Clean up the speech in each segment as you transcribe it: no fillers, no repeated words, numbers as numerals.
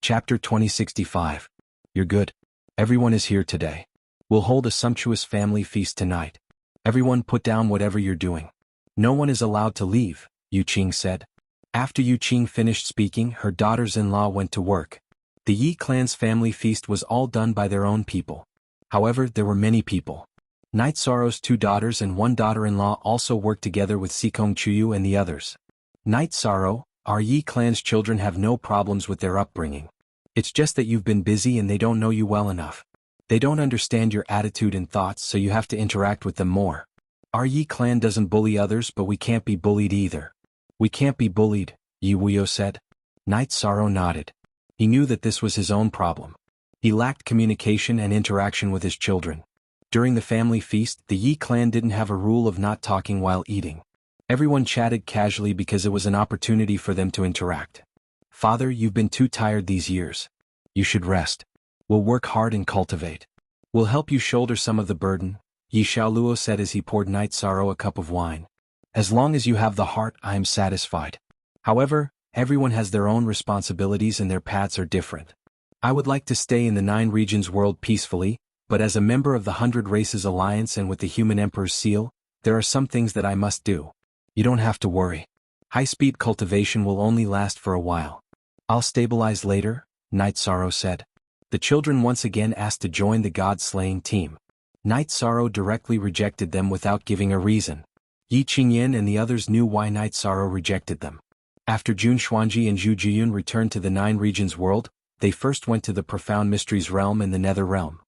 Chapter 2065. You're good. Everyone is here today. We'll hold a sumptuous family feast tonight. Everyone put down whatever you're doing. No one is allowed to leave, Yu Qing said. After Yu Qing finished speaking, her daughters-in-law went to work. The Yi clan's family feast was all done by their own people. However, there were many people. Night Sorrow's 2 daughters and 1 daughter-in-law also worked together with Sikong Chuyu and the others. Night Sorrow, our Yi clan's children have no problems with their upbringing. It's just that you've been busy and they don't know you well enough. They don't understand your attitude and thoughts, so you have to interact with them more. Our Yi clan doesn't bully others, but we can't be bullied either. We can't be bullied, Yi Wuyo said. Night Sorrow nodded. He knew that this was his own problem. He lacked communication and interaction with his children. During the family feast, the Yi clan didn't have a rule of not talking while eating. Everyone chatted casually because it was an opportunity for them to interact. Father, you've been too tired these years. You should rest. We'll work hard and cultivate. We'll help you shoulder some of the burden, Yi Xiaoluo said as he poured Night Sorrow a cup of wine. As long as you have the heart, I am satisfied. However, everyone has their own responsibilities and their paths are different. I would like to stay in the 9 regions world peacefully, but as a member of the 100 Races Alliance and with the Human Emperor's seal, there are some things that I must do. You don't have to worry. High-speed cultivation will only last for a while. I'll stabilize later, Night Sorrow said. The children once again asked to join the god-slaying team. Night Sorrow directly rejected them without giving a reason. Yi Qingyan and the others knew why Night Sorrow rejected them. After Jun Xuanji and Zhu Jiyun returned to the 9 regions world, they first went to the Profound Mysteries realm and the Nether realm.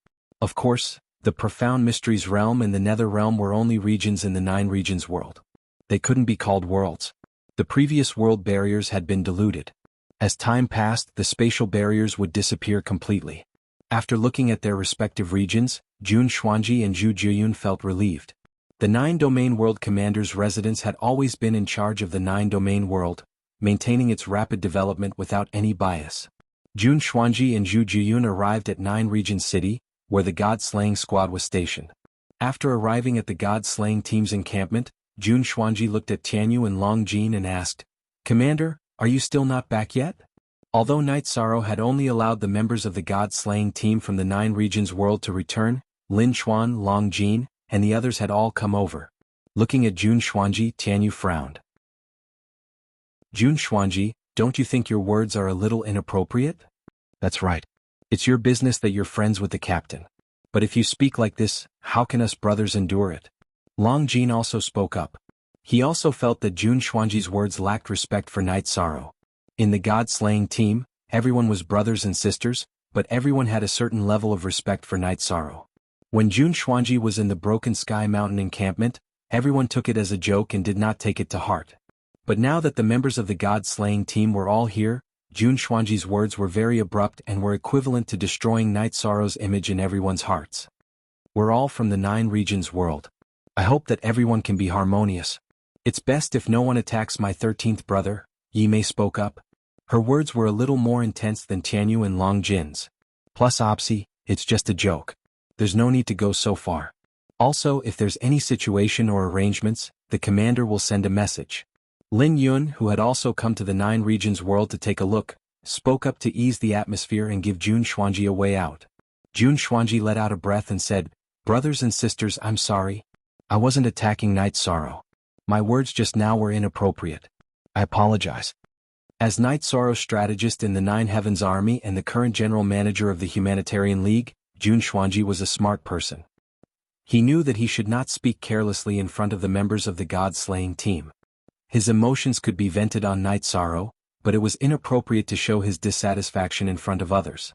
Of course, the Profound Mysteries realm and the Nether realm were only regions in the 9 regions world. They couldn't be called worlds. The previous world barriers had been diluted. As time passed, the spatial barriers would disappear completely. After looking at their respective regions, Jun Xuanji and Zhu Jiyun felt relieved. The 9-domain world commander's residence had always been in charge of the 9-domain world, maintaining its rapid development without any bias. Jun Xuanji and Zhu Jiyun arrived at 9 Regions City, where the God-slaying squad was stationed. After arriving at the God-slaying team's encampment, Jun Xuanji looked at Tianyu and Long Jin and asked, "Commander, are you still not back yet?" Although Night Sorrow had only allowed the members of the God-slaying team from the 9 regions world to return, Lin Chuan, Long Jin, and the others had all come over. Looking at Jun Xuanji, Tianyu frowned. Jun Xuanji, don't you think your words are a little inappropriate? That's right. It's your business that you're friends with the captain. But if you speak like this, how can us brothers endure it? Long Jin also spoke up. He also felt that Jun Xuanji's words lacked respect for Night Sorrow. In the God-slaying team, everyone was brothers and sisters, but everyone had a certain level of respect for Night Sorrow. When Jun Xuanji was in the Broken Sky Mountain encampment, everyone took it as a joke and did not take it to heart. But now that the members of the God-slaying team were all here, Jun Xuanji's words were very abrupt and were equivalent to destroying Night Sorrow's image in everyone's hearts. We're all from the 9 regions world. I hope that everyone can be harmonious. It's best if no one attacks my 13th brother, Yi Mei spoke up. Her words were a little more intense than Tianyu and Long Jin's. Plus Opsi, it's just a joke. There's no need to go so far. Also, if there's any situation or arrangements, the commander will send a message. Lin Yun, who had also come to the 9 regions world to take a look, spoke up to ease the atmosphere and give Jun Xuanji a way out. Jun Xuanji let out a breath and said, "Brothers and sisters, I'm sorry. I wasn't attacking Night Sorrow. My words just now were inappropriate. I apologize." As Night Sorrow's strategist in the 9 Heavens Army and the current general manager of the Humanitarian League, Jun Xuanji was a smart person. He knew that he should not speak carelessly in front of the members of the God-slaying team. His emotions could be vented on Night Sorrow, but it was inappropriate to show his dissatisfaction in front of others.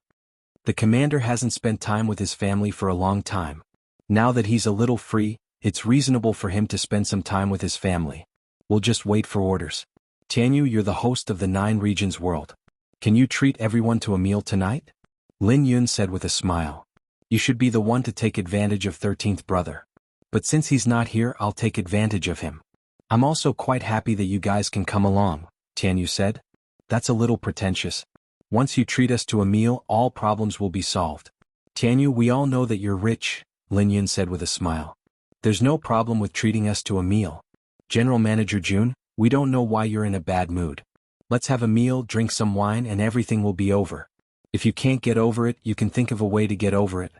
The commander hasn't spent time with his family for a long time. Now that he's a little free, it's reasonable for him to spend some time with his family. We'll just wait for orders. Tianyu, you're the host of the 9 regions world. Can you treat everyone to a meal tonight? Lin Yun said with a smile. You should be the one to take advantage of 13th brother. But since he's not here, I'll take advantage of him. I'm also quite happy that you guys can come along, Tianyu said. That's a little pretentious. Once you treat us to a meal, all problems will be solved. Tianyu, we all know that you're rich, Lin Yun said with a smile. There's no problem with treating us to a meal. General Manager Jun, we don't know why you're in a bad mood. Let's have a meal, drink some wine, and everything will be over. If you can't get over it, you can think of a way to get over it.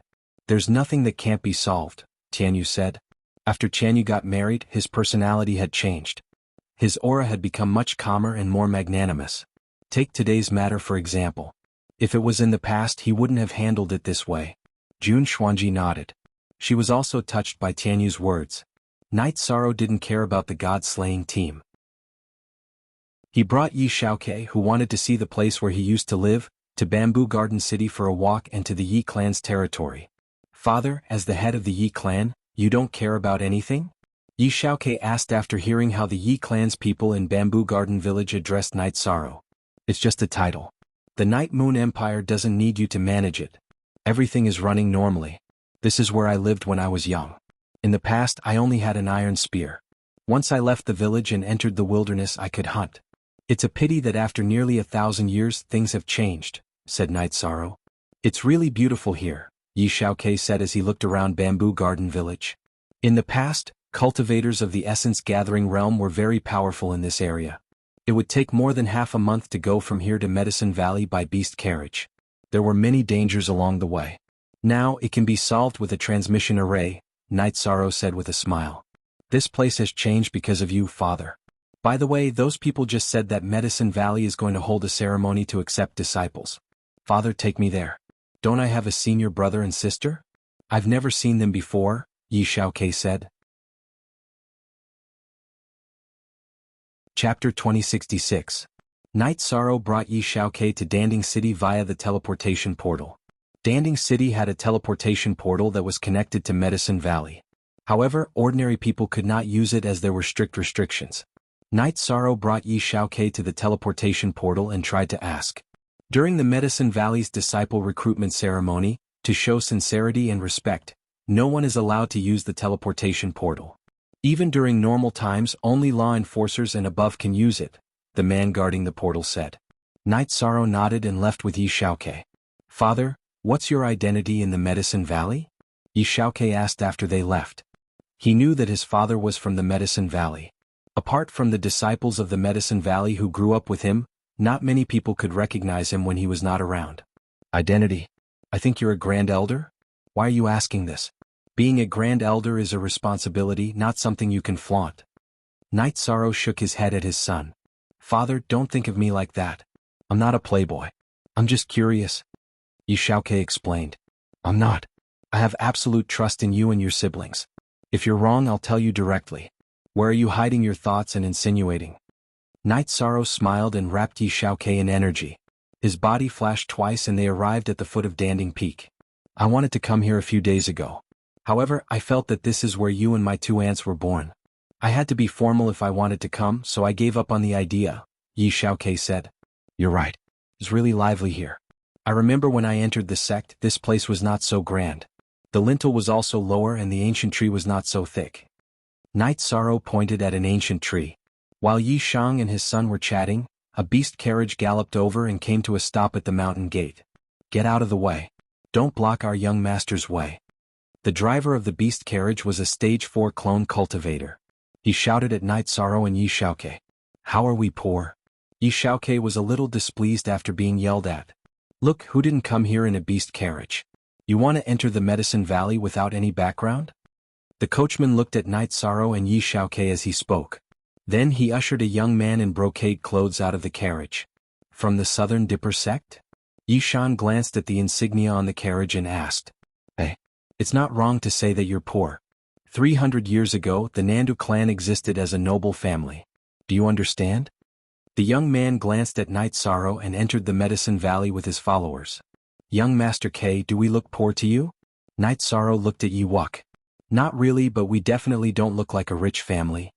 There's nothing that can't be solved, Tianyu said. After Tianyu got married, his personality had changed. His aura had become much calmer and more magnanimous. Take today's matter for example. If it was in the past, he wouldn't have handled it this way. Jun Xuanji nodded. She was also touched by Tianyu's words. Night Sorrow didn't care about the god-slaying team. He brought Yi Xiaoke, who wanted to see the place where he used to live, to Bamboo Garden City for a walk and to the Yi clan's territory. Father, as the head of the Yi clan, you don't care about anything? Yi Xiaoke asked after hearing how the Yi clan's people in Bamboo Garden Village addressed Night Sorrow. It's just a title. The Night Moon Empire doesn't need you to manage it. Everything is running normally. This is where I lived when I was young. In the past, I only had an iron spear. Once I left the village and entered the wilderness, I could hunt. It's a pity that after nearly 1,000 years, things have changed, said Night Sorrow. It's really beautiful here, Yi Xiaoke said as he looked around Bamboo Garden Village. In the past, cultivators of the essence-gathering realm were very powerful in this area. It would take more than half a month to go from here to Medicine Valley by beast carriage. There were many dangers along the way. Now it can be solved with a transmission array, Night Sorrow said with a smile. This place has changed because of you, Father. By the way, those people just said that Medicine Valley is going to hold a ceremony to accept disciples. Father, take me there. Don't I have a senior brother and sister? I've never seen them before, Yi Xiaoke said. Chapter 2066. Night Sorrow brought Yi Xiaoke to Danding City via the teleportation portal. Danding City had a teleportation portal that was connected to Medicine Valley. However, ordinary people could not use it as there were strict restrictions. Night Sorrow brought Yi Xiaoke to the teleportation portal and tried to ask. During the Medicine Valley's disciple recruitment ceremony, to show sincerity and respect, no one is allowed to use the teleportation portal. Even during normal times, only law enforcers and above can use it, the man guarding the portal said. Night Sorrow nodded and left with Yi Xiaoke. Father, what's your identity in the Medicine Valley? Yi Xiaoke asked after they left. He knew that his father was from the Medicine Valley. Apart from the disciples of the Medicine Valley who grew up with him, not many people could recognize him when he was not around. Identity? I think you're a Grand Elder? Why are you asking this? Being a Grand Elder is a responsibility, not something you can flaunt. Night Sorrow shook his head at his son. Father, don't think of me like that. I'm not a playboy. I'm just curious. Yi Xiaoke explained. I'm not. I have absolute trust in you and your siblings. If you're wrong, I'll tell you directly. Where are you hiding your thoughts and insinuating? Night Sorrow smiled and wrapped Yi Xiaoke in energy. His body flashed twice and they arrived at the foot of Danding Peak. I wanted to come here a few days ago. However, I felt that this is where you and my two aunts were born. I had to be formal if I wanted to come, so I gave up on the idea, Yi Xiaoke said. You're right. It's really lively here. I remember when I entered the sect, this place was not so grand. The lintel was also lower and the ancient tree was not so thick. Night Sorrow pointed at an ancient tree. While Yi Shang and his son were chatting, a beast carriage galloped over and came to a stop at the mountain gate. Get out of the way. Don't block our young master's way. The driver of the beast carriage was a stage 4 clone cultivator. He shouted at Night Sorrow and Yi Xiaoke. How are we poor? Yi Xiaoke was a little displeased after being yelled at. Look, who didn't come here in a beast carriage? You want to enter the Medicine Valley without any background? The coachman looked at Night Sorrow and Yi Xiaoke as he spoke. Then he ushered a young man in brocade clothes out of the carriage. From the Southern Dipper sect? Yi Shan glanced at the insignia on the carriage and asked. Hey, it's not wrong to say that you're poor. 300 years ago, the Nandu clan existed as a noble family. Do you understand? The young man glanced at Night Sorrow and entered the Medicine Valley with his followers. Young Master K, do we look poor to you? Night Sorrow looked at Yi Wuk. Not really, but we definitely don't look like a rich family.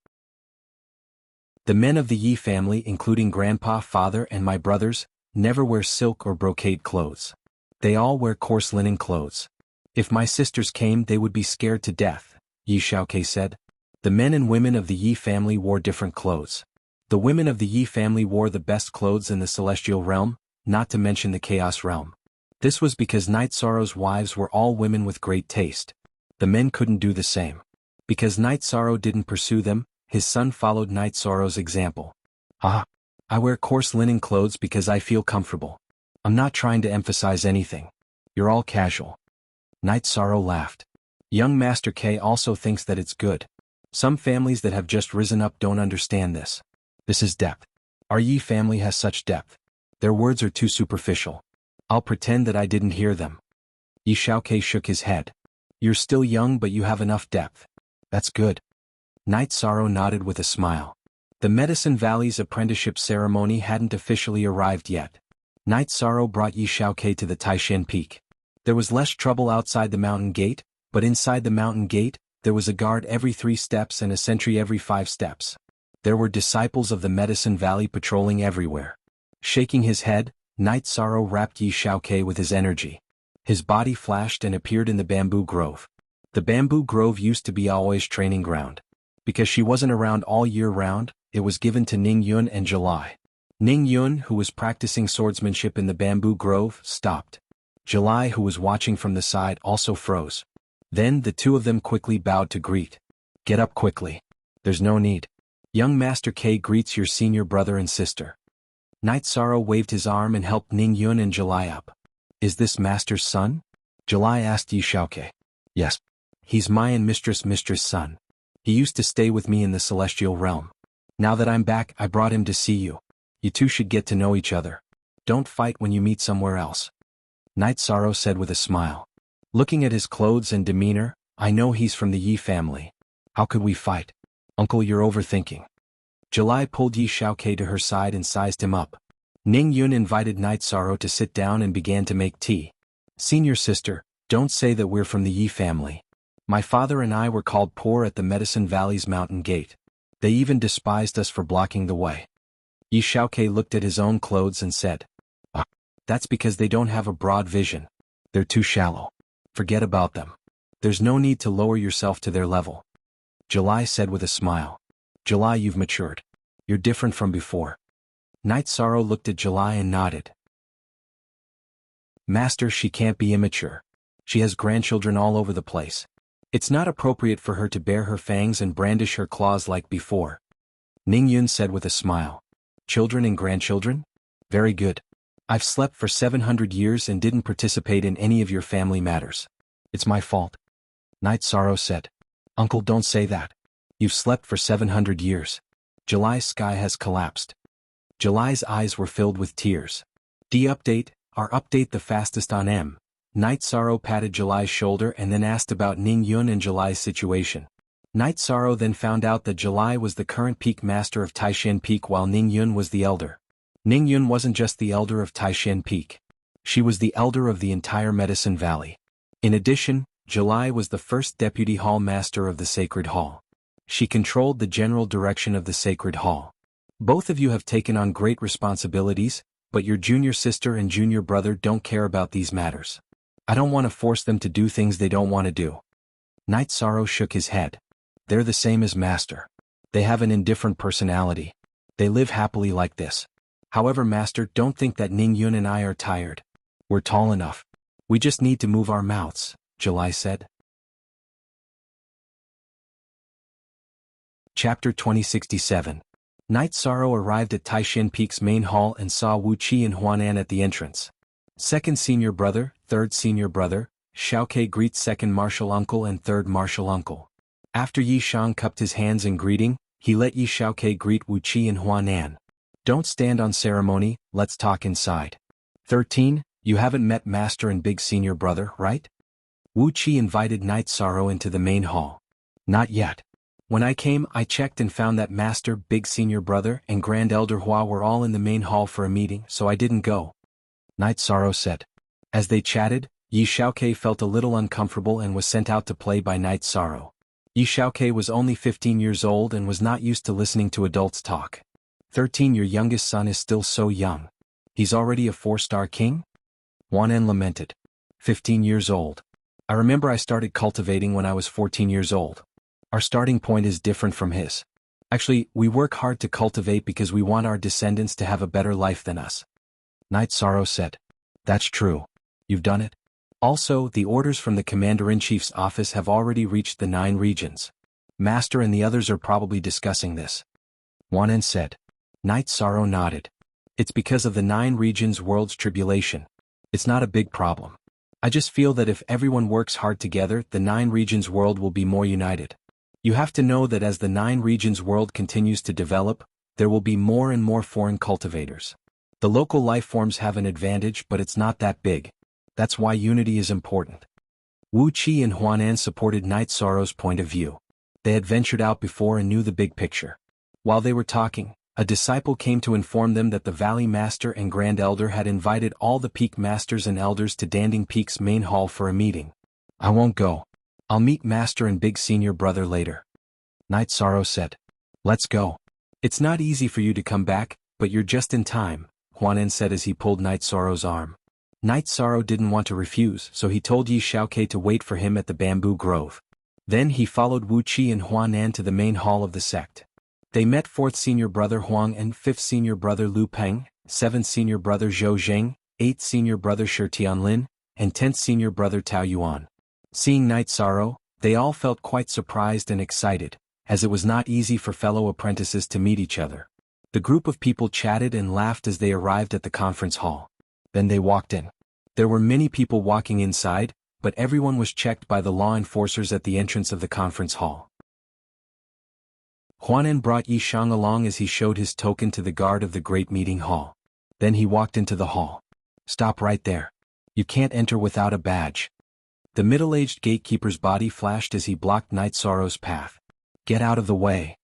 The men of the Yi family, including Grandpa, Father, and my brothers, never wear silk or brocade clothes. They all wear coarse linen clothes. If my sisters came, they would be scared to death, Yi Xiaoke said. The men and women of the Yi family wore different clothes. The women of the Yi family wore the best clothes in the celestial realm, not to mention the chaos realm. This was because Night Sorrow's wives were all women with great taste. The men couldn't do the same. Because Night Sorrow didn't pursue them, his son followed Night Sorrow's example. I wear coarse linen clothes because I feel comfortable. I'm not trying to emphasize anything. You're all casual. Night Sorrow laughed. Young Master K also thinks that it's good. Some families that have just risen up don't understand this. This is depth. Our Yi family has such depth. Their words are too superficial. I'll pretend that I didn't hear them. Yi Xiaoke shook his head. You're still young, but you have enough depth. That's good. Night Sorrow nodded with a smile. The Medicine Valley's apprenticeship ceremony hadn't officially arrived yet. Night Sorrow brought Yi Xiaoke to the Taishan Peak. There was less trouble outside the mountain gate, but inside the mountain gate, there was a guard every 3 steps and a sentry every 5 steps. There were disciples of the Medicine Valley patrolling everywhere. Shaking his head, Night Sorrow wrapped Yi Xiaoke with his energy. His body flashed and appeared in the bamboo grove. The bamboo grove used to be Aoi's training ground. Because she wasn't around all year round, it was given to Ning Yun and July. Ning Yun, who was practicing swordsmanship in the bamboo grove, stopped. July, who was watching from the side, also froze. Then the two of them quickly bowed to greet. Get up quickly. There's no need. Young Master K greets your senior brother and sister. Night Sorrow waved his arm and helped Ning Yun and July up. Is this Master's son? July asked Yi Xiaoke. Yes. He's my and Mistress' son. He used to stay with me in the celestial realm. Now that I'm back, I brought him to see you. You two should get to know each other. Don't fight when you meet somewhere else. Night Sorrow said with a smile. Looking at his clothes and demeanor, I know he's from the Yi family. How could we fight? Uncle, you're overthinking. July pulled Yi Xiaoke to her side and sized him up. Ning Yun invited Night Sorrow to sit down and began to make tea. Senior sister, don't say that we're from the Yi family. My father and I were called poor at the Medicine Valley's mountain gate. They even despised us for blocking the way. Yi Xiaoke looked at his own clothes and said, that's because they don't have a broad vision. They're too shallow. Forget about them. There's no need to lower yourself to their level. July said with a smile. July, you've matured. You're different from before. Night Sorrow looked at July and nodded. Master, she can't be immature. She has grandchildren all over the place. It's not appropriate for her to bare her fangs and brandish her claws like before. Ning Yun said with a smile. Children and grandchildren? Very good. I've slept for 700 years and didn't participate in any of your family matters. It's my fault. Night Sorrow said. Uncle, don't say that. You've slept for 700 years. July's sky has collapsed. July's eyes were filled with tears. Update, our update the fastest on M. Night Sorrow patted July's shoulder and then asked about Ning Yun and July's situation. Night Sorrow then found out that July was the current peak master of Taishan Peak while Ning Yun was the elder. Ning Yun wasn't just the elder of Taishan Peak. She was the elder of the entire Medicine Valley. In addition, July was the first deputy hall master of the Sacred Hall. She controlled the general direction of the Sacred Hall. Both of you have taken on great responsibilities, but your junior sister and junior brother don't care about these matters. I don't want to force them to do things they don't want to do. Night Sorrow shook his head. They're the same as Master. They have an indifferent personality. They live happily like this. However, Master, don't think that Ning Yun and I are tired. We're tall enough. We just need to move our mouths, July said. Chapter 2067. Night Sorrow arrived at Taishan Peak's main hall and saw Wuqi and Huanan at the entrance. Second senior brother, third senior brother, Xiaoke greets second martial uncle and third martial uncle. After Yi Shang cupped his hands in greeting, he let Yi Xiaoke greet Wuqi and Huanan. Don't stand on ceremony, let's talk inside. 13, you haven't met Master and big senior brother, right? Wuqi invited Night Sorrow into the main hall. Not yet. When I came, I checked and found that Master, big senior brother, and Grand Elder Hua were all in the main hall for a meeting, so I didn't go. Night Sorrow said. As they chatted, Yi Xiaoke felt a little uncomfortable and was sent out to play by Night Sorrow. Yi Xiaoke was only 15 years old and was not used to listening to adults talk. 13, your youngest son is still so young. He's already a 4-star king? Wanan lamented. 15 years old. I remember I started cultivating when I was 14 years old. Our starting point is different from his. Actually, we work hard to cultivate because we want our descendants to have a better life than us. Night Sorrow said. That's true. You've done it. Also, the orders from the Commander-in-Chief's office have already reached the 9 regions. Master and the others are probably discussing this. Wanan said. Night Sorrow nodded. It's because of the 9 regions world's tribulation. It's not a big problem. I just feel that if everyone works hard together, the 9 regions world will be more united. You have to know that as the 9 regions world continues to develop, there will be more and more foreign cultivators. The local life forms have an advantage, but it's not that big. That's why unity is important. Wu Qi and Huanan supported Night Sorrow's point of view. They had ventured out before and knew the big picture. While they were talking, a disciple came to inform them that the Valley Master and Grand Elder had invited all the Peak Masters and Elders to Danding Peak's main hall for a meeting. I won't go. I'll meet Master and Big Senior Brother later. Night Sorrow said. Let's go. It's not easy for you to come back, but you're just in time, Huanan said as he pulled Night Sorrow's arm. Night Sorrow didn't want to refuse, so he told Yi Xiaoke to wait for him at the bamboo grove. Then he followed Wu Qi and Huanan to the main hall of the sect. They met 4th Senior Brother Huang and 5th Senior Brother Lu Peng, 7th Senior Brother Zhou Zheng, 8th Senior Brother Shi Tianlin, and 10th Senior Brother Tao Yuan. Seeing Night Sorrow, they all felt quite surprised and excited, as it was not easy for fellow apprentices to meet each other. The group of people chatted and laughed as they arrived at the conference hall. Then they walked in. There were many people walking inside, but everyone was checked by the law enforcers at the entrance of the conference hall. Huanan brought Yi Shang along as he showed his token to the guard of the great meeting hall. Then he walked into the hall. Stop right there. You can't enter without a badge. The middle-aged gatekeeper's body flashed as he blocked Night Sorrow's path. Get out of the way.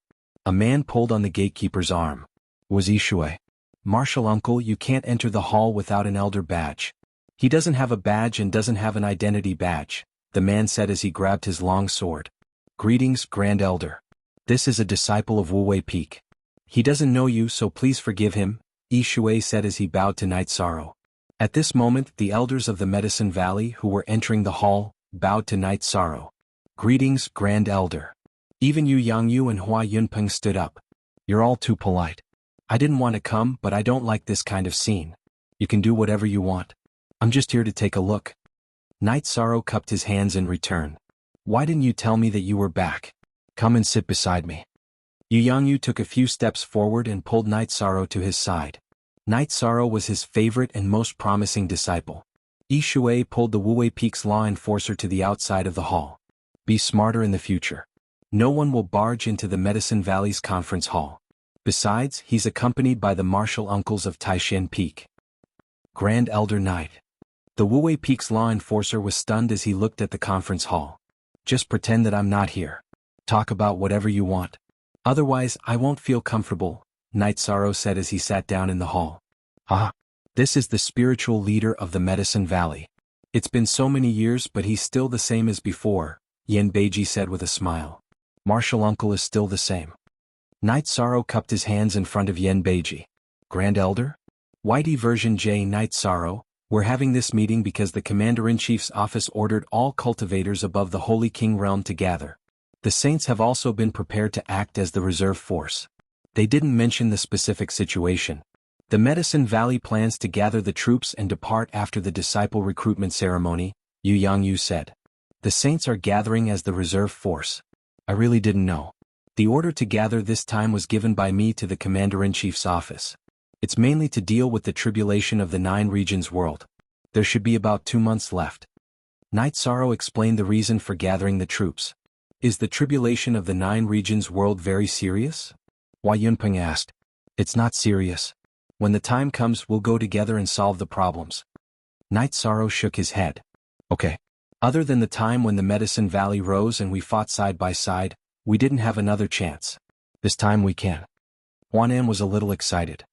A man pulled on the gatekeeper's arm. It was Yishui. Martial uncle, you can't enter the hall without an elder badge. He doesn't have a badge and doesn't have an identity badge, the man said as he grabbed his long sword. Greetings, Grand Elder. This is a disciple of Wuwei Peak. He doesn't know you, so please forgive him, Yishui said as he bowed to Night Sorrow. At this moment, the elders of the Medicine Valley who were entering the hall, bowed to Night Sorrow. Greetings, Grand Elder. Even Yu Yangyu and Hua Yunpeng stood up. You're all too polite. I didn't want to come, but I don't like this kind of scene. You can do whatever you want. I'm just here to take a look. Night Sorrow cupped his hands in return. Why didn't you tell me that you were back? Come and sit beside me. Yu Yangyu took a few steps forward and pulled Night Sorrow to his side. Night Sorrow was his favorite and most promising disciple. Yishui pulled the Wuwei Peak's law enforcer to the outside of the hall. Be smarter in the future. No one will barge into the Medicine Valley's conference hall. Besides, he's accompanied by the martial uncles of Taishan Peak. Grand Elder Knight. The Wuwei Peak's law enforcer was stunned as he looked at the conference hall. Just pretend that I'm not here. Talk about whatever you want. Otherwise, I won't feel comfortable, Night Sorrow said as he sat down in the hall. Ah, this is the spiritual leader of the Medicine Valley. It's been so many years, but he's still the same as before, Yen Beiji said with a smile. Martial uncle is still the same. Night Sorrow cupped his hands in front of Yen Beiji. Grand Elder? Whitey version J. Night Sorrow, we're having this meeting because the Commander-in-Chief's office ordered all cultivators above the Holy King realm to gather. The Saints have also been prepared to act as the reserve force. They didn't mention the specific situation. The Medicine Valley plans to gather the troops and depart after the disciple recruitment ceremony, Yu Yangyu said. The Saints are gathering as the reserve force. I really didn't know. The order to gather this time was given by me to the Commander-in-Chief's office. It's mainly to deal with the tribulation of the 9 regions world. There should be about 2 months left. Night Sorrow explained the reason for gathering the troops. Is the tribulation of the 9 regions world very serious? Hua Yunpeng asked. It's not serious. When the time comes, we'll go together and solve the problems. Night Sorrow shook his head. Okay. Other than the time when the Medicine Valley rose and we fought side by side, we didn't have another chance. This time we can. Huanan was a little excited.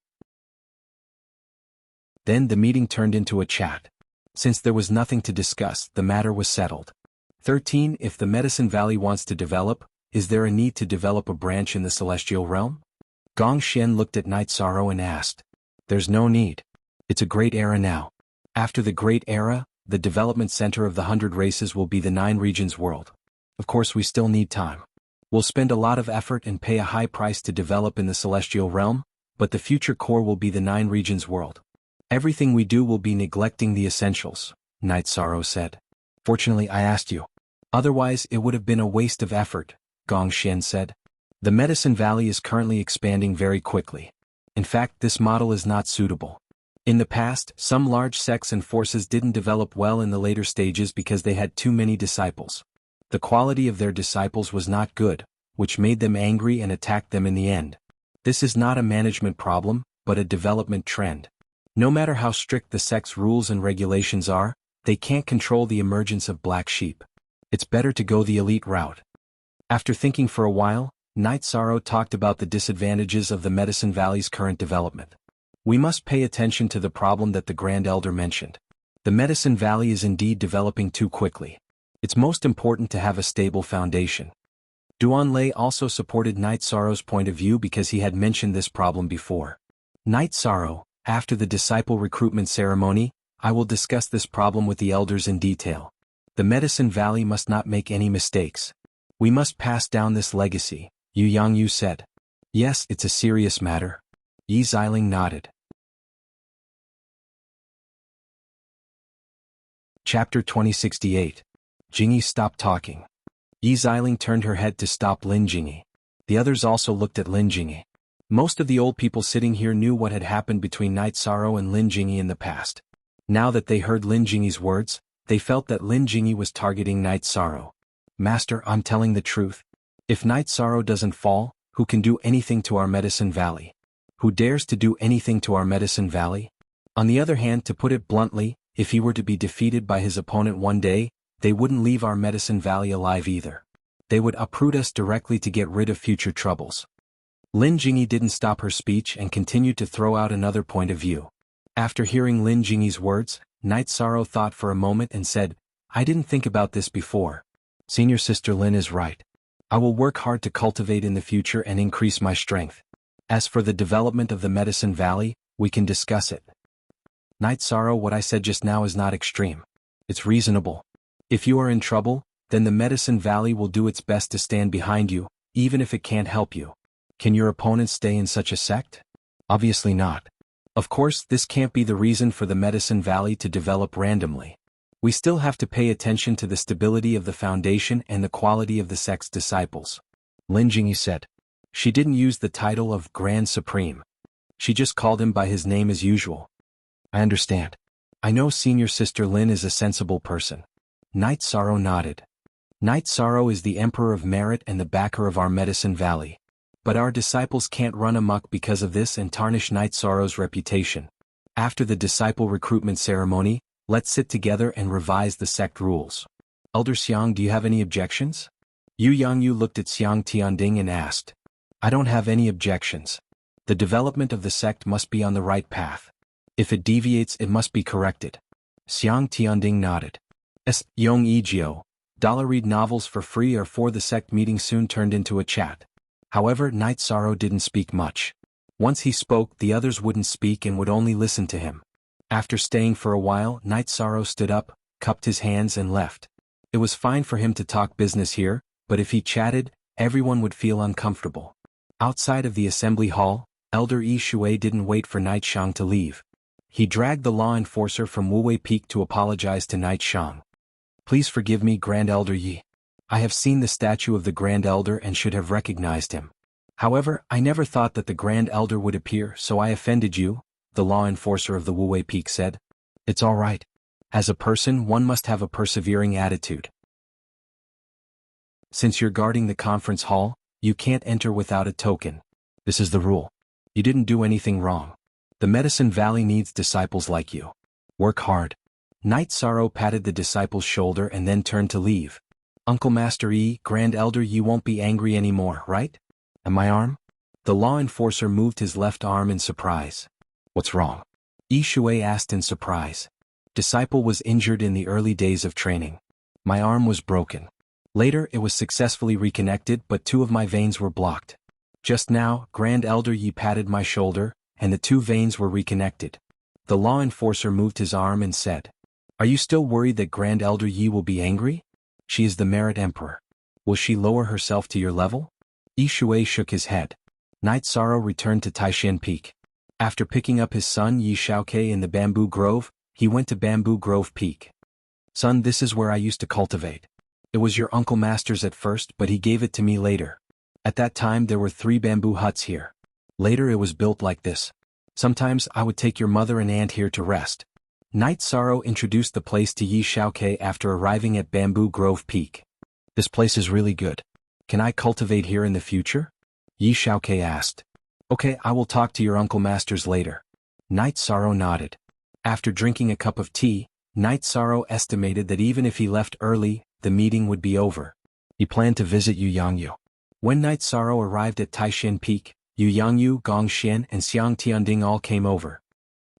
Then the meeting turned into a chat. Since there was nothing to discuss, the matter was settled. 13. If the Medicine Valley wants to develop, is there a need to develop a branch in the Celestial Realm? Gong Xian looked at Night Sorrow and asked. There's no need. It's a great era now. After the great era, the development center of the 100 races will be the 9 regions world. Of course we still need time. We'll spend a lot of effort and pay a high price to develop in the Celestial Realm, but the future core will be the 9 regions world. Everything we do will be neglecting the essentials, Night Sorrow said. Fortunately I asked you. Otherwise it would have been a waste of effort, Gong Xian said. The Medicine Valley is currently expanding very quickly. In fact, this model is not suitable. In the past, some large sects and forces didn't develop well in the later stages because they had too many disciples. The quality of their disciples was not good, which made them angry and attacked them in the end. This is not a management problem, but a development trend. No matter how strict the sect's rules and regulations are, they can't control the emergence of black sheep. It's better to go the elite route. After thinking for a while, Knight Sorrow talked about the disadvantages of the Medicine Valley's current development. We must pay attention to the problem that the Grand Elder mentioned. The Medicine Valley is indeed developing too quickly. It's most important to have a stable foundation. Duan Lei also supported Knight Sorrow's point of view because he had mentioned this problem before. Knight Sorrow, after the disciple recruitment ceremony, I will discuss this problem with the elders in detail. The Medicine Valley must not make any mistakes. We must pass down this legacy, Yu Yangyu said. Yes, it's a serious matter. Yi Xiling nodded. Chapter 2068. Jingyi stopped talking. Yi Xiling turned her head to stop Lin Jingyi. The others also looked at Lin Jingyi. Most of the old people sitting here knew what had happened between Knight Sorrow and Lin Jingyi in the past. Now that they heard Lin Jingyi's words, they felt that Lin Jingyi was targeting Knight Sorrow. Master, I'm telling the truth. If Knight Sorrow doesn't fall, who can do anything to our Medicine Valley? Who dares to do anything to our Medicine Valley? On the other hand, to put it bluntly, if he were to be defeated by his opponent one day, they wouldn't leave our Medicine Valley alive either. They would uproot us directly to get rid of future troubles. Lin Jingyi didn't stop her speech and continued to throw out another point of view. After hearing Lin Jingyi's words, Knight Sorrow thought for a moment and said, I didn't think about this before. Senior Sister Lin is right. I will work hard to cultivate in the future and increase my strength. As for the development of the Medicine Valley, we can discuss it. Knight Sorrow, what I said just now is not extreme. It's reasonable. If you are in trouble, then the Medicine Valley will do its best to stand behind you, even if it can't help you. Can your opponents stay in such a sect? Obviously not. Of course, this can't be the reason for the Medicine Valley to develop randomly. We still have to pay attention to the stability of the foundation and the quality of the sect's disciples. Lin Jingyi said. She didn't use the title of Grand Supreme. She just called him by his name as usual. I understand. I know Senior Sister Lin is a sensible person. Knight Sorrow nodded. Knight Sorrow is the Emperor of Merit and the backer of our Medicine Valley. But our disciples can't run amok because of this and tarnish Knight Sorrow's reputation. After the disciple recruitment ceremony, let's sit together and revise the sect rules. Elder Xiang, do you have any objections? Yu Yangyu looked at Xiang Tianding and asked. I don't have any objections. The development of the sect must be on the right path. If it deviates, it must be corrected. Xiang Tianding nodded. Yong Egio. $read novels for free or for the sect meeting soon turned into a chat. However, Knight Sorrow didn't speak much. Once he spoke, the others wouldn't speak and would only listen to him. After staying for a while, Knight Sorrow stood up, cupped his hands and left. It was fine for him to talk business here, but if he chatted, everyone would feel uncomfortable. Outside of the assembly hall, Elder Yi Shui didn't wait for Knight Shang to leave. He dragged the law enforcer from Wuwei Peak to apologize to Knight Shang. Please forgive me, Grand Elder Yi. I have seen the statue of the Grand Elder and should have recognized him. However, I never thought that the Grand Elder would appear, so I offended you, the law enforcer of the Wuwei Peak said. It's all right. As a person, one must have a persevering attitude. Since you're guarding the conference hall, you can't enter without a token. This is the rule. You didn't do anything wrong. The Medicine Valley needs disciples like you. Work hard. Knight Sorrow patted the disciple's shoulder and then turned to leave. Uncle Master Yi, Grand Elder, you won't be angry anymore, right? And my arm? The law enforcer moved his left arm in surprise. What's wrong? Yi Shui asked in surprise. Disciple was injured in the early days of training. My arm was broken. Later, it was successfully reconnected, but 2 of my veins were blocked. Just now, Grand Elder Yi patted my shoulder, and the 2 veins were reconnected. The law enforcer moved his arm and said, Are you still worried that Grand Elder Yi will be angry? She is the Merit Emperor. Will she lower herself to your level? Yi Shui shook his head. Knight Sorrow returned to Taishan Peak. After picking up his son Yi Shaokei in the Bamboo Grove, he went to Bamboo Grove Peak. Son, this is where I used to cultivate. It was your Uncle Master's at first, but he gave it to me later. At that time there were 3 bamboo huts here. Later it was built like this. Sometimes I would take your mother and aunt here to rest. Night Sorrow introduced the place to Yi Xiaokei after arriving at Bamboo Grove Peak. This place is really good. Can I cultivate here in the future? Yi Xiaokei asked. Okay, I will talk to your uncle masters later. Night Sorrow nodded. After drinking a cup of tea, Night Sorrow estimated that even if he left early, the meeting would be over. He planned to visit Yu Yangyu. When Night Sorrow arrived at Taishan Peak, Yu Yangyu, Gongxian, and Xiang Tianding all came over.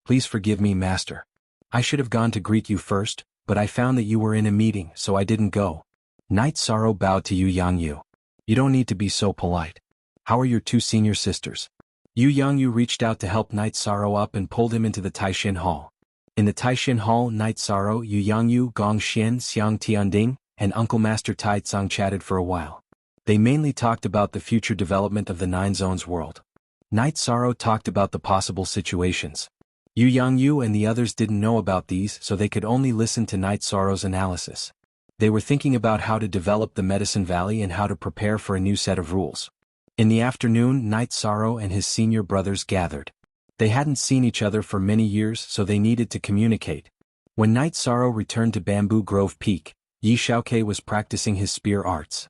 Please forgive me, master. I should have gone to greet you first, but I found that you were in a meeting, so I didn't go. Night Sorrow bowed to Yu Yangyu. You don't need to be so polite. How are your two senior sisters? Yu Yangyu reached out to help Night Sorrow up and pulled him into the Taishan Hall. In the Taishan Hall, Night Sorrow, Yu Yangyu, Gongxian, Xiang Tianding, and Uncle Master Tai Tsang chatted for a while. They mainly talked about the future development of the Nine Zones world. Night Sorrow talked about the possible situations. Yu Yangyu and the others didn't know about these, so they could only listen to Night Sorrow's analysis. They were thinking about how to develop the Medicine Valley and how to prepare for a new set of rules. In the afternoon, Night Sorrow and his senior brothers gathered. They hadn't seen each other for many years, so they needed to communicate. When Night Sorrow returned to Bamboo Grove Peak, Yi Xiaokei was practicing his spear arts.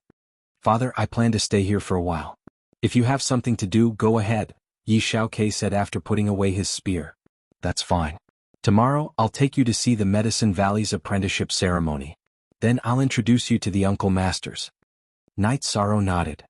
Father, I plan to stay here for a while. If you have something to do, go ahead, Yi Xiaokei said after putting away his spear. That's fine. Tomorrow, I'll take you to see the Medicine Valley's apprenticeship ceremony. Then I'll introduce you to the Uncle Masters. Night Sorrow nodded.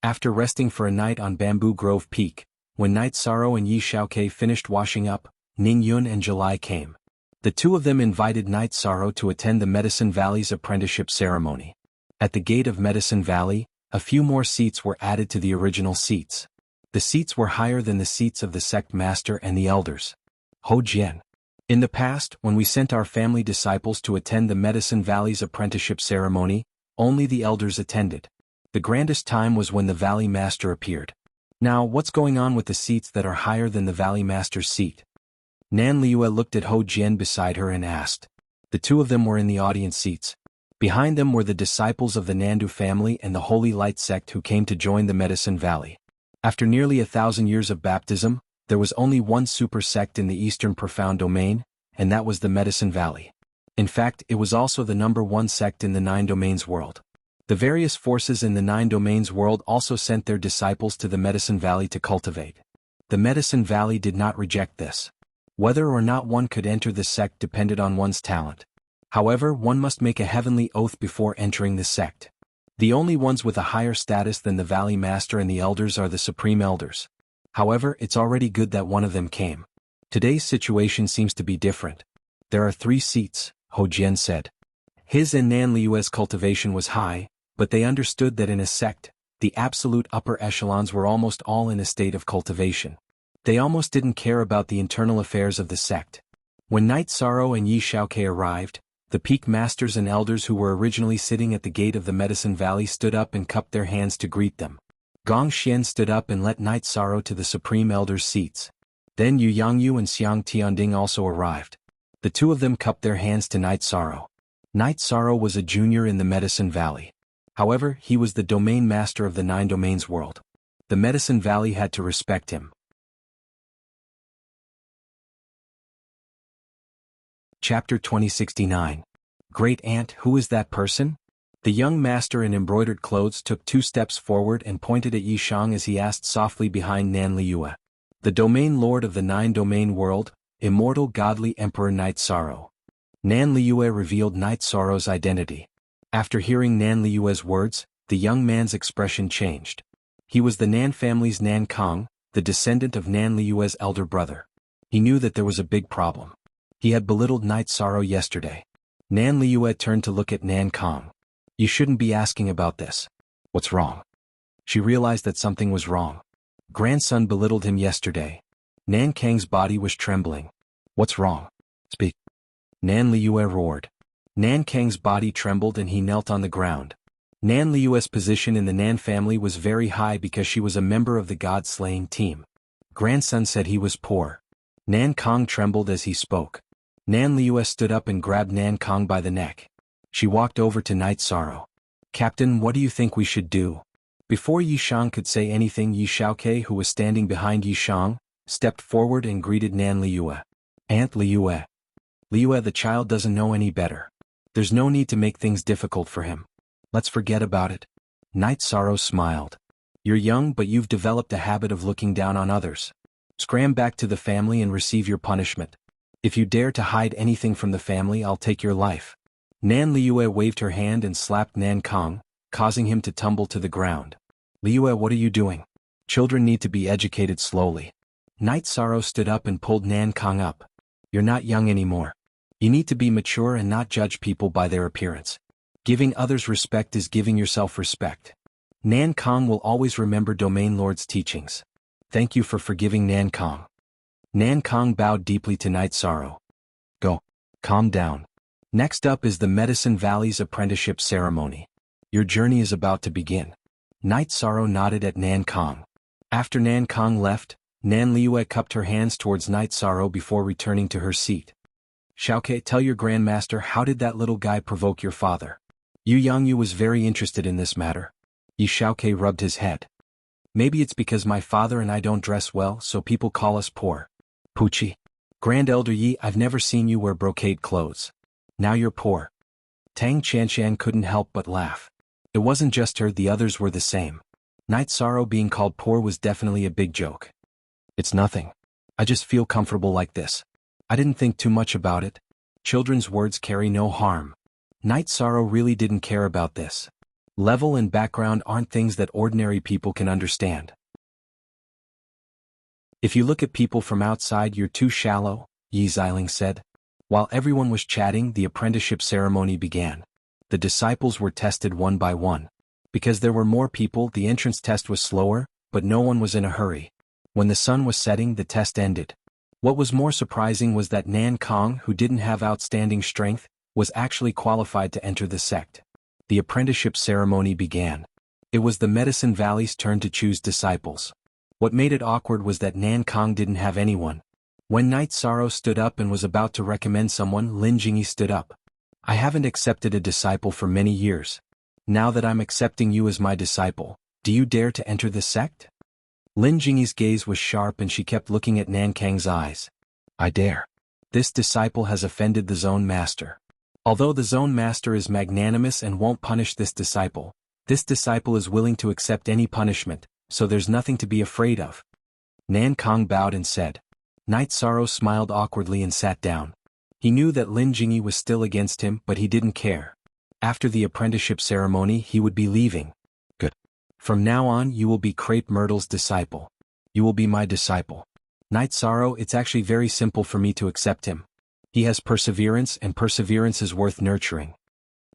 After resting for a night on Bamboo Grove Peak, when Night Sorrow and Yi Xiaokei finished washing up, Ning Yun and July came. The two of them invited Night Sorrow to attend the Medicine Valley's apprenticeship ceremony. At the gate of Medicine Valley, a few more seats were added to the original seats. The seats were higher than the seats of the sect master and the elders. Ho Jian. In the past, when we sent our family disciples to attend the Medicine Valley's apprenticeship ceremony, only the elders attended. The grandest time was when the Valley Master appeared. Now, what's going on with the seats that are higher than the Valley Master's seat? Nan Liue looked at Ho Jian beside her and asked. The two of them were in the audience seats. Behind them were the disciples of the Nandu family and the Holy Light sect who came to join the Medicine Valley. After nearly 1,000 years of baptism, there was only one super sect in the Eastern Profound Domain, and that was the Medicine Valley. In fact, it was also the #1 sect in the Nine Domains world. The various forces in the Nine Domains world also sent their disciples to the Medicine Valley to cultivate. The Medicine Valley did not reject this. Whether or not one could enter the sect depended on one's talent. However, one must make a heavenly oath before entering the sect. The only ones with a higher status than the Valley Master and the Elders are the Supreme Elders. However, it's already good that one of them came. Today's situation seems to be different. There are 3 seats, Ho Jian said. His and Nan Liue's cultivation was high, but they understood that in a sect, the absolute upper echelons were almost all in a state of cultivation. They almost didn't care about the internal affairs of the sect. When Night Sorrow and Yi Xiaokei arrived, the peak masters and elders who were originally sitting at the gate of the Medicine Valley stood up and cupped their hands to greet them. Gongxian stood up and let Night Sorrow to the Supreme Elders' seats. Then Yu Yangyu and Xiang Tianding also arrived. The two of them cupped their hands to Night Sorrow. Night Sorrow was a junior in the Medicine Valley. However, he was the domain master of the Nine Domains world. The Medicine Valley had to respect him. Chapter 2069. Great Aunt, who is that person? The young master in embroidered clothes took 2 steps forward and pointed at Yi Shang as he asked softly behind Nan Liue. The domain lord of the Nine Domain world, immortal godly Emperor Night Sorrow. Nan Liue revealed Night Sorrow's identity. After hearing Nan Liue's words, the young man's expression changed. He was the Nan family's Nan Kong, the descendant of Nan Liue's elder brother. He knew that there was a big problem. He had belittled Night Sorrow yesterday. Nan Liue turned to look at Nan Kong. You shouldn't be asking about this. What's wrong? She realized that something was wrong. Grandson belittled him yesterday. Nan Kang's body was trembling. What's wrong? Speak. Nan Liue roared. Nan Kang's body trembled and he knelt on the ground. Nan Liue's position in the Nan family was very high because she was a member of the god-slaying team. Grandson said he was poor. Nan Kong trembled as he spoke. Nan Liue stood up and grabbed Nan Kong by the neck. She walked over to Night Sorrow. Captain, what do you think we should do? Before Yishang could say anything, Yi Xiaoke, who was standing behind Yishang, stepped forward and greeted Nan Liyue. Aunt Liyue. Liyue, the child doesn't know any better. There's no need to make things difficult for him. Let's forget about it. Night Sorrow smiled. You're young, but you've developed a habit of looking down on others. Scram back to the family and receive your punishment. If you dare to hide anything from the family, I'll take your life. Nan Liyue waved her hand and slapped Nan Kong, causing him to tumble to the ground. Liyue, what are you doing? Children need to be educated slowly. Night Sorrow stood up and pulled Nan Kong up. You're not young anymore. You need to be mature and not judge people by their appearance. Giving others respect is giving yourself respect. Nan Kong will always remember Domain Lord's teachings. Thank you for forgiving Nan Kong. Nan Kong bowed deeply to Night Sorrow. Go. Calm down. Next up is the Medicine Valley's apprenticeship ceremony. Your journey is about to begin. Night Sorrow nodded at Nan Kong. After Nan Kong left, Nan Liyue cupped her hands towards Night Sorrow before returning to her seat. Xiaoke, tell your grandmaster, how did that little guy provoke your father? Yu Yangyu was very interested in this matter. Yi Xiaoke rubbed his head. Maybe it's because my father and I don't dress well, so people call us poor. Puchi. Grand Elder Yi, I've never seen you wear brocade clothes. Now you're poor. Tang Qianshan couldn't help but laugh. It wasn't just her, the others were the same. Night Sorrow being called poor was definitely a big joke. It's nothing. I just feel comfortable like this. I didn't think too much about it. Children's words carry no harm. Night Sorrow really didn't care about this. Level and background aren't things that ordinary people can understand. If you look at people from outside, you're too shallow, Yi Xiling said. While everyone was chatting, the apprenticeship ceremony began. The disciples were tested one by one. Because there were more people, the entrance test was slower, but no one was in a hurry. When the sun was setting, the test ended. What was more surprising was that Nan Kong, who didn't have outstanding strength, was actually qualified to enter the sect. The apprenticeship ceremony began. It was the Medicine Valley's turn to choose disciples. What made it awkward was that Nan Kong didn't have anyone. When Night Sorrow stood up and was about to recommend someone, Lin Jingyi stood up. I haven't accepted a disciple for many years. Now that I'm accepting you as my disciple, do you dare to enter the sect? Lin Jingyi's gaze was sharp and she kept looking at Nan Kang's eyes. I dare. This disciple has offended the Zone Master. Although the Zone Master is magnanimous and won't punish this disciple is willing to accept any punishment, so there's nothing to be afraid of. Nan Kang bowed and said. Night Sorrow smiled awkwardly and sat down. He knew that Lin Jingyi was still against him, but he didn't care. After the apprenticeship ceremony, he would be leaving. Good. From now on, you will be Crepe Myrtle's disciple. You will be my disciple. Night Sorrow, it's actually very simple for me to accept him. He has perseverance, and perseverance is worth nurturing.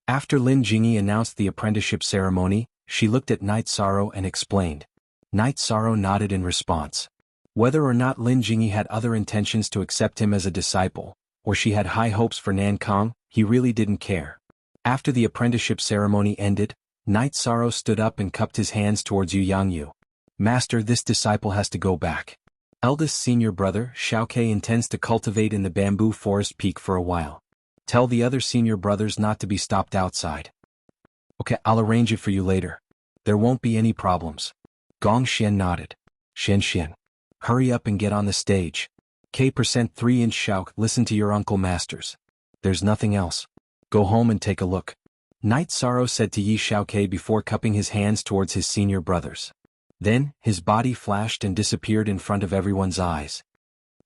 After Lin Jingyi announced the apprenticeship ceremony, she looked at Night Sorrow and explained. Night Sorrow nodded in response. Whether or not Lin Jingyi had other intentions to accept him as a disciple, or she had high hopes for Nan Kong, he really didn't care. After the apprenticeship ceremony ended, Night Sorrow stood up and cupped his hands towards Yu Yangyu. Master, this disciple has to go back. Eldest senior brother, Xiaoke, intends to cultivate in the bamboo forest peak for a while. Tell the other senior brothers not to be stopped outside. Okay, I'll arrange it for you later. There won't be any problems. Gong Xian nodded. Xian. Hurry up and get on the stage. K% 3-inch Xiao, listen to your uncle masters. There's nothing else. Go home and take a look. Night Sorrow said to Yi Xiaoke before cupping his hands towards his senior brothers. Then, his body flashed and disappeared in front of everyone's eyes.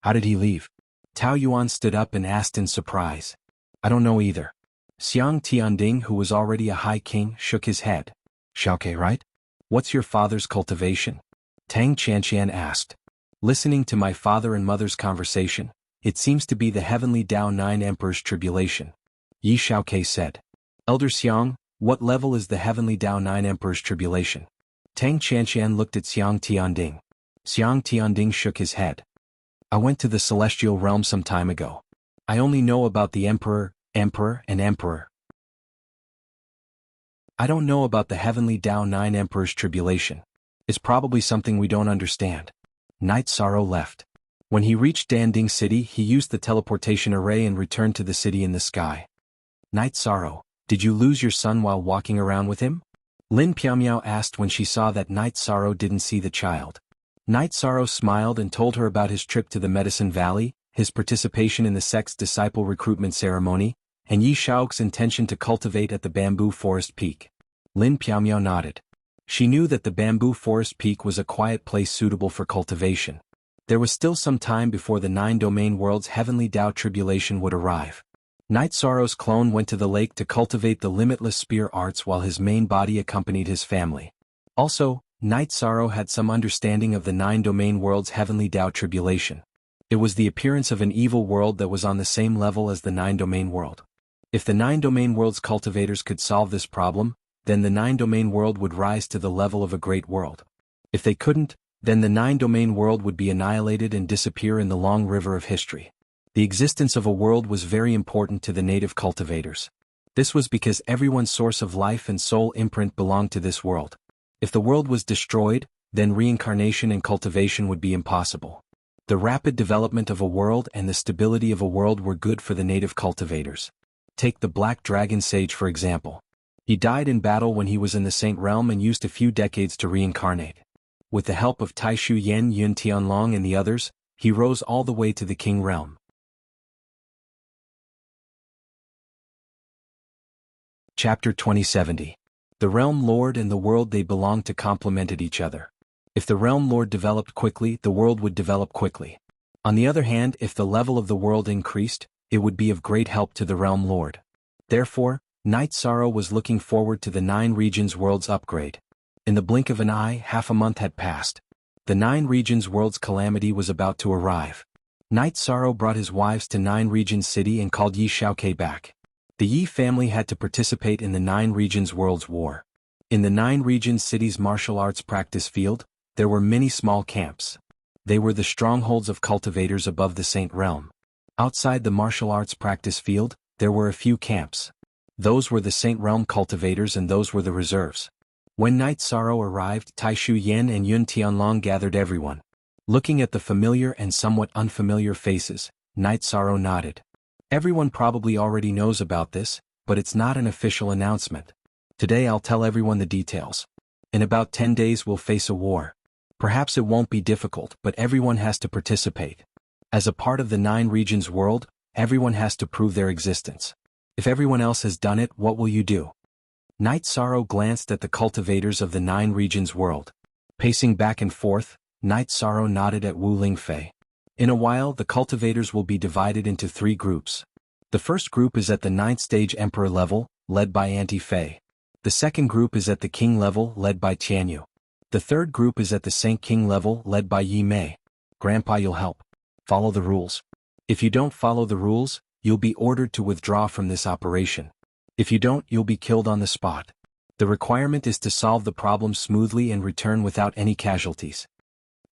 How did he leave? Tao Yuan stood up and asked in surprise. I don't know either. Xiang Tianding, who was already a high king, shook his head. Xiaoke, right? What's your father's cultivation? Tang Qianshan asked. Listening to my father and mother's conversation, it seems to be the heavenly Dao 9 Emperor's tribulation. Yi Xiaoke said. Elder Xiang, what level is the heavenly Dao 9 Emperor's tribulation? Tang Qianshan looked at Xiang Tianding. Xiang Tianding shook his head. I went to the celestial realm some time ago. I only know about the Emperor, and Emperor. I don't know about the heavenly Dao 9 Emperor's tribulation. It's probably something we don't understand. Night Sorrow left. When he reached Danding City, he used the teleportation array and returned to the city in the sky. Night Sorrow, did you lose your son while walking around with him? Lin Piaomiao asked when she saw that Night Sorrow didn't see the child. Night Sorrow smiled and told her about his trip to the Medicine Valley, his participation in the sect's disciple recruitment ceremony, and Yi Shao's intention to cultivate at the Bamboo Forest Peak. Lin Piaomiao nodded. She knew that the Bamboo Forest Peak was a quiet place suitable for cultivation. There was still some time before the 9-domain world's heavenly Tao tribulation would arrive. Night Sorrow's clone went to the lake to cultivate the limitless spear arts while his main body accompanied his family. Also, Night Sorrow had some understanding of the 9-domain world's heavenly Tao tribulation. It was the appearance of an evil world that was on the same level as the 9-domain world. If the 9-domain world's cultivators could solve this problem, then the 9-domain world would rise to the level of a great world. If they couldn't, then the 9-domain world would be annihilated and disappear in the long river of history. The existence of a world was very important to the native cultivators. This was because everyone's source of life and soul imprint belonged to this world. If the world was destroyed, then reincarnation and cultivation would be impossible. The rapid development of a world and the stability of a world were good for the native cultivators. Take the Black Dragon Sage for example. He died in battle when he was in the Saint Realm and used a few decades to reincarnate. With the help of Taishu Yen Yun Tianlong and the others, he rose all the way to the King Realm. Chapter 2070. The Realm Lord and the world they belonged to complemented each other. If the Realm Lord developed quickly, the world would develop quickly. On the other hand, if the level of the world increased, it would be of great help to the Realm Lord. Therefore, Night Sorrow was looking forward to the 9 regions world's upgrade. In the blink of an eye, half a month had passed. The 9 regions world's calamity was about to arrive. Night Sorrow brought his wives to 9 regions city and called Yi Shaoke back. The Yi family had to participate in the 9 regions world's war. In the 9 regions city's martial arts practice field, there were many small camps. They were the strongholds of cultivators above the Saint Realm. Outside the martial arts practice field, there were a few camps. Those were the Saint Realm cultivators and those were the reserves. When Night Sorrow arrived, Taishu Yen and Yun Tianlong gathered everyone. Looking at the familiar and somewhat unfamiliar faces, Night Sorrow nodded. Everyone probably already knows about this, but it's not an official announcement. Today I'll tell everyone the details. In about 10 days we'll face a war. Perhaps it won't be difficult, but everyone has to participate. As a part of the 9 regions world, everyone has to prove their existence. If everyone else has done it, what will you do? Night Sorrow glanced at the cultivators of the 9 regions world. Pacing back and forth, Night Sorrow nodded at Wu Lingfei. In a while the cultivators will be divided into 3 groups. The first group is at the 9th stage Emperor level, led by Auntie Fei. The second group is at the King level, led by Tianyu. The third group is at the Saint King level, led by Yi Mei. Grandpa, you'll help. Follow the rules. If you don't follow the rules, you'll be ordered to withdraw from this operation. If you don't, you'll be killed on the spot. The requirement is to solve the problem smoothly and return without any casualties.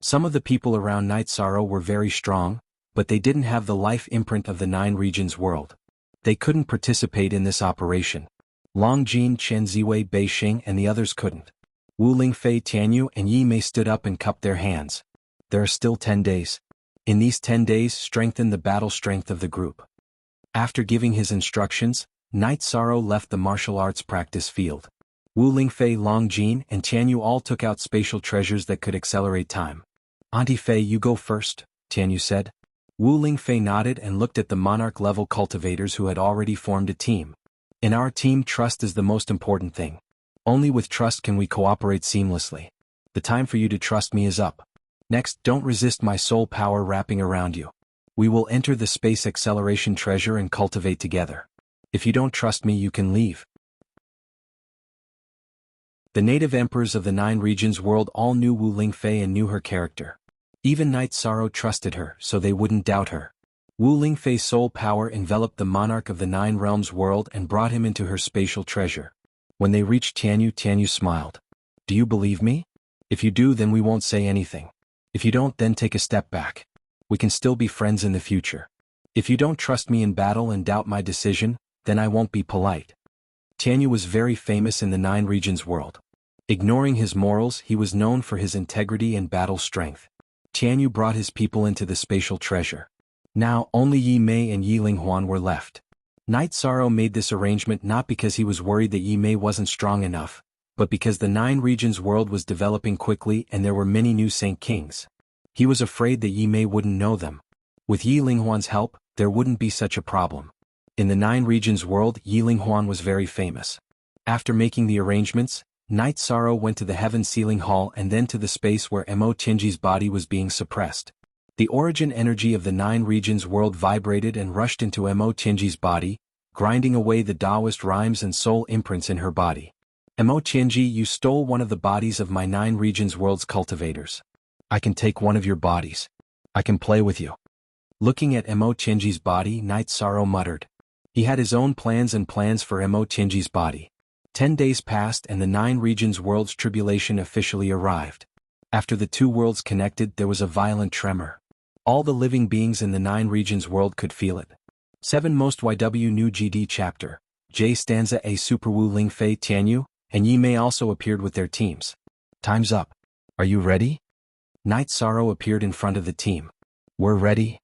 Some of the people around Night Sorrow were very strong, but they didn't have the life imprint of the 9 regions world. They couldn't participate in this operation. Long Jin, Chen Ziwei, Bei Xing and the others couldn't. Wu Lingfei, Tianyu and Yi Mei stood up and cupped their hands. There are still 10 days. In these 10 days, strengthen the battle strength of the group. After giving his instructions, Night Sorrow left the martial arts practice field. Wu Lingfei, Long Jin and Tianyu all took out spatial treasures that could accelerate time. Auntie Fei, you go first, Tianyu said. Wu Lingfei nodded and looked at the monarch-level cultivators who had already formed a team. In our team, trust is the most important thing. Only with trust can we cooperate seamlessly. The time for you to trust me is up. Next, don't resist my soul power wrapping around you. We will enter the space acceleration treasure and cultivate together. If you don't trust me, you can leave. The native emperors of the 9 regions world all knew Wu Lingfei and knew her character. Even Night Sorrow trusted her, so they wouldn't doubt her. Wu Lingfei's soul power enveloped the monarch of the 9 realms world and brought him into her spatial treasure. When they reached Tianyu, Tianyu smiled. Do you believe me? If you do, then we won't say anything. If you don't, then take a step back. We can still be friends in the future. If you don't trust me in battle and doubt my decision, then I won't be polite. Tianyu was very famous in the 9 regions world. Ignoring his morals, he was known for his integrity and battle strength. Tianyu brought his people into the spatial treasure. Now, only Yi Mei and Yi Linghuan were left. Night Sorrow made this arrangement not because he was worried that Yi Mei wasn't strong enough, but because the Nine Regions world was developing quickly and there were many new Saint Kings. He was afraid that Yi Mei wouldn't know them. With Yi Linghuan's help, there wouldn't be such a problem. In the Nine Regions world, Yi Linghuan was very famous. After making the arrangements, Night Sorrow went to the Heaven Sealing Hall and then to the space where Mo Tianji's body was being suppressed. The origin energy of the Nine Regions world vibrated and rushed into Mo Tianji's body, grinding away the Taoist rhymes and soul imprints in her body. Mo Tianji, you stole one of the bodies of my Nine Regions world's cultivators. I can take one of your bodies. I can play with you. Looking at Mo Tianji's body, Night Sorrow muttered. He had his own plans for Mo Tianji's body. 10 days passed and the Nine Regions world's tribulation officially arrived. After the two worlds connected, there was a violent tremor. All the living beings in the Nine Regions world could feel it. 7 Most YW New GD Chapter, J Stanza A Super Wu Ling Fei Tianyu, and Yi Mei also appeared with their teams. Time's up. Are you ready? Night Sorrow appeared in front of the team. We're ready.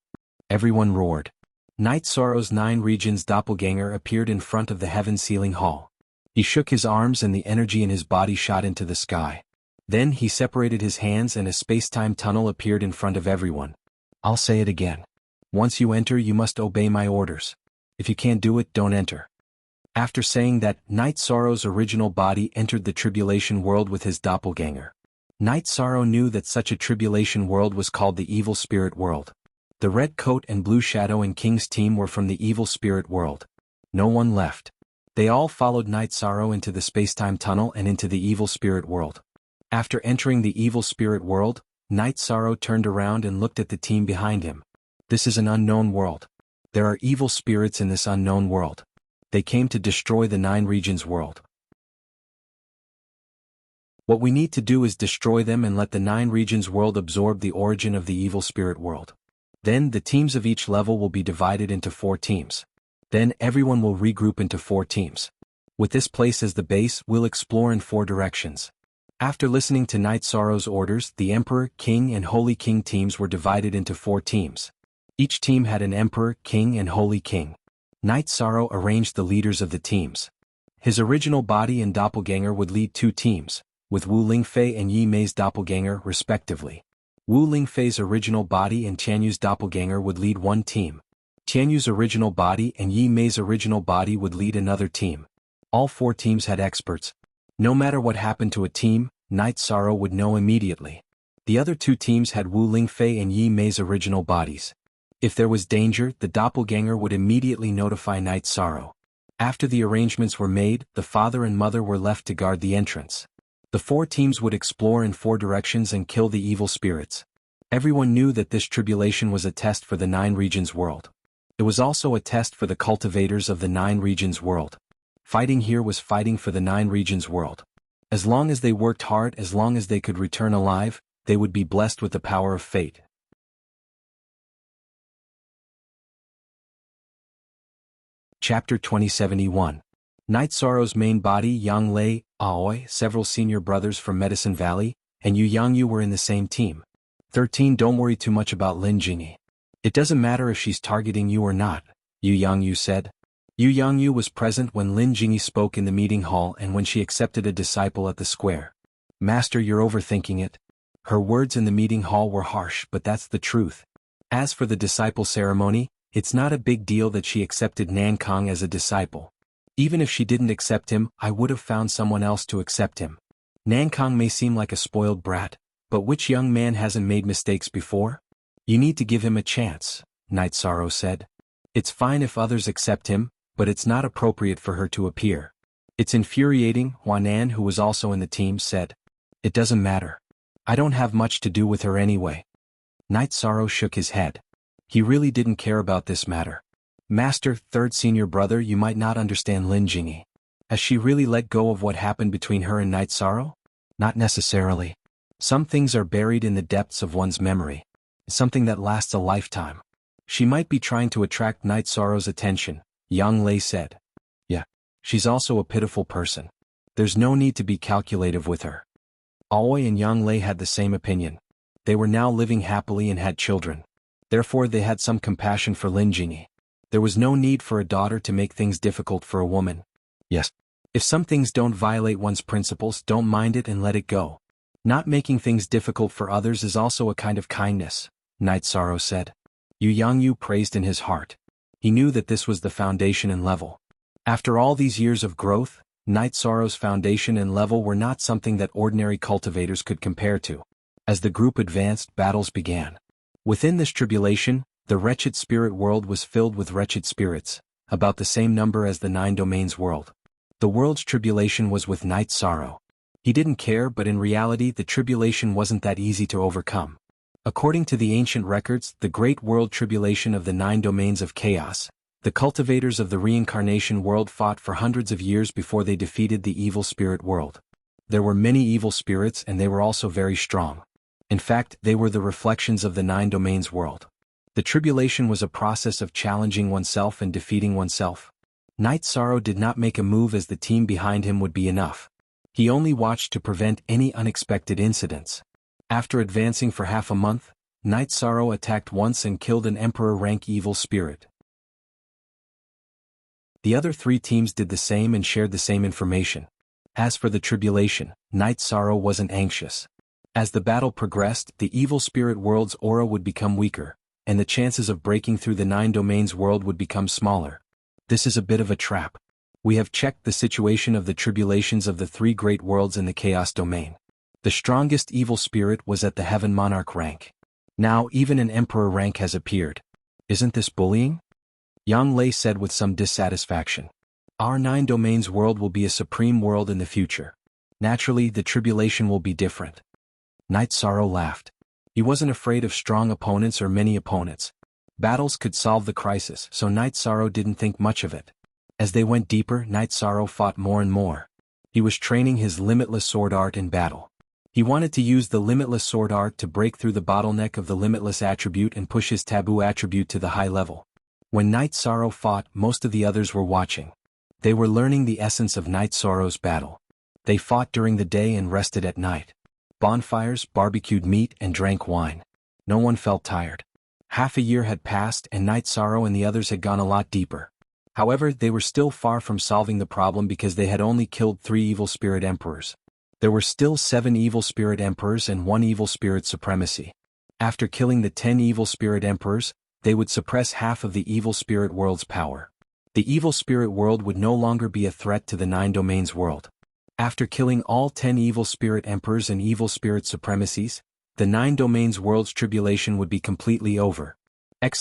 Everyone roared. Night Sorrow's Nine Regions doppelganger appeared in front of the Heaven Sealing Hall. He shook his arms and the energy in his body shot into the sky. Then he separated his hands and a space-time tunnel appeared in front of everyone. I'll say it again. Once you enter, you must obey my orders. If you can't do it, don't enter. After saying that, Night Sorrow's original body entered the tribulation world with his doppelganger. Night Sorrow knew that such a tribulation world was called the Evil Spirit World. The Red Coat and Blue Shadow and King's team were from the Evil Spirit World. No one left. They all followed Night Sorrow into the space-time tunnel and into the Evil Spirit World. After entering the Evil Spirit World, Night Sorrow turned around and looked at the team behind him. This is an unknown world. There are evil spirits in this unknown world. They came to destroy the Nine Regions world. What we need to do is destroy them and let the Nine Regions world absorb the origin of the Evil Spirit World. Then the teams of each level will be divided into 4 teams. Then everyone will regroup into 4 teams. With this place as the base, we'll explore in 4 directions. After listening to Night Sorrow's orders, the Emperor, King and Holy King teams were divided into 4 teams. Each team had an Emperor, King and Holy King. Night Sorrow arranged the leaders of the teams. His original body and doppelganger would lead 2 teams, with Wu Lingfei and Yi Mei's doppelganger respectively. Wu Lingfei's original body and Tianyu's doppelganger would lead 1 team. Tianyu's original body and Yi Mei's original body would lead another team. All 4 teams had experts. No matter what happened to a team, Night Sorrow would know immediately. The other 2 teams had Wu Lingfei and Yi Mei's original bodies. If there was danger, the doppelganger would immediately notify Night Sorrow. After the arrangements were made, the father and mother were left to guard the entrance. The 4 teams would explore in 4 directions and kill the evil spirits. Everyone knew that this tribulation was a test for the Nine Regions world. It was also a test for the cultivators of the Nine Regions world. Fighting here was fighting for the Nine Regions world. As long as they worked hard, as long as they could return alive, they would be blessed with the power of fate. Chapter 2071. Night Sorrow's main body, Yang Lei, Aoi, several senior brothers from Medicine Valley, and Yu Yangyu were in the same team. 13 Don't worry too much about Lin Jingyi. It doesn't matter if she's targeting you or not, Yu Yangyu said. Yu Yangyu was present when Lin Jingyi spoke in the meeting hall and when she accepted a disciple at the square. Master, you're overthinking it. Her words in the meeting hall were harsh, but that's the truth. As for the disciple ceremony, it's not a big deal that she accepted Nankang as a disciple. Even if she didn't accept him, I would have found someone else to accept him. Nankang may seem like a spoiled brat, but which young man hasn't made mistakes before? You need to give him a chance, Night Sorrow said. It's fine if others accept him, but it's not appropriate for her to appear. It's infuriating, Huanan, who was also in the team, said. It doesn't matter. I don't have much to do with her anyway. Night Sorrow shook his head. He really didn't care about this matter. Master, 3rd senior brother, you might not understand Lin Jingyi. Has she really let go of what happened between her and Night Sorrow? Not necessarily. Some things are buried in the depths of one's memory. Something that lasts a lifetime. She might be trying to attract Night Sorrow's attention, Yang Lei said. Yeah. She's also a pitiful person. There's no need to be calculative with her. Aoi and Yang Lei had the same opinion. They were now living happily and had children. Therefore they had some compassion for Lin Jingyi. There was no need for a daughter to make things difficult for a woman. Yes. If some things don't violate one's principles, don't mind it and let it go. Not making things difficult for others is also a kind of kindness, Night Sorrow said. Yu praised in his heart. He knew that this was the foundation and level. After all these years of growth, Night Sorrow's foundation and level were not something that ordinary cultivators could compare to. As the group advanced, battles began. Within this tribulation, the wretched spirit world was filled with wretched spirits, about the same number as the 9 domains world. The world's tribulation was with Night Sorrow. He didn't care, but in reality the tribulation wasn't that easy to overcome. According to the ancient records, the great world tribulation of the 9 domains of chaos, the cultivators of the reincarnation world fought for hundreds of years before they defeated the evil spirit world. There were many evil spirits and they were also very strong. In fact, they were the reflections of the 9 domains world. The tribulation was a process of challenging oneself and defeating oneself. Night Sorrow did not make a move as the team behind him would be enough. He only watched to prevent any unexpected incidents. After advancing for half a month, Night Sorrow attacked once and killed an emperor-rank evil spirit. The other 3 teams did the same and shared the same information. As for the tribulation, Night Sorrow wasn't anxious. As the battle progressed, the evil spirit world's aura would become weaker, and the chances of breaking through the 9 domains world would become smaller. This is a bit of a trap. We have checked the situation of the tribulations of the 3 great worlds in the chaos domain. The strongest evil spirit was at the heaven monarch rank. Now even an emperor rank has appeared. Isn't this bullying? Yang Lei said with some dissatisfaction. Our 9 domains world will be a supreme world in the future. Naturally, the tribulation will be different. Night Sorrow laughed. He wasn't afraid of strong opponents or many opponents. Battles could solve the crisis, so Night Sorrow didn't think much of it. As they went deeper, Night Sorrow fought more and more. He was training his limitless sword art in battle. He wanted to use the limitless sword art to break through the bottleneck of the limitless attribute and push his taboo attribute to the high level. When Night Sorrow fought, most of the others were watching. They were learning the essence of Night Sorrow's battle. They fought during the day and rested at night. Bonfires, barbecued meat, and drank wine. No one felt tired. Half a year had passed and Night Sorrow and the others had gone a lot deeper. However, they were still far from solving the problem because they had only killed 3 evil spirit emperors. There were still 7 evil spirit emperors and 1 evil spirit supremacy. After killing the 10 evil spirit emperors, they would suppress half of the evil spirit world's power. The evil spirit world would no longer be a threat to the 9 domains world. After killing all 10 evil spirit emperors and evil spirit supremacies, the 9 domains world's tribulation would be completely over.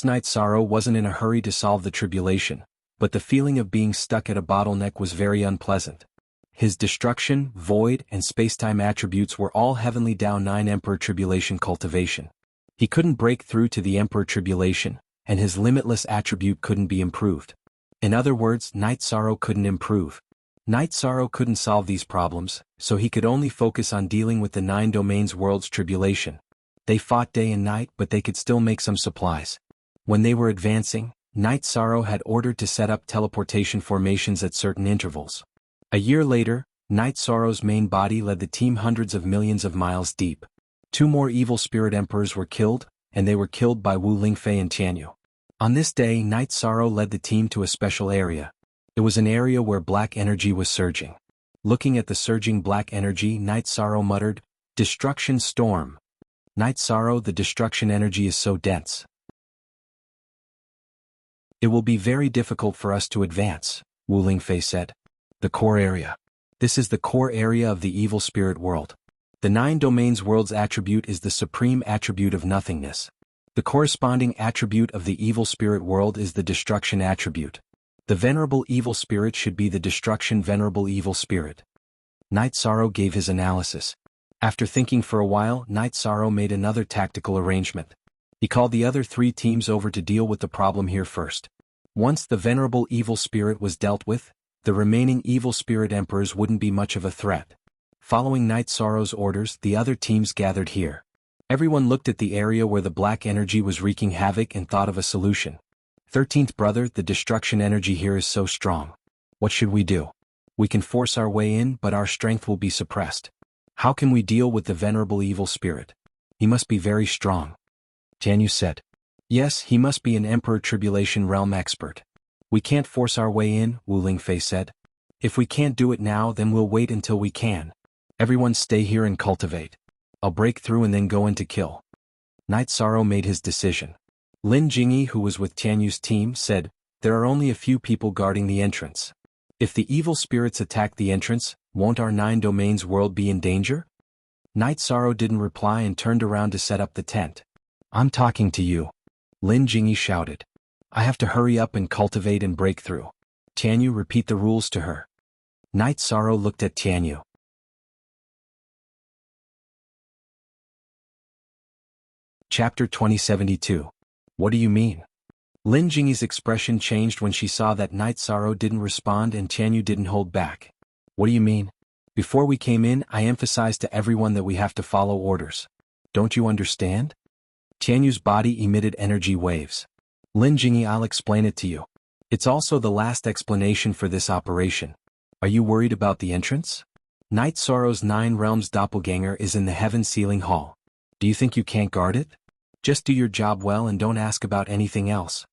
Night Sorrow wasn't in a hurry to solve the tribulation, but the feeling of being stuck at a bottleneck was very unpleasant. His destruction, void, and spacetime attributes were all heavenly down 9 Emperor Tribulation cultivation. He couldn't break through to the Emperor Tribulation, and his limitless attribute couldn't be improved. In other words, Night Sorrow couldn't improve. Night Sorrow couldn't solve these problems, so he could only focus on dealing with the 9 domains world's tribulation. They fought day and night, but they could still make some supplies. When they were advancing, Night Sorrow had ordered to set up teleportation formations at certain intervals. A year later, Night Sorrow's main body led the team hundreds of millions of miles deep. 2 more evil spirit emperors were killed, and they were killed by Wu Lingfei and Tianyu. On this day, Night Sorrow led the team to a special area. It was an area where black energy was surging. Looking at the surging black energy, Night Sorrow muttered, "Destruction storm. Night Sorrow, the destruction energy is so dense. It will be very difficult for us to advance," Wu Lingfei said. The core area. This is the core area of the evil spirit world. The 9 domains world's attribute is the supreme attribute of nothingness. The corresponding attribute of the evil spirit world is the destruction attribute. The venerable evil spirit should be the destruction venerable evil spirit. Night Sorrow gave his analysis. After thinking for a while, Night Sorrow made another tactical arrangement. He called the other 3 teams over to deal with the problem here first. Once the venerable evil spirit was dealt with, the remaining evil spirit emperors wouldn't be much of a threat. Following Night Sorrow's orders, the other teams gathered here. Everyone looked at the area where the black energy was wreaking havoc and thought of a solution. 13th brother, the destruction energy here is so strong. What should we do? We can force our way in, but our strength will be suppressed. How can we deal with the venerable evil spirit? He must be very strong. Tianyu said. Yes, he must be an Emperor Tribulation Realm expert. We can't force our way in, Wu Lingfei said. If we can't do it now, then we'll wait until we can. Everyone stay here and cultivate. I'll break through and then go in to kill. Night Sorrow made his decision. Lin Jingyi, who was with Tianyu's team, said, "There are only a few people guarding the entrance. If the evil spirits attack the entrance, won't our 9 domains world be in danger?" Night Sorrow didn't reply and turned around to set up the tent. "I'm talking to you," Lin Jingyi shouted. "I have to hurry up and cultivate and break through. Tianyu, repeat the rules to her." Night Sorrow looked at Tianyu. Chapter 2072. What do you mean? Lin Jingyi's expression changed when she saw that Night Sorrow didn't respond and Tianyu didn't hold back. "What do you mean? Before we came in, I emphasized to everyone that we have to follow orders. Don't you understand?" Tianyu's body emitted energy waves. "Lin Jingyi, I'll explain it to you. It's also the last explanation for this operation. Are you worried about the entrance? Night Sorrow's 9 realms doppelganger is in the heaven ceiling hall. Do you think you can't guard it? Just do your job well and don't ask about anything else."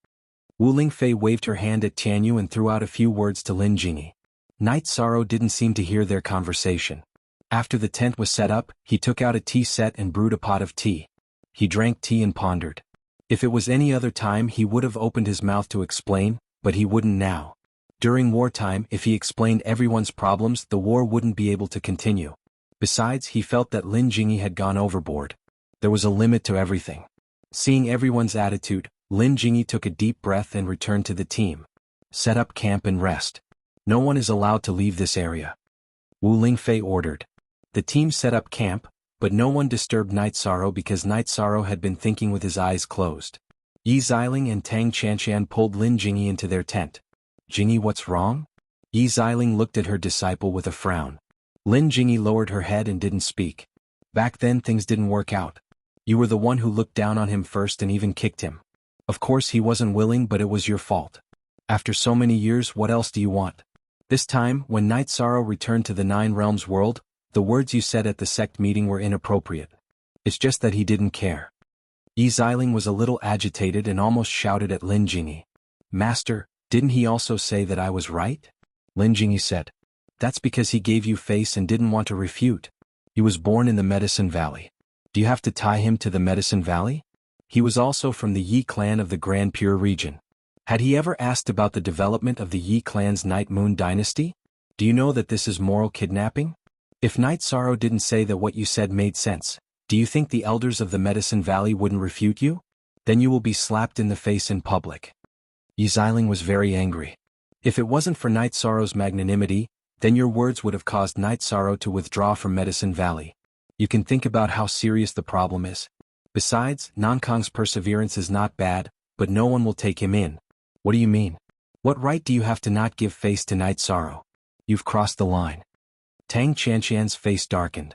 Wu Lingfei waved her hand at Tianyu and threw out a few words to Lin Jingyi. Night Sorrow didn't seem to hear their conversation. After the tent was set up, he took out a tea set and brewed a pot of tea. He drank tea and pondered. If it was any other time he would have opened his mouth to explain, but he wouldn't now. During wartime, if he explained everyone's problems, the war wouldn't be able to continue. Besides, he felt that Lin Jingyi had gone overboard. There was a limit to everything. Seeing everyone's attitude, Lin Jingyi took a deep breath and returned to the team. "Set up camp and rest. No one is allowed to leave this area," Wu Lingfei ordered. The team set up camp, but no one disturbed Night Sorrow because Night Sorrow had been thinking with his eyes closed. Yi Xiling and Tang Chanshan pulled Lin Jingyi into their tent. "Jingyi, what's wrong?" Yi Xiling looked at her disciple with a frown. Lin Jingyi lowered her head and didn't speak. "Back then things didn't work out. You were the one who looked down on him first and even kicked him. Of course he wasn't willing, but it was your fault. After so many years, what else do you want?" This time, when Night Sorrow returned to the 9 realms world, the words you said at the sect meeting were inappropriate. It's just that he didn't care. Yi Xiling was a little agitated and almost shouted at Lin Jingyi. "Master, didn't he also say that I was right?" Lin Jingyi said. "That's because he gave you face and didn't want to refute. He was born in the Medicine Valley. Do you have to tie him to the Medicine Valley? He was also from the Yi clan of the Grand Pure region. Had he ever asked about the development of the Yi clan's Night Moon dynasty? Do you know that this is moral kidnapping? If Night Sorrow didn't say that what you said made sense, do you think the elders of the Medicine Valley wouldn't refute you? Then you will be slapped in the face in public." Yi Xiling was very angry. "If it wasn't for Night Sorrow's magnanimity, then your words would have caused Night Sorrow to withdraw from Medicine Valley. You can think about how serious the problem is. Besides, Nankang's perseverance is not bad, but no one will take him in." "What do you mean? What right do you have to not give face to Night Sorrow? You've crossed the line." Tang Chanshan's face darkened.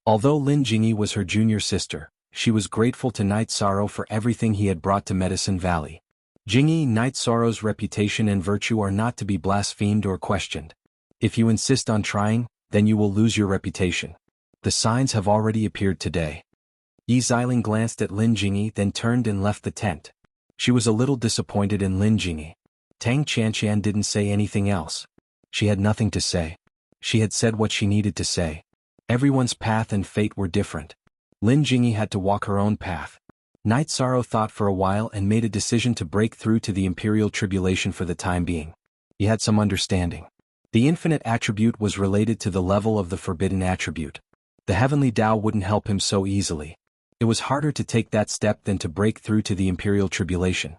Although Lin Jingyi was her junior sister, she was grateful to Night Sorrow for everything he had brought to Medicine Valley. Jingyi, Night Sorrow's reputation and virtue are not to be blasphemed or questioned. If you insist on trying, then you will lose your reputation. The signs have already appeared today. Yi Xiling glanced at Lin Jingyi, then turned and left the tent. She was a little disappointed in Lin Jingyi. Tang Chanshan didn't say anything else. She had nothing to say. She had said what she needed to say. Everyone's path and fate were different. Lin Jingyi had to walk her own path. Night Sorrow thought for a while and made a decision to break through to the Imperial Tribulation for the time being. He had some understanding. The infinite attribute was related to the level of the forbidden attribute. The heavenly Tao wouldn't help him so easily. It was harder to take that step than to break through to the Imperial Tribulation.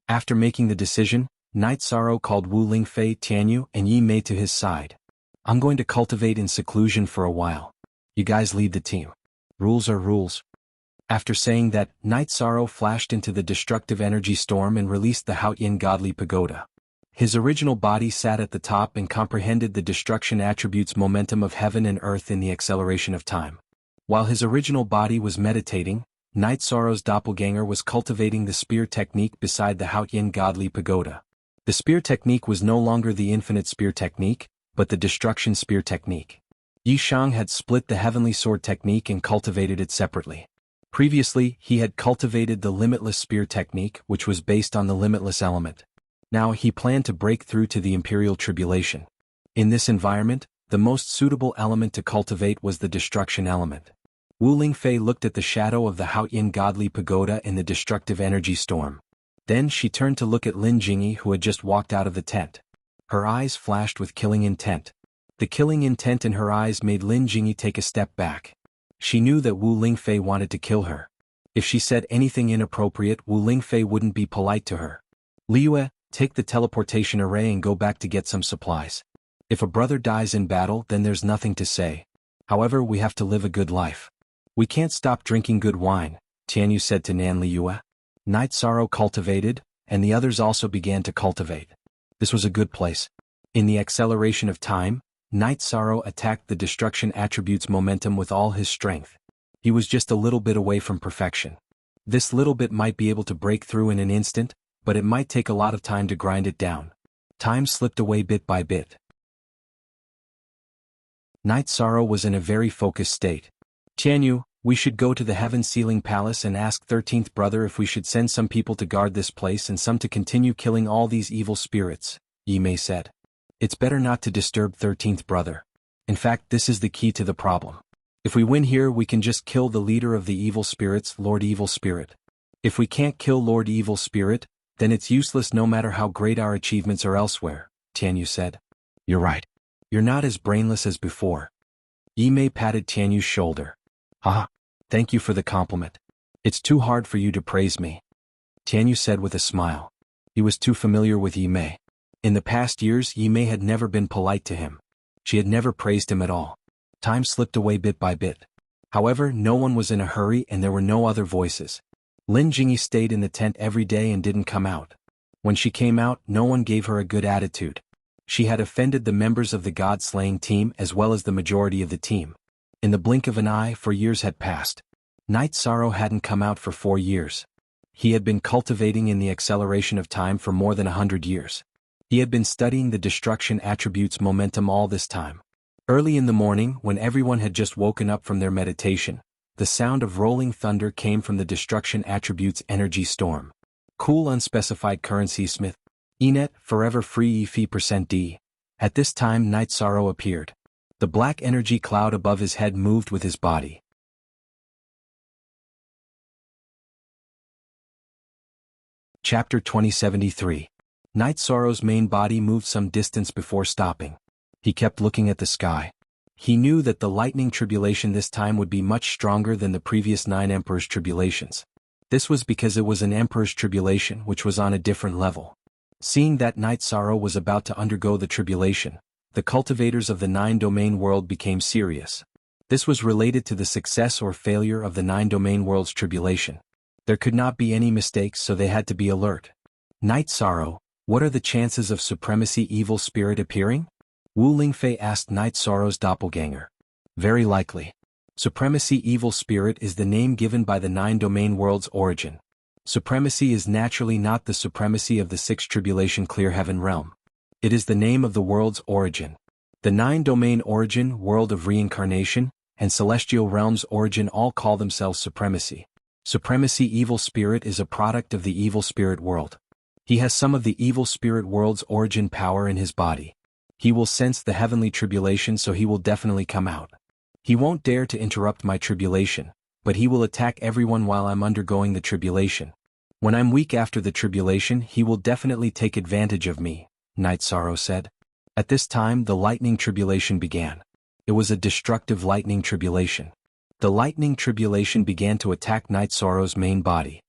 After making the decision, Night Sorrow called Wu Lingfei, Tianyu, and Yi Mei to his side. "I'm going to cultivate in seclusion for a while. You guys lead the team. Rules are rules." After saying that, Night Sorrow flashed into the destructive energy storm and released the Haotian godly pagoda. His original body sat at the top and comprehended the destruction attributes momentum of heaven and earth in the acceleration of time. While his original body was meditating, Night Sorrow's doppelganger was cultivating the spear technique beside the Haotian godly pagoda. The spear technique was no longer the infinite spear technique, but the destruction spear technique. Yi Shang had split the heavenly sword technique and cultivated it separately. Previously, he had cultivated the limitless spear technique, which was based on the limitless element. Now he planned to break through to the Imperial Tribulation. In this environment, the most suitable element to cultivate was the destruction element. Wu Lingfei looked at the shadow of the Haoyin godly pagoda in the destructive energy storm. Then she turned to look at Lin Jingyi, who had just walked out of the tent. Her eyes flashed with killing intent. The killing intent in her eyes made Lin Jingyi take a step back. She knew that Wu Lingfei wanted to kill her. If she said anything inappropriate, Wu Lingfei wouldn't be polite to her. Liyue, take the teleportation array and go back to get some supplies. If a brother dies in battle, then there's nothing to say. However, we have to live a good life. We can't stop drinking good wine, Tianyu said to Nan Liyue. Night Sorrow cultivated, and the others also began to cultivate. This was a good place. In the acceleration of time, Night Sorrow attacked the destruction attribute's momentum with all his strength. He was just a little bit away from perfection. This little bit might be able to break through in an instant, but it might take a lot of time to grind it down. Time slipped away bit by bit. Night Sorrow was in a very focused state. Tianyu, we should go to the Heaven-Sealing Palace and ask 13th Brother if we should send some people to guard this place and some to continue killing all these evil spirits, Yi Mei said. It's better not to disturb 13th Brother. In fact, this is the key to the problem. If we win here, we can just kill the leader of the evil spirits, Lord Evil Spirit. If we can't kill Lord Evil Spirit, then it's useless no matter how great our achievements are elsewhere, Tianyu said. You're right. You're not as brainless as before. Yi Mei patted Tianyu's shoulder. Ah, thank you for the compliment. It's too hard for you to praise me, Tianyu said with a smile. He was too familiar with Yi Mei. In the past years, Yi Mei had never been polite to him. She had never praised him at all. Time slipped away bit by bit. However, no one was in a hurry and there were no other voices. Lin Jingyi stayed in the tent every day and didn't come out. When she came out, no one gave her a good attitude. She had offended the members of the God-slaying team as well as the majority of the team. In the blink of an eye, 4 years had passed. Night Sorrow hadn't come out for 4 years. He had been cultivating in the acceleration of time for more than 100 years. He had been studying the destruction attribute's momentum all this time. Early in the morning, when everyone had just woken up from their meditation, the sound of rolling thunder came from the destruction attribute's energy storm. Cool unspecified currency Smith. Enet, forever free EFE%D. At this time Night Sorrow appeared. The black energy cloud above his head moved with his body. Chapter 2073. Night Sorrow's main body moved some distance before stopping. He kept looking at the sky. He knew that the lightning tribulation this time would be much stronger than the previous 9 Emperor's tribulations. This was because it was an Emperor's tribulation which was on a different level. Seeing that Night Sorrow was about to undergo the tribulation, the cultivators of the 9-domain world became serious. This was related to the success or failure of the 9-domain world's tribulation. There could not be any mistakes, so they had to be alert. Night Sorrow, what are the chances of Supremacy Evil Spirit appearing? Wu Lingfei asked Night Sorrow's doppelganger. Very likely. Supremacy Evil Spirit is the name given by the 9-domain world's origin. Supremacy is naturally not the supremacy of the 6th tribulation clear heaven realm. It is the name of the world's origin. The 9-domain origin, world of reincarnation, and celestial realm's origin all call themselves supremacy. Supremacy Evil Spirit is a product of the evil spirit world. He has some of the evil spirit world's origin power in his body. He will sense the heavenly tribulation, so he will definitely come out. He won't dare to interrupt my tribulation, but he will attack everyone while I'm undergoing the tribulation. When I'm weak after the tribulation, he will definitely take advantage of me, Night Sorrow said. At this time the lightning tribulation began. It was a destructive lightning tribulation. The lightning tribulation began to attack Night Sorrow's main body.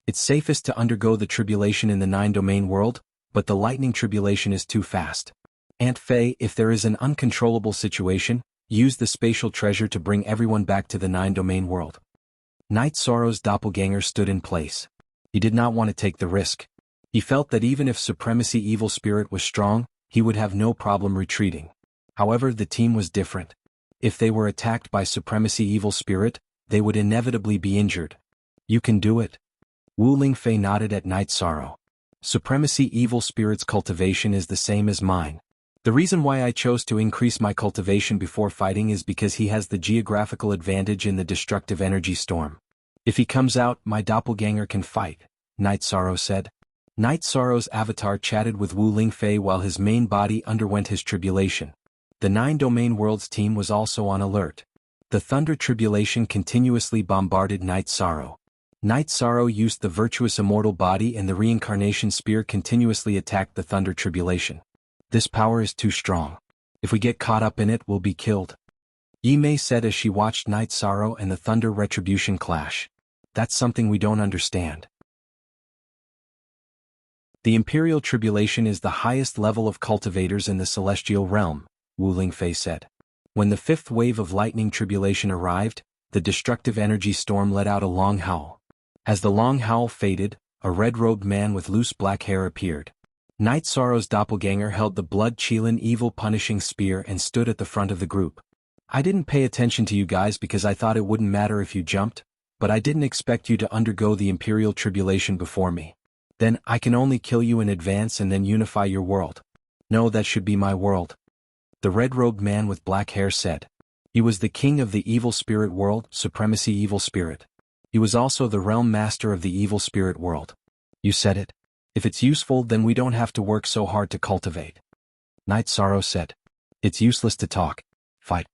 It's safest to undergo the tribulation in the 9-domain world, but the lightning tribulation is too fast. Aunt Fei, if there is an uncontrollable situation, use the spatial treasure to bring everyone back to the 9-domain world. Night Sorrow's doppelganger stood in place. He did not want to take the risk. He felt that even if Supremacy Evil Spirit was strong, he would have no problem retreating. However, the team was different. If they were attacked by Supremacy Evil Spirit, they would inevitably be injured. You can do it. Wu Lingfei nodded at Night Sorrow. Supremacy Evil Spirit's cultivation is the same as mine. The reason why I chose to increase my cultivation before fighting is because he has the geographical advantage in the destructive energy storm. If he comes out, my doppelganger can fight, Night Sorrow said. Night Sorrow's avatar chatted with Wu Lingfei while his main body underwent his tribulation. The 9 Domain Worlds team was also on alert. The Thunder Tribulation continuously bombarded Night Sorrow. Night Sorrow used the virtuous immortal body and the reincarnation spear continuously attacked the Thunder Tribulation. This power is too strong. If we get caught up in it, we'll be killed. Yi Mei said as she watched Night Sorrow and the Thunder Retribution clash. That's something we don't understand. The Imperial Tribulation is the highest level of cultivators in the celestial realm, Wu Lingfei said. When the 5th wave of lightning tribulation arrived, the destructive energy storm let out a long howl. As the long howl faded, a red-robed man with loose black hair appeared. Night Sorrow's doppelganger held the blood-chilling evil punishing spear and stood at the front of the group. I didn't pay attention to you guys because I thought it wouldn't matter if you jumped, but I didn't expect you to undergo the Imperial Tribulation before me. Then I can only kill you in advance and then unify your world. No, that should be my world. The red-robed man with black hair said. He was the king of the evil spirit world, Supremacy Evil Spirit. He was also the realm master of the evil spirit world. You said it. If it's useful, then we don't have to work so hard to cultivate. Night Sorrow said. It's useless to talk. Fight.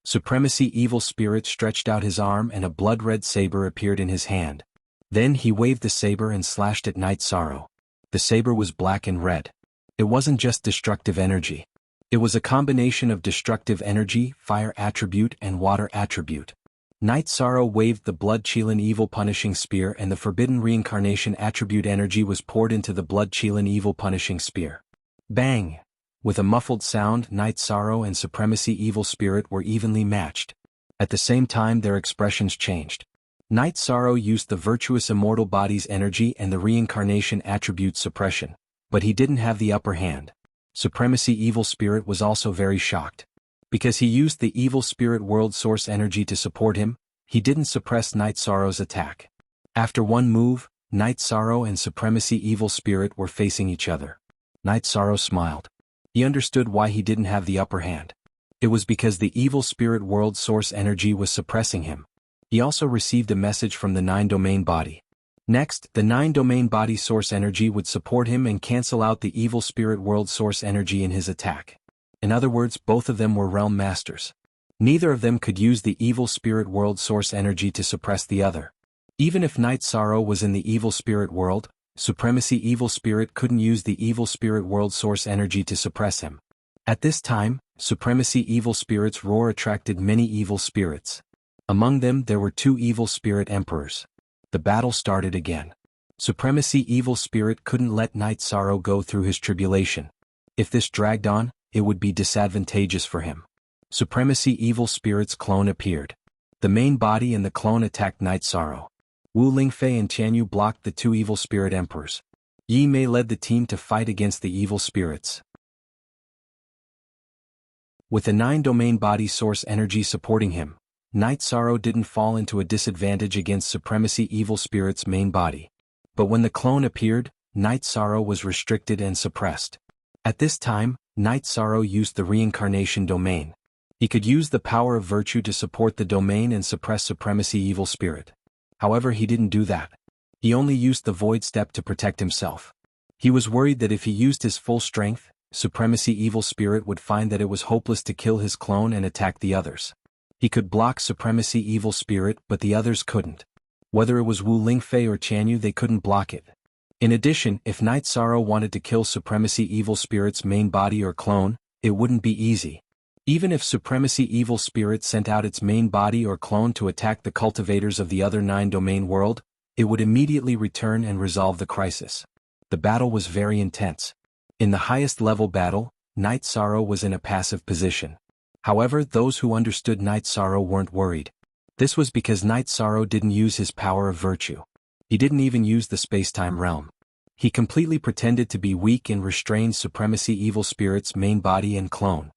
Supremacy Evil Spirit stretched out his arm and a blood-red saber appeared in his hand. Then he waved the saber and slashed at Night Sorrow. The saber was black and red. It wasn't just destructive energy. It was a combination of destructive energy, fire attribute and water attribute. Night Sorrow waved the blood-chilling evil punishing spear and the forbidden reincarnation attribute energy was poured into the blood-chilling evil punishing spear. Bang! With a muffled sound, Night Sorrow and Supremacy Evil Spirit were evenly matched. At the same time their expressions changed. Night Sorrow used the virtuous immortal body's energy and the reincarnation attribute suppression, but he didn't have the upper hand. Supremacy Evil Spirit was also very shocked. Because he used the evil spirit world source energy to support him, he didn't suppress Night Sorrow's attack. After one move, Night Sorrow and Supremacy Evil Spirit were facing each other. Night Sorrow smiled. He understood why he didn't have the upper hand. It was because the evil spirit world source energy was suppressing him. He also received a message from the 9 Domain body. Next, the 9 Domain body source energy would support him and cancel out the evil spirit world source energy in his attack. In other words, both of them were realm masters. Neither of them could use the evil spirit world source energy to suppress the other. Even if Night Sorrow was in the evil spirit world, Supremacy Evil Spirit couldn't use the evil spirit world source energy to suppress him. At this time, Supremacy Evil Spirit's roar attracted many evil spirits. Among them there were 2 evil spirit emperors. The battle started again. Supremacy Evil Spirit couldn't let Night Sorrow go through his tribulation. If this dragged on, it would be disadvantageous for him. Supremacy Evil Spirit's clone appeared. The main body and the clone attacked Night Sorrow. Wu Lingfei and Tianyu blocked the 2 evil spirit emperors. Yi Mei led the team to fight against the evil spirits. With the 9 Domain body source energy supporting him, Night Sorrow didn't fall into a disadvantage against Supremacy Evil Spirit's main body. But when the clone appeared, Night Sorrow was restricted and suppressed. At this time, Night Sorrow used the reincarnation domain. He could use the power of virtue to support the domain and suppress Supremacy Evil Spirit. However, he didn't do that. He only used the void step to protect himself. He was worried that if he used his full strength, Supremacy Evil Spirit would find that it was hopeless to kill his clone and attack the others. He could block Supremacy Evil Spirit, but the others couldn't. Whether it was Wu Lingfei or Tianyu, they couldn't block it. In addition, if Night Sorrow wanted to kill Supremacy Evil Spirit's main body or clone, it wouldn't be easy. Even if Supremacy Evil Spirit sent out its main body or clone to attack the cultivators of the other 9 Domain world, it would immediately return and resolve the crisis. The battle was very intense. In the highest level battle, Night Sorrow was in a passive position. However, those who understood Night Sorrow weren't worried. This was because Night Sorrow didn't use his power of virtue. He didn't even use the space-time realm. He completely pretended to be weak and restrained Supremacy Evil Spirit's main body and clone.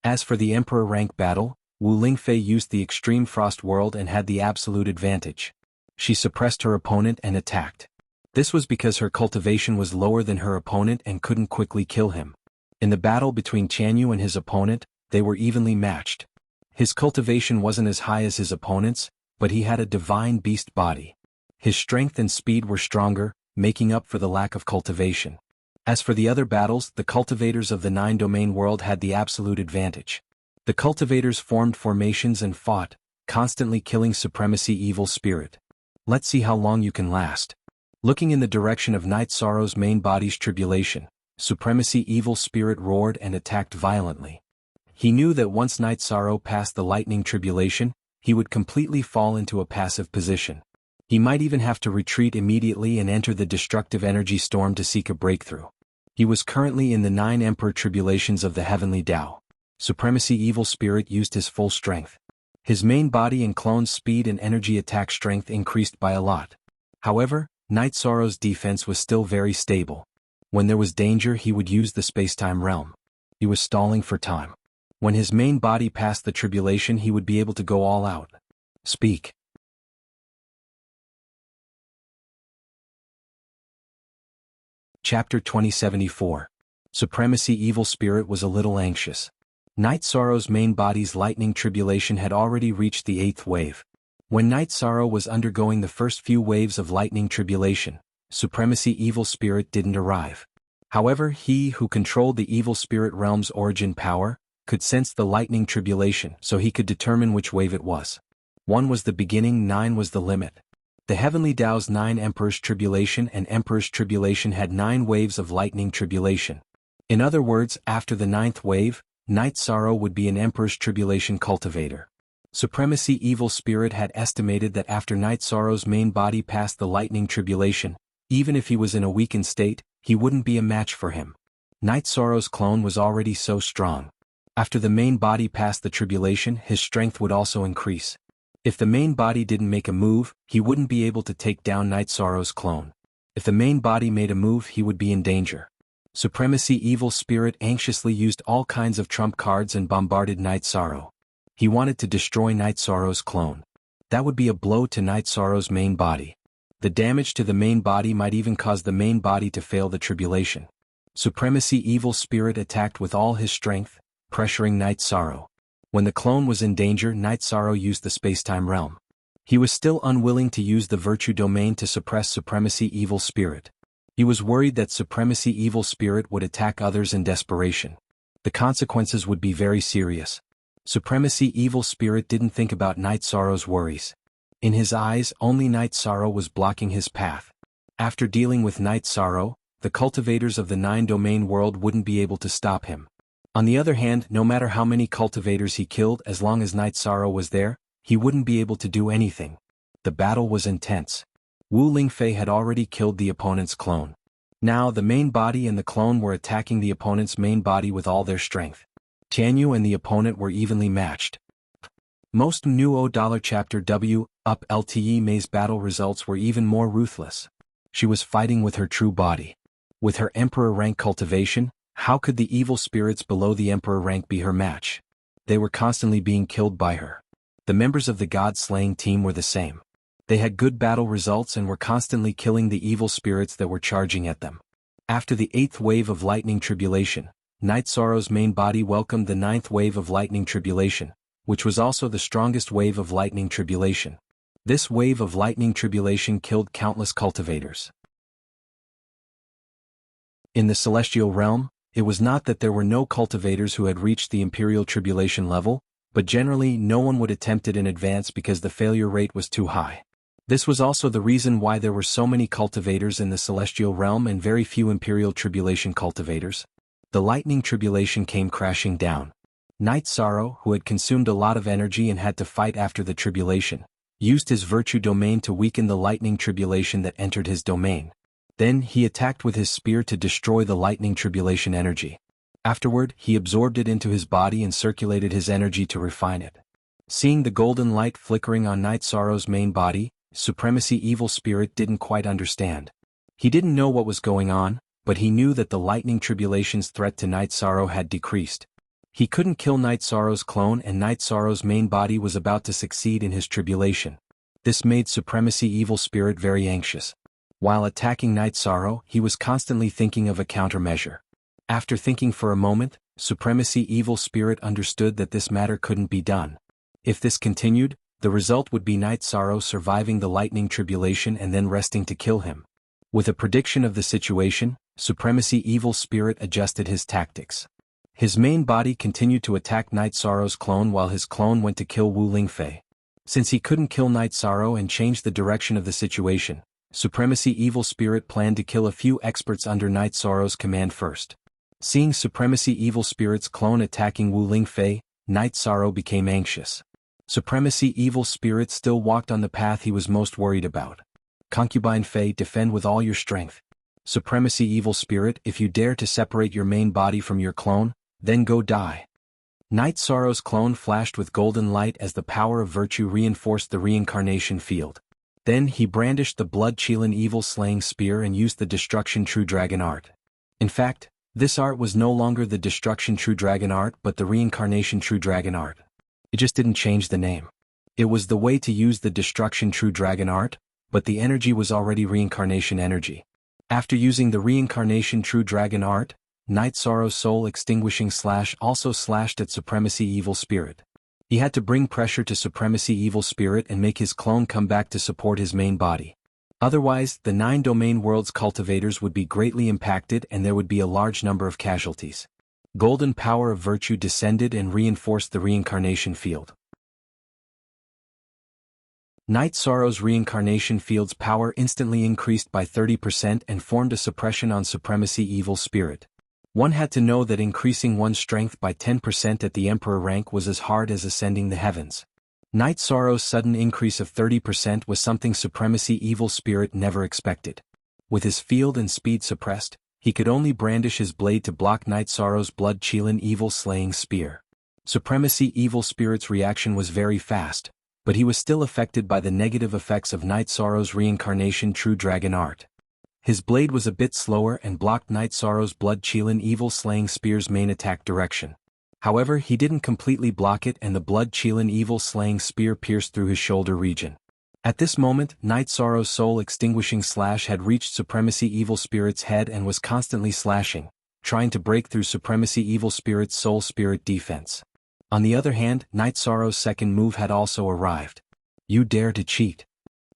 As for the Emperor rank battle, Wu Lingfei used the Extreme Frost world and had the absolute advantage. She suppressed her opponent and attacked. This was because her cultivation was lower than her opponent and couldn't quickly kill him. In the battle between Tianyu and his opponent, they were evenly matched. His cultivation wasn't as high as his opponent's, but he had a divine beast body. His strength and speed were stronger, making up for the lack of cultivation. As for the other battles, the cultivators of the 9-domain world had the absolute advantage. The cultivators formed formations and fought, constantly killing Supremacy Evil Spirit. Let's see how long you can last. Looking in the direction of Night Sorrow's main body's tribulation, Supremacy Evil Spirit roared and attacked violently. He knew that once Night Sorrow passed the lightning tribulation, he would completely fall into a passive position. He might even have to retreat immediately and enter the destructive energy storm to seek a breakthrough. He was currently in the 9 Emperor tribulations of the Heavenly Tao. Supremacy Evil Spirit used his full strength. His main body and clone's speed and energy attack strength increased by a lot. However, Night Sorrow's defense was still very stable. When there was danger, he would use the spacetime realm. He was stalling for time. When his main body passed the tribulation, he would be able to go all out. Speak. Chapter 2074. Supremacy Evil Spirit was a little anxious. Night Sorrow's main body's lightning tribulation had already reached the 8th wave. When Night Sorrow was undergoing the first few waves of lightning tribulation, Supremacy Evil Spirit didn't arrive. However, he who controlled the Evil Spirit realm's origin power could sense the lightning tribulation, so he could determine which wave it was. 1 was the beginning, 9 was the limit. The Heavenly Tao's 9 Emperor's Tribulation and Emperor's Tribulation had 9 waves of lightning tribulation. In other words, after the 9th wave, Night Sorrow would be an Emperor's Tribulation cultivator. Supremacy Evil Spirit had estimated that after Night Sorrow's main body passed the lightning tribulation, even if he was in a weakened state, he wouldn't be a match for him. Night Sorrow's clone was already so strong. After the main body passed the tribulation, his strength would also increase. If the main body didn't make a move, he wouldn't be able to take down Night Sorrow's clone. If the main body made a move, he would be in danger. Supremacy Evil Spirit anxiously used all kinds of trump cards and bombarded Night Sorrow. He wanted to destroy Night Sorrow's clone. That would be a blow to Night Sorrow's main body. The damage to the main body might even cause the main body to fail the tribulation. Supremacy Evil Spirit attacked with all his strength, pressuring Night Sorrow. When the clone was in danger, Night Sorrow used the spacetime realm. He was still unwilling to use the virtue domain to suppress Supremacy Evil Spirit. He was worried that Supremacy Evil Spirit would attack others in desperation. The consequences would be very serious. Supremacy Evil Spirit didn't think about Night Sorrow's worries. In his eyes, only Night Sorrow was blocking his path. After dealing with Night Sorrow, the cultivators of the 9-domain world wouldn't be able to stop him. On the other hand, no matter how many cultivators he killed, as long as Night Sorrow was there, he wouldn't be able to do anything. The battle was intense. Wu Lingfei had already killed the opponent's clone. Now the main body and the clone were attacking the opponent's main body with all their strength. Tianyu and the opponent were evenly matched. Most new $. Chapter W, Up LTE May's battle results were even more ruthless. She was fighting with her true body. With her Emperor rank cultivation, how could the evil spirits below the Emperor rank be her match? They were constantly being killed by her. The members of the God-slaying team were the same. They had good battle results and were constantly killing the evil spirits that were charging at them. After the 8th wave of lightning tribulation, Night Sorrow's main body welcomed the 9th wave of lightning tribulation, which was also the strongest wave of lightning tribulation. This wave of lightning tribulation killed countless cultivators. In the celestial realm, it was not that there were no cultivators who had reached the imperial tribulation level, but generally no one would attempt it in advance because the failure rate was too high. This was also the reason why there were so many cultivators in the celestial realm and very few imperial tribulation cultivators. The lightning tribulation came crashing down. Night Sorrow, who had consumed a lot of energy and had to fight after the tribulation, used his virtue domain to weaken the lightning tribulation that entered his domain. Then he attacked with his spear to destroy the lightning tribulation energy. Afterward, he absorbed it into his body and circulated his energy to refine it. Seeing the golden light flickering on Night Sorrow's main body, Supremacy Evil Spirit didn't quite understand. He didn't know what was going on, but he knew that the lightning tribulation's threat to Night Sorrow had decreased. He couldn't kill Night Sorrow's clone, and Night Sorrow's main body was about to succeed in his tribulation. This made Supremacy Evil Spirit very anxious. While attacking Night Sorrow, he was constantly thinking of a countermeasure. After thinking for a moment, Supremacy Evil Spirit understood that this matter couldn't be done. If this continued, the result would be Night Sorrow surviving the lightning tribulation and then resting to kill him. With a prediction of the situation, Supremacy Evil Spirit adjusted his tactics. His main body continued to attack Night Sorrow's clone while his clone went to kill Wu Lingfei. Since he couldn't kill Night Sorrow and change the direction of the situation, Supremacy Evil Spirit planned to kill a few experts under Night Sorrow's command first. Seeing Supremacy Evil Spirit's clone attacking Wu Lingfei, Night Sorrow became anxious. Supremacy Evil Spirit still walked on the path he was most worried about. Concubine Fei, defend with all your strength. Supremacy Evil Spirit, if you dare to separate your main body from your clone, then go die. Night Sorrow's clone flashed with golden light as the power of virtue reinforced the reincarnation field. Then he brandished the blood-chilling evil-slaying spear and used the Destruction True Dragon art. In fact, this art was no longer the Destruction True Dragon art but the Reincarnation True Dragon art. It just didn't change the name. It was the way to use the Destruction True Dragon art, but the energy was already reincarnation energy. After using the Reincarnation True Dragon art, Night Sorrow's soul extinguishing slash also slashed at Supremacy Evil Spirit. He had to bring pressure to Supremacy Evil Spirit and make his clone come back to support his main body. Otherwise, the 9 domain worlds cultivators would be greatly impacted and there would be a large number of casualties. Golden power of virtue descended and reinforced the reincarnation field. Night Sorrow's reincarnation field's power instantly increased by 30% and formed a suppression on Supremacy Evil Spirit. One had to know that increasing one's strength by 10% at the Emperor rank was as hard as ascending the heavens. Night Sorrow's sudden increase of 30% was something Supremacy Evil Spirit never expected. With his field and speed suppressed, he could only brandish his blade to block Night Sorrow's blood-chilling evil-slaying spear. Supremacy Evil Spirit's reaction was very fast, but he was still affected by the negative effects of Night Sorrow's Reincarnation True Dragon art. His blade was a bit slower and blocked Night Sorrow's blood-chilling evil-slaying spear's main attack direction. However, he didn't completely block it and the blood-chilling evil-slaying spear pierced through his shoulder region. At this moment, Night Sorrow's soul-extinguishing slash had reached Supremacy Evil Spirit's head and was constantly slashing, trying to break through Supremacy Evil Spirit's soul spirit defense. On the other hand, Night Sorrow's second move had also arrived. You dare to cheat.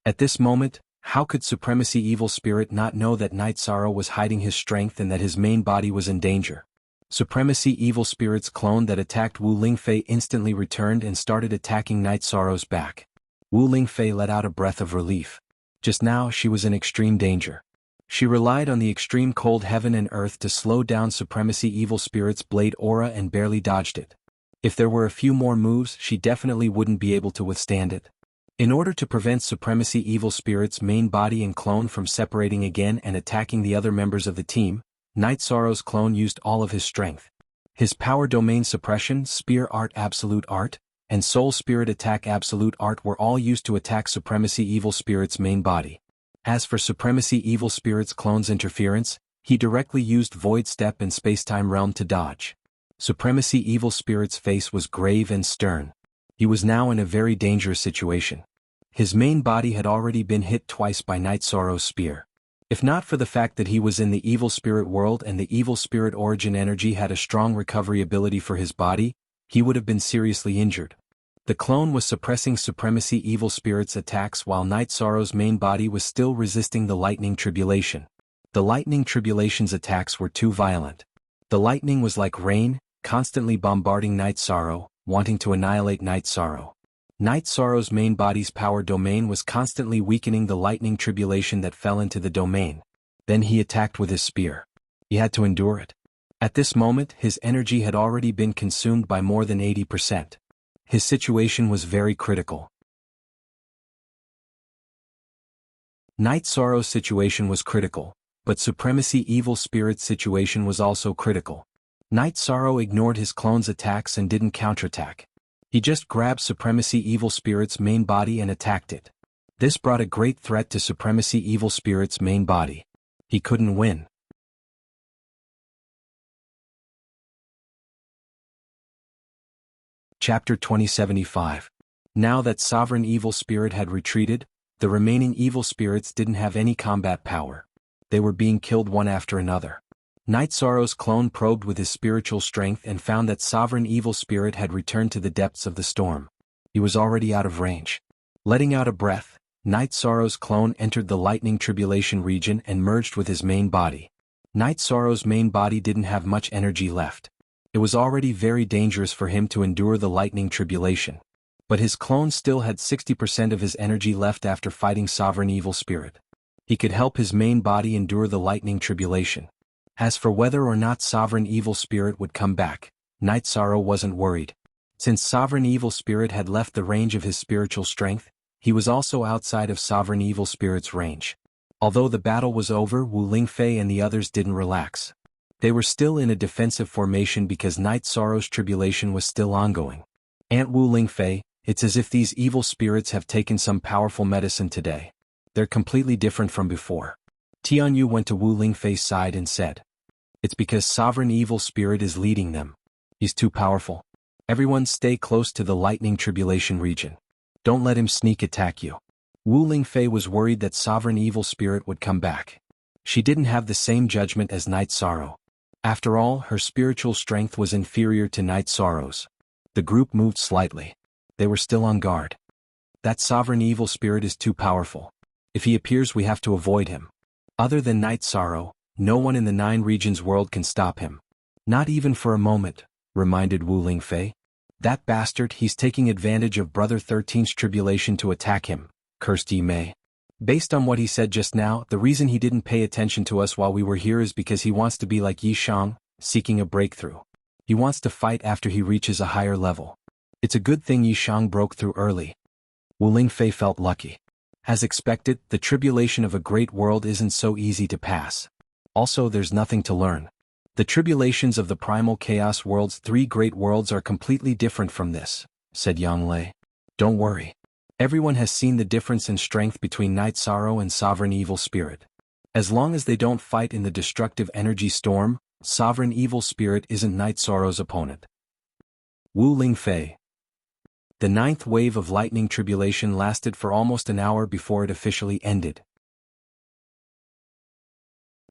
At this moment, how could Supremacy Evil Spirit not know that Night Sorrow was hiding his strength and that his main body was in danger? Supremacy Evil Spirit's clone that attacked Wu Lingfei instantly returned and started attacking Night Sorrow's back. Wu Lingfei let out a breath of relief. Just now she was in extreme danger. She relied on the extreme cold heaven and earth to slow down Supremacy Evil Spirit's blade aura and barely dodged it. If there were a few more moves, she definitely wouldn't be able to withstand it. In order to prevent Supremacy Evil Spirit's main body and clone from separating again and attacking the other members of the team, Night Sorrow's clone used all of his strength. His Power Domain Suppression, Spear Art Absolute Art, and Soul Spirit Attack Absolute Art were all used to attack Supremacy Evil Spirit's main body. As for Supremacy Evil Spirit's clone's interference, he directly used Void Step and Spacetime Realm to dodge. Supremacy Evil Spirit's face was grave and stern. He was now in a very dangerous situation. His main body had already been hit twice by Night Sorrow's spear. If not for the fact that he was in the Evil Spirit world and the Evil Spirit origin energy had a strong recovery ability for his body, he would have been seriously injured. The clone was suppressing Supremacy Evil Spirit's attacks while Night Sorrow's main body was still resisting the Lightning Tribulation. The Lightning Tribulation's attacks were too violent. The lightning was like rain, constantly bombarding Night Sorrow, wanting to annihilate Night Sorrow. Night Sorrow's main body's power domain was constantly weakening the lightning tribulation that fell into the domain. Then he attacked with his spear. He had to endure it. At this moment, his energy had already been consumed by more than 80%. His situation was very critical. Night Sorrow's situation was critical, but Supremacy Evil Spirit's situation was also critical. Night Sorrow ignored his clone's attacks and didn't counterattack. He just grabbed Supremacy Evil Spirit's main body and attacked it. This brought a great threat to Supremacy Evil Spirit's main body. He couldn't win. Chapter 2075. Now that Sovereign Evil Spirit had retreated, the remaining evil spirits didn't have any combat power. They were being killed one after another. Night Sorrow's clone probed with his spiritual strength and found that Sovereign Evil Spirit had returned to the depths of the storm. He was already out of range. Letting out a breath, Night Sorrow's clone entered the lightning tribulation region and merged with his main body. Night Sorrow's main body didn't have much energy left. It was already very dangerous for him to endure the lightning tribulation. But his clone still had 60% of his energy left after fighting Sovereign Evil Spirit. He could help his main body endure the lightning tribulation. As for whether or not Sovereign Evil Spirit would come back, Night Sorrow wasn't worried. Since Sovereign Evil Spirit had left the range of his spiritual strength, he was also outside of Sovereign Evil Spirit's range. Although the battle was over, Wu Lingfei and the others didn't relax. They were still in a defensive formation because Night Sorrow's tribulation was still ongoing. Aunt Wu Lingfei, it's as if these evil spirits have taken some powerful medicine today. They're completely different from before. Tianyu went to Wu Lingfei's side and said, "It's because Sovereign Evil Spirit is leading them. He's too powerful. Everyone stay close to the lightning tribulation region. Don't let him sneak attack you." Wu Lingfei was worried that Sovereign Evil Spirit would come back. She didn't have the same judgment as Night Sorrow. After all, her spiritual strength was inferior to Night Sorrow's. The group moved slightly. They were still on guard. That Sovereign Evil Spirit is too powerful. If he appears, we have to avoid him. Other than Night Sorrow, no one in the 9 regions world can stop him. Not even for a moment, reminded Wu Lingfei. That bastard, he's taking advantage of Brother 13's tribulation to attack him, cursed Yi Mei. Based on what he said just now, the reason he didn't pay attention to us while we were here is because he wants to be like Yi Shang, seeking a breakthrough. He wants to fight after he reaches a higher level. It's a good thing Yi Shang broke through early. Wu Lingfei felt lucky. As expected, the tribulation of a great world isn't so easy to pass. Also, there's nothing to learn. The tribulations of the primal chaos world's 3 great worlds are completely different from this, said Yang Lei. Don't worry. Everyone has seen the difference in strength between Night Sorrow and Sovereign Evil Spirit. As long as they don't fight in the destructive energy storm, Sovereign Evil Spirit isn't Night Sorrow's opponent. Wu Lingfei. The 9th wave of lightning tribulation lasted for almost an hour before it officially ended.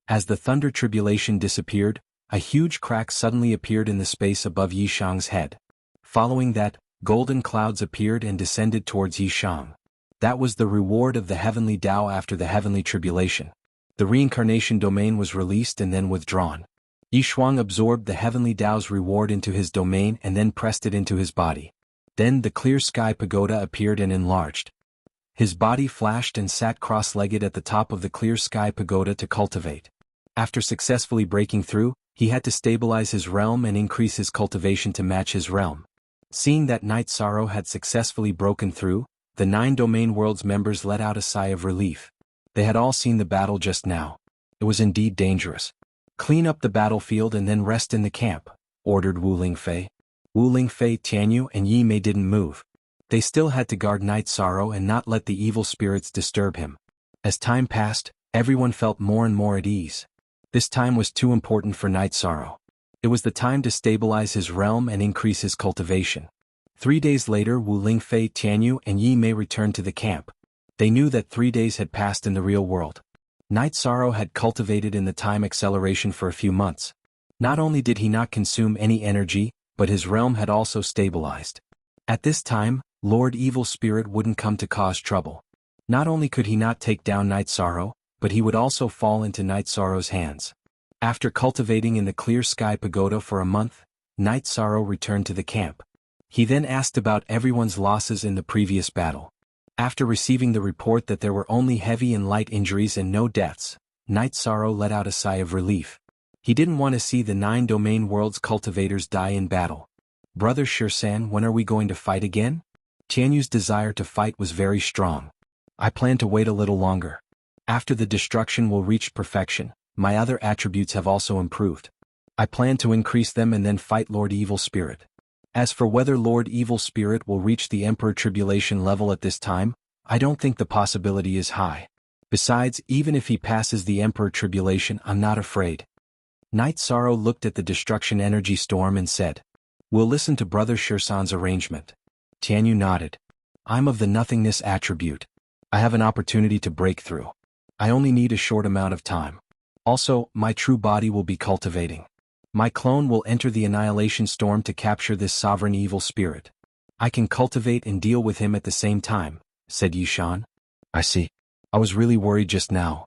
As the thunder tribulation disappeared, a huge crack suddenly appeared in the space above Yi Shang's head. Following that, golden clouds appeared and descended towards Yi Shang. That was the reward of the heavenly Tao after the heavenly tribulation. The reincarnation domain was released and then withdrawn. Yi Shang absorbed the heavenly Tao's reward into his domain and then pressed it into his body. Then the clear sky pagoda appeared and enlarged. His body flashed and sat cross-legged at the top of the clear sky pagoda to cultivate. After successfully breaking through, he had to stabilize his realm and increase his cultivation to match his realm. Seeing that Night Sorrow had successfully broken through, the 9 domain worlds members let out a sigh of relief. They had all seen the battle just now. It was indeed dangerous. Clean up the battlefield and then rest in the camp, ordered Wu Lingfei. Wu Lingfei, Tianyu, and Yi Mei didn't move. They still had to guard Night Sorrow and not let the evil spirits disturb him. As time passed, everyone felt more and more at ease. This time was too important for Night Sorrow. It was the time to stabilize his realm and increase his cultivation. 3 days later, Wu Lingfei, Tianyu, and Yi Mei returned to the camp. They knew that 3 days had passed in the real world. Night Sorrow had cultivated in the time acceleration for a few months. Not only did he not consume any energy, but his realm had also stabilized. At this time, Lord Evil Spirit wouldn't come to cause trouble. Not only could he not take down Night Sorrow, but he would also fall into Night Sorrow's hands. After cultivating in the clear sky pagoda for a month, Night Sorrow returned to the camp. He then asked about everyone's losses in the previous battle. After receiving the report that there were only heavy and light injuries and no deaths, Night Sorrow let out a sigh of relief. He didn't want to see the 9 domain worlds cultivators die in battle. Brother Shirsan, when are we going to fight again? Tianyu's desire to fight was very strong. I plan to wait a little longer. After the destruction will reach perfection, my other attributes have also improved. I plan to increase them and then fight Lord Evil Spirit. As for whether Lord Evil Spirit will reach the Emperor Tribulation level at this time, I don't think the possibility is high. Besides, even if he passes the Emperor Tribulation, I'm not afraid. Night Sorrow looked at the destruction energy storm and said, "We'll listen to Brother Shirsan's arrangement." Tianyu nodded. "I'm of the nothingness attribute. I have an opportunity to break through. I only need a short amount of time. Also, my true body will be cultivating. My clone will enter the annihilation storm to capture this sovereign evil spirit. I can cultivate and deal with him at the same time," said Yishan. I see. I was really worried just now.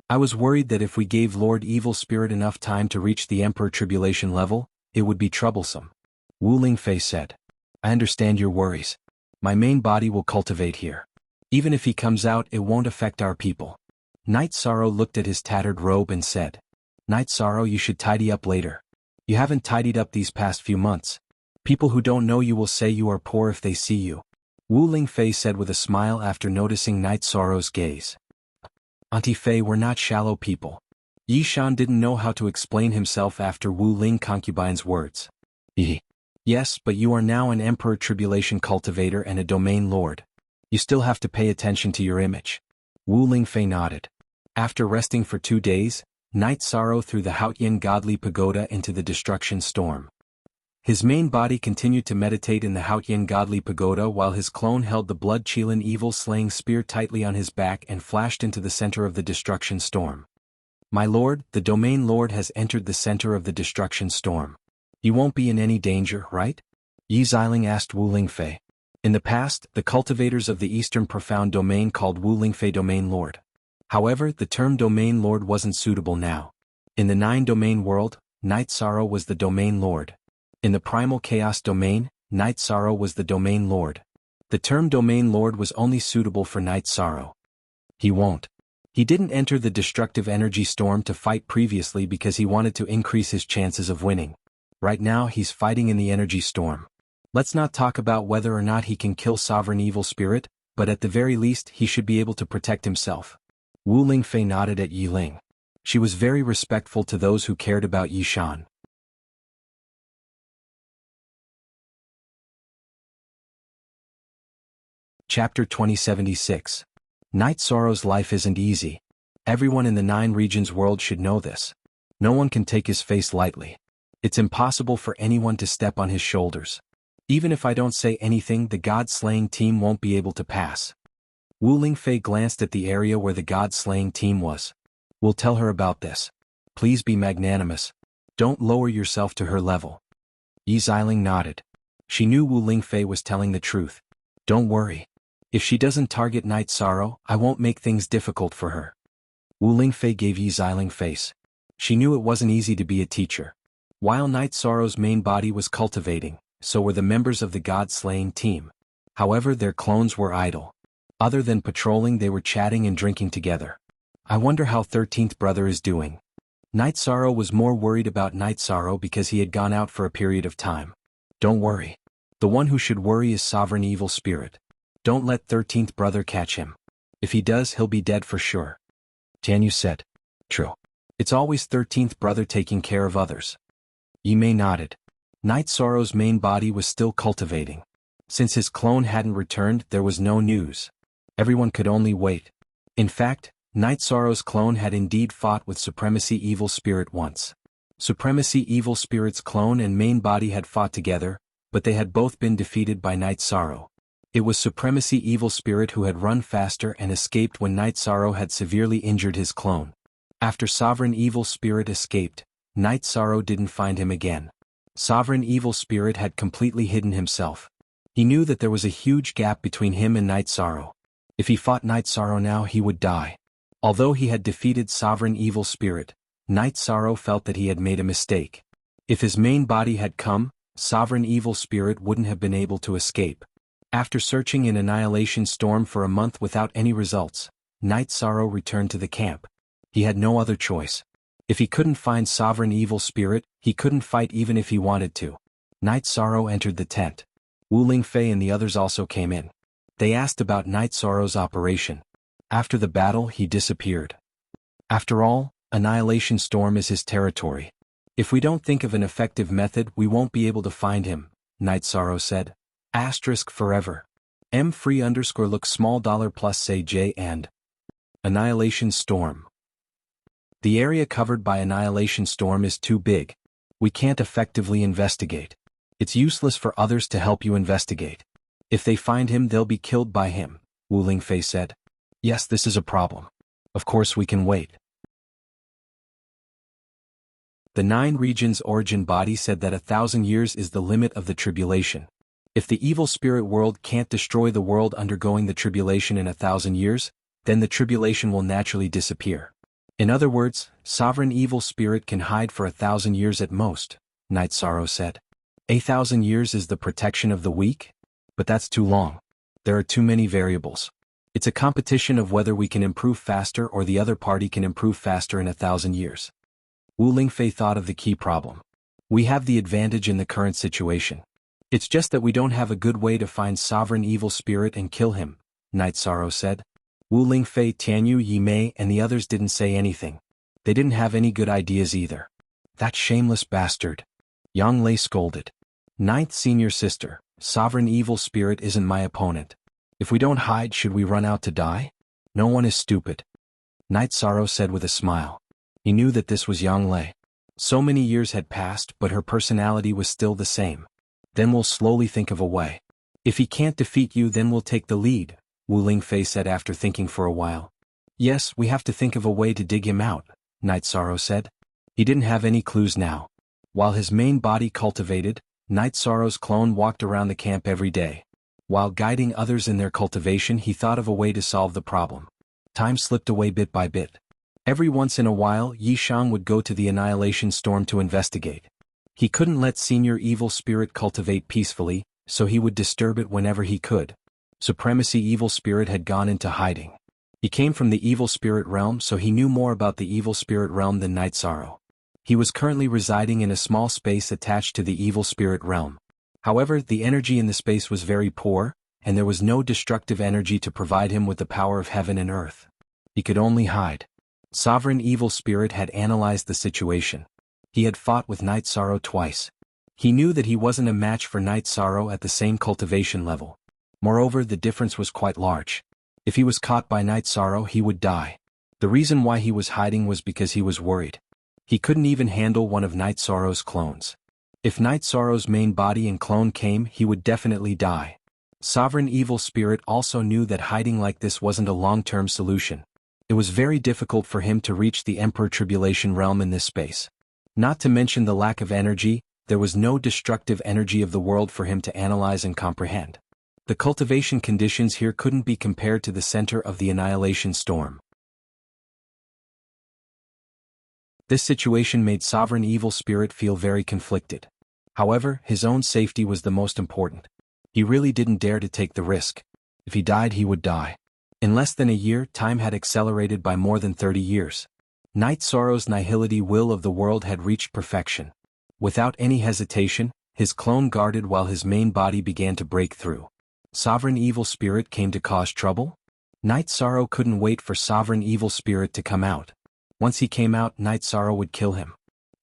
I was worried that if we gave Lord Evil Spirit enough time to reach the Emperor Tribulation level, it would be troublesome. Wu Lingfei said. I understand your worries. My main body will cultivate here. Even if he comes out, it won't affect our people. Night Sorrow looked at his tattered robe and said, Night Sorrow, you should tidy up later. You haven't tidied up these past few months. People who don't know you will say you are poor if they see you. Wu Lingfei said with a smile after noticing Night Sorrow's gaze. Auntie Fei, we're not shallow people. Yi Shan didn't know how to explain himself after Wu Ling concubine's words. Yes, but you are now an Emperor Tribulation cultivator and a domain lord. You still have to pay attention to your image. Wu Lingfei nodded. After resting for 2 days, Night Sorrow threw the Haotian godly pagoda into the destruction storm. His main body continued to meditate in the Haotian godly pagoda while his clone held the blood Qilin evil slaying spear tightly on his back and flashed into the center of the destruction storm. My lord, the domain lord has entered the center of the destruction storm. You won't be in any danger, right? Yi Xiling asked Wu Lingfei. In the past, the cultivators of the Eastern Profound Domain called Wu Lingfei Domain Lord. However, the term Domain Lord wasn't suitable now. In the 9-domain world, Night Sorrow was the Domain Lord. In the Primal Chaos Domain, Night Sorrow was the Domain Lord. The term Domain Lord was only suitable for Night Sorrow. He won't. He didn't enter the destructive energy storm to fight previously because he wanted to increase his chances of winning. Right now he's fighting in the energy storm. Let's not talk about whether or not he can kill Sovereign Evil Spirit, but at the very least he should be able to protect himself. Wu Lingfei nodded at Yi Ling. She was very respectful to those who cared about Yi Shan. Chapter 2076. Night Sorrow's life isn't easy. Everyone in the 9 regions world should know this. No one can take his face lightly. It's impossible for anyone to step on his shoulders. Even if I don't say anything, the God-slaying team won't be able to pass. Wu Lingfei glanced at the area where the God-slaying team was. We'll tell her about this. Please be magnanimous. Don't lower yourself to her level. Yi Xiling nodded. She knew Wu Lingfei was telling the truth. Don't worry. If she doesn't target Night Sorrow, I won't make things difficult for her. Wu Lingfei gave Yi Xiling face. She knew it wasn't easy to be a teacher. While Night Sorrow's main body was cultivating, so were the members of the God-slaying team. However, their clones were idle. Other than patrolling, they were chatting and drinking together. I wonder how 13th brother is doing. Night Sorrow was more worried about Night Sorrow because he had gone out for a period of time. Don't worry. The one who should worry is Sovereign Evil Spirit. Don't let 13th brother catch him. If he does, he'll be dead for sure. Tianyu said. True. It's always 13th brother taking care of others. Yi Mei nodded. Night Sorrow's main body was still cultivating. Since his clone hadn't returned, there was no news. Everyone could only wait. In fact, Night Sorrow's clone had indeed fought with Supremacy Evil Spirit once. Supremacy Evil Spirit's clone and main body had fought together, but they had both been defeated by Night Sorrow. It was Supremacy Evil Spirit who had run faster and escaped when Night Sorrow had severely injured his clone. After Sovereign Evil Spirit escaped, Night Sorrow didn't find him again. Sovereign Evil Spirit had completely hidden himself. He knew that there was a huge gap between him and Night Sorrow. If he fought Night Sorrow now, he would die. Although he had defeated Sovereign Evil Spirit, Night Sorrow felt that he had made a mistake. If his main body had come, Sovereign Evil Spirit wouldn't have been able to escape. After searching in Annihilation Storm for a month without any results, Night Sorrow returned to the camp. He had no other choice. If he couldn't find Sovereign Evil Spirit, he couldn't fight even if he wanted to. Night Sorrow entered the tent. Wu Lingfei and the others also came in. They asked about Night Sorrow's operation. After the battle, he disappeared. After all, Annihilation Storm is his territory. If we don't think of an effective method, we won't be able to find him, Night Sorrow said. Forever. M free_look small $+ say J and Annihilation Storm. The area covered by Annihilation Storm is too big. We can't effectively investigate. It's useless for others to help you investigate. If they find him, they'll be killed by him, Wu Lingfei said. Yes, this is a problem. Of course we can wait. The 9 regions origin body said that 1,000 years is the limit of the tribulation. If the evil spirit world can't destroy the world undergoing the tribulation in 1,000 years, then the tribulation will naturally disappear. In other words, sovereign evil spirit can hide for 1,000 years at most, Night Sorrow said. 1,000 years is the protection of the weak? But that's too long. There are too many variables. It's a competition of whether we can improve faster or the other party can improve faster in 1,000 years. Wu Lingfei thought of the key problem. We have the advantage in the current situation. It's just that we don't have a good way to find sovereign evil spirit and kill him, Night Sorrow said. Wu Lingfei, Tianyu Yimei and the others didn't say anything. They didn't have any good ideas either. That shameless bastard. Yang Lei scolded. Ninth senior sister, sovereign evil spirit isn't my opponent. If we don't hide, should we run out to die? No one is stupid. Night Sorrow said with a smile. He knew that this was Yang Lei. So many years had passed, but her personality was still the same. Then we'll slowly think of a way. If he can't defeat you, then we'll take the lead, Wu Lingfei said after thinking for a while. Yes, we have to think of a way to dig him out, Night Sorrow said. He didn't have any clues now. While his main body cultivated, Night Sorrow's clone walked around the camp every day. While guiding others in their cultivation, he thought of a way to solve the problem. Time slipped away bit by bit. Every once in a while, Yishang would go to the Annihilation Storm to investigate. He couldn't let Senior Evil Spirit cultivate peacefully, so he would disturb it whenever he could. Supremacy Evil Spirit had gone into hiding. He came from the Evil Spirit realm, so he knew more about the Evil Spirit realm than Night Sorrow. He was currently residing in a small space attached to the Evil Spirit realm. However, the energy in the space was very poor, and there was no destructive energy to provide him with the power of heaven and earth. He could only hide. Sovereign Evil Spirit had analyzed the situation. He had fought with Night Sorrow twice. He knew that he wasn't a match for Night Sorrow at the same cultivation level. Moreover, the difference was quite large. If he was caught by Night Sorrow, he would die. The reason why he was hiding was because he was worried. He couldn't even handle one of Night Sorrow's clones. If Night Sorrow's main body and clone came, he would definitely die. Sovereign Evil Spirit also knew that hiding like this wasn't a long-term solution. It was very difficult for him to reach the Emperor Tribulation realm in this space. Not to mention the lack of energy, there was no destructive energy of the world for him to analyze and comprehend. The cultivation conditions here couldn't be compared to the center of the Annihilation Storm. This situation made Sovereign Evil Spirit feel very conflicted. However, his own safety was the most important. He really didn't dare to take the risk. If he died, he would die. In less than a year, time had accelerated by more than 30 years. Night Sorrow's nihility will of the world had reached perfection. Without any hesitation, his clone guarded while his main body began to break through. Sovereign Evil Spirit came to cause trouble? Night Sorrow couldn't wait for Sovereign Evil Spirit to come out. Once he came out, Night Sorrow would kill him.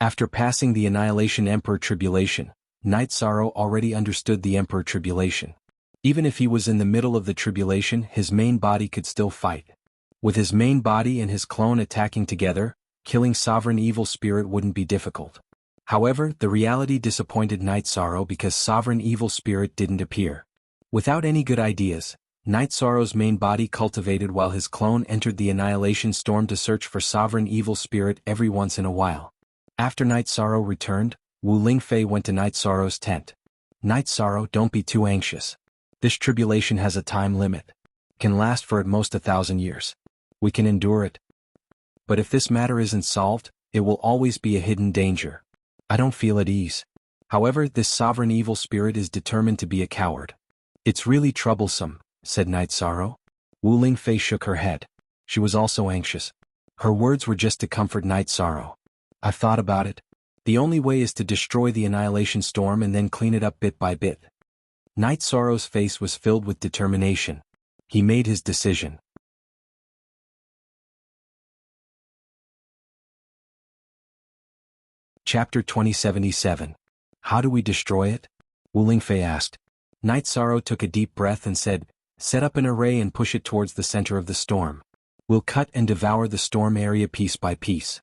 After passing the Annihilation Emperor Tribulation, Night Sorrow already understood the Emperor Tribulation. Even if he was in the middle of the tribulation, his main body could still fight. With his main body and his clone attacking together, killing Sovereign Evil Spirit wouldn't be difficult. However, the reality disappointed Night Sorrow because Sovereign Evil Spirit didn't appear. Without any good ideas, Night Sorrow's main body cultivated while his clone entered the Annihilation Storm to search for Sovereign Evil Spirit every once in a while. After Night Sorrow returned, Wu Lingfei went to Night Sorrow's tent. Night Sorrow, don't be too anxious. This tribulation has a time limit. It can last for at most 1,000 years. We can endure it. But if this matter isn't solved, it will always be a hidden danger. I don't feel at ease. However, this Sovereign Evil Spirit is determined to be a coward. It's really troublesome, said Night Sorrow. Wu Lingfei shook her head. She was also anxious. Her words were just to comfort Night Sorrow. I've thought about it. The only way is to destroy the Annihilation Storm and then clean it up bit by bit. Night Sorrow's face was filled with determination. He made his decision. Chapter 2077. How do we destroy it? Wu Lingfei asked. Night Sorrow took a deep breath and said, set up an array and push it towards the center of the storm. We'll cut and devour the storm area piece by piece.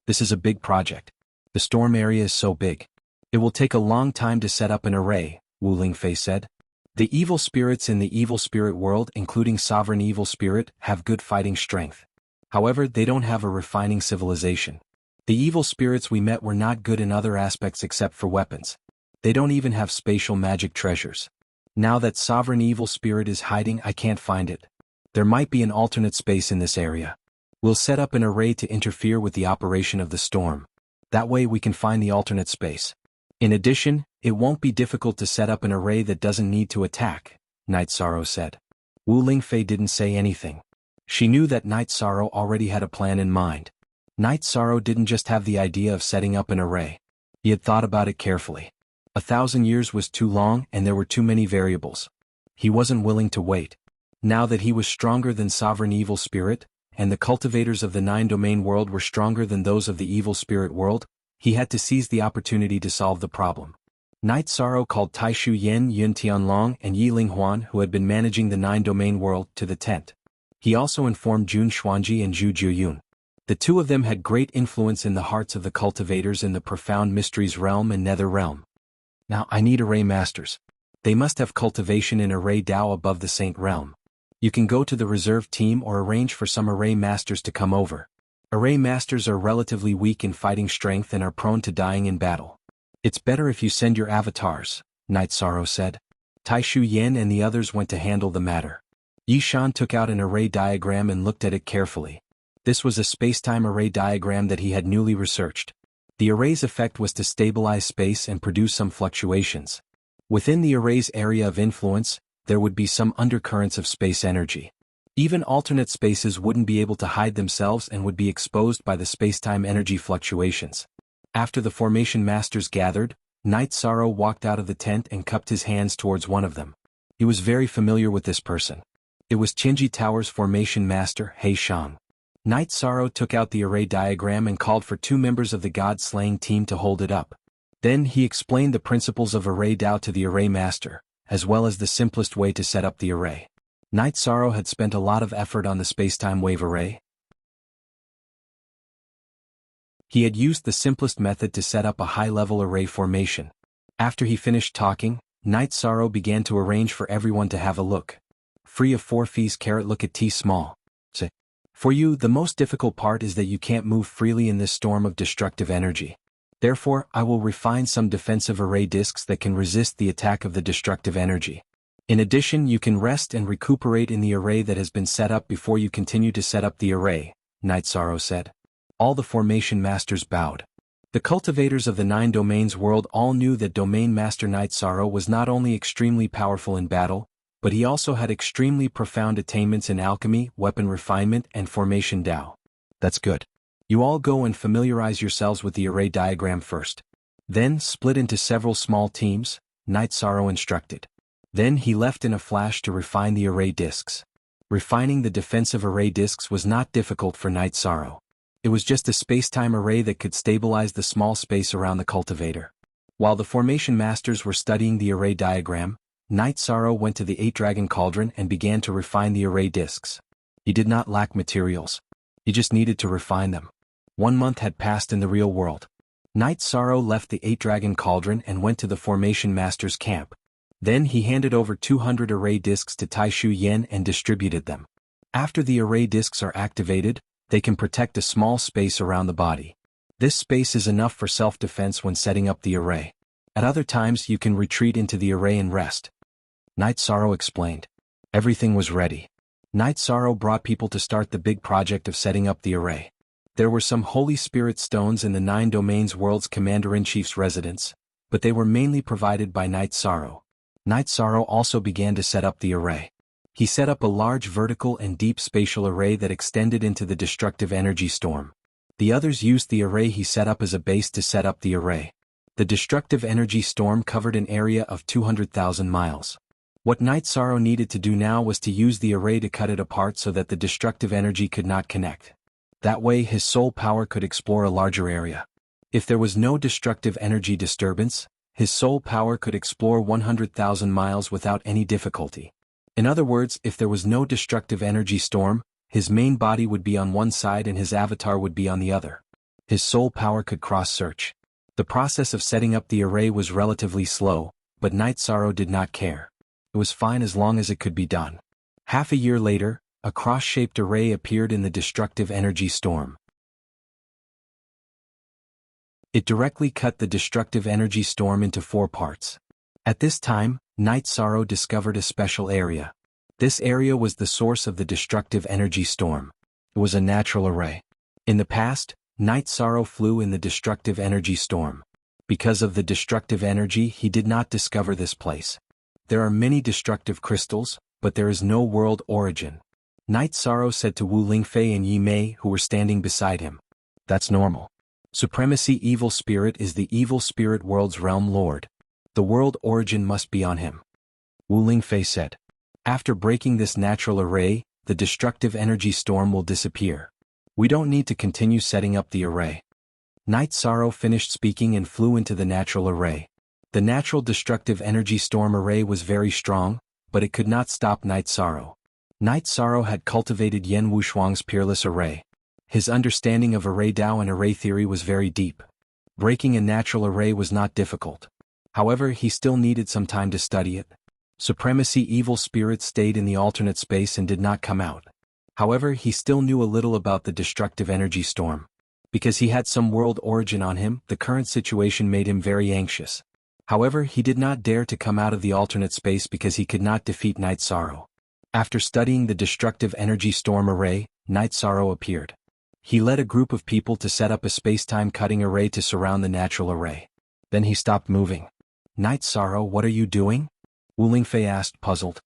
This is a big project. The storm area is so big. It will take a long time to set up an array, Wu Lingfei said. The evil spirits in the evil spirit world, including Sovereign Evil Spirit, have good fighting strength. However, they don't have a refining civilization. The evil spirits we met were not good in other aspects except for weapons. They don't even have spatial magic treasures. Now that sovereign evil spirit is hiding, I can't find it. There might be an alternate space in this area. We'll set up an array to interfere with the operation of the storm. That way we can find the alternate space. In addition, it won't be difficult to set up an array that doesn't need to attack, Night Sorrow said. Wu Lingfei didn't say anything. She knew that Night Sorrow already had a plan in mind. Night Sorrow didn't just have the idea of setting up an array. He had thought about it carefully. 1,000 years was too long and there were too many variables. He wasn't willing to wait. Now that he was stronger than sovereign evil spirit, and the cultivators of the 9-domain world were stronger than those of the evil spirit world, he had to seize the opportunity to solve the problem. Night Sorrow called Taishu Yen, Yun Tianlong, and Yi Linghuan, who had been managing the 9-domain world, to the tent. He also informed Jun Xuanji and Zhu Jiuyun. The two of them had great influence in the hearts of the cultivators in the profound mysteries realm and nether realm. Now I need array masters. They must have cultivation in array Dao above the Saint realm. You can go to the reserve team or arrange for some array masters to come over. Array masters are relatively weak in fighting strength and are prone to dying in battle. It's better if you send your avatars, Night Sorrow said. Taishu Yen and the others went to handle the matter. Yi Shan took out an array diagram and looked at it carefully. This was a spacetime array diagram that he had newly researched. The array's effect was to stabilize space and produce some fluctuations. Within the array's area of influence, there would be some undercurrents of space energy. Even alternate spaces wouldn't be able to hide themselves and would be exposed by the spacetime energy fluctuations. After the formation masters gathered, Night Sorrow walked out of the tent and cupped his hands towards one of them. He was very familiar with this person. It was Qinji Tower's formation master, He Shang. Night Sorrow took out the array diagram and called for 2 members of the God-slaying team to hold it up. Then he explained the principles of array Dao to the array master, as well as the simplest way to set up the array. Night Sorrow had spent a lot of effort on the spacetime wave array. He had used the simplest method to set up a high-level array formation. After he finished talking, Night Sorrow began to arrange for everyone to have a look. Free of 4 fees. Look at T small. For you, the most difficult part is that you can't move freely in this storm of destructive energy. Therefore, I will refine some defensive array discs that can resist the attack of the destructive energy. In addition, you can rest and recuperate in the array that has been set up before you continue to set up the array, Night Sorrow said. All the formation masters bowed. The cultivators of the 9 domains world all knew that Domain Master Night Sorrow was not only extremely powerful in battle, but he also had extremely profound attainments in alchemy, weapon refinement, and formation Dao. That's good. You all go and familiarize yourselves with the array diagram first. Then split into several small teams, Night Sorrow instructed. Then he left in a flash to refine the array discs. Refining the defensive array discs was not difficult for Night Sorrow. It was just a spacetime array that could stabilize the small space around the cultivator. While the formation masters were studying the array diagram, Night Sorrow went to the 8-dragon cauldron and began to refine the array discs. He did not lack materials. He just needed to refine them. 1 month had passed in the real world. Night Sorrow left the 8-dragon cauldron and went to the formation master's camp. Then he handed over 200 array discs to Taishu Yen and distributed them. After the array discs are activated, they can protect a small space around the body. This space is enough for self-defense when setting up the array. At other times you can retreat into the array and rest. Night Sorrow explained. Everything was ready. Night Sorrow brought people to start the big project of setting up the array. There were some Holy Spirit stones in the 9 domains world's Commander-in-Chief's residence, but they were mainly provided by Night Sorrow. Night Sorrow also began to set up the array. He set up a large vertical and deep spatial array that extended into the destructive energy storm. The others used the array he set up as a base to set up the array. The destructive energy storm covered an area of 200,000 miles. What Night Sorrow needed to do now was to use the array to cut it apart so that the destructive energy could not connect. That way his soul power could explore a larger area. If there was no destructive energy disturbance, his soul power could explore 100,000 miles without any difficulty. In other words, if there was no destructive energy storm, his main body would be on one side and his avatar would be on the other. His soul power could cross-search. The process of setting up the array was relatively slow, but Night Sorrow did not care. It was fine as long as it could be done. Half a year later, a cross-shaped array appeared in the destructive energy storm. It directly cut the destructive energy storm into 4 parts. At this time, Night Sorrow discovered a special area. This area was the source of the destructive energy storm. It was a natural array. In the past, Night Sorrow flew in the destructive energy storm. Because of the destructive energy, he did not discover this place. There are many destructive crystals, but there is no world origin. Night Sorrow said to Wu Lingfei and Yi Mei, who were standing beside him. That's normal. Supremacy Evil Spirit is the evil spirit world's realm lord. The world origin must be on him. Wu Lingfei said. After breaking this natural array, the destructive energy storm will disappear. We don't need to continue setting up the array. Night Sorrow finished speaking and flew into the natural array. The natural destructive energy storm array was very strong, but it could not stop Night Sorrow. Night Sorrow had cultivated Yen Wushuang's peerless array. His understanding of array Dao and array theory was very deep. Breaking a natural array was not difficult. However, he still needed some time to study it. Supremacy Evil Spirit stayed in the alternate space and did not come out. However, he still knew a little about the destructive energy storm. Because he had some world origin on him, the current situation made him very anxious. However, he did not dare to come out of the alternate space because he could not defeat Night Sorrow. After studying the destructive energy storm array, Night Sorrow appeared. He led a group of people to set up a space-time cutting array to surround the natural array. Then he stopped moving. Night Sorrow, what are you doing? Wu Lingfei asked, puzzled.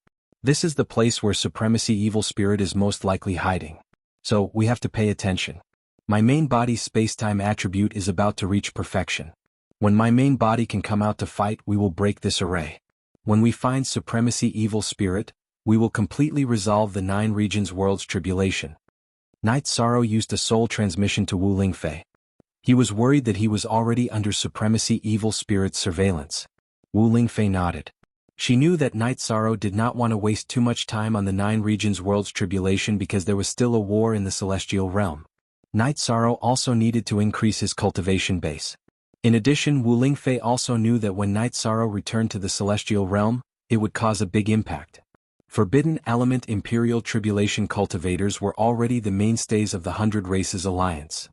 This is the place where Supremacy Evil Spirit is most likely hiding. So, we have to pay attention. My main body's space-time attribute is about to reach perfection. When my main body can come out to fight, we will break this array. When we find Supremacy Evil Spirit, we will completely resolve the 9 regions world's tribulation. Night Sorrow used a soul transmission to Wu Lingfei. He was worried that he was already under Supremacy Evil Spirit's surveillance. Wu Lingfei nodded. She knew that Night Sorrow did not want to waste too much time on the 9 regions world's tribulation because there was still a war in the celestial realm. Night Sorrow also needed to increase his cultivation base. In addition, Wu Lingfei also knew that when Night Sorrow returned to the celestial realm, it would cause a big impact. Forbidden Element Imperial Tribulation cultivators were already the mainstays of the 100 Races Alliance.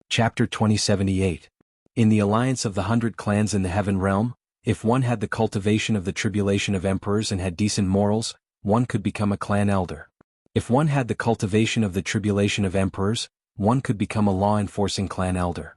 Chapter 2078. In the alliance of the 100 clans in the Heaven Realm, if one had the cultivation of the tribulation of emperors and had decent morals, one could become a clan elder. If one had the cultivation of the tribulation of emperors, one could become a law-enforcing clan elder.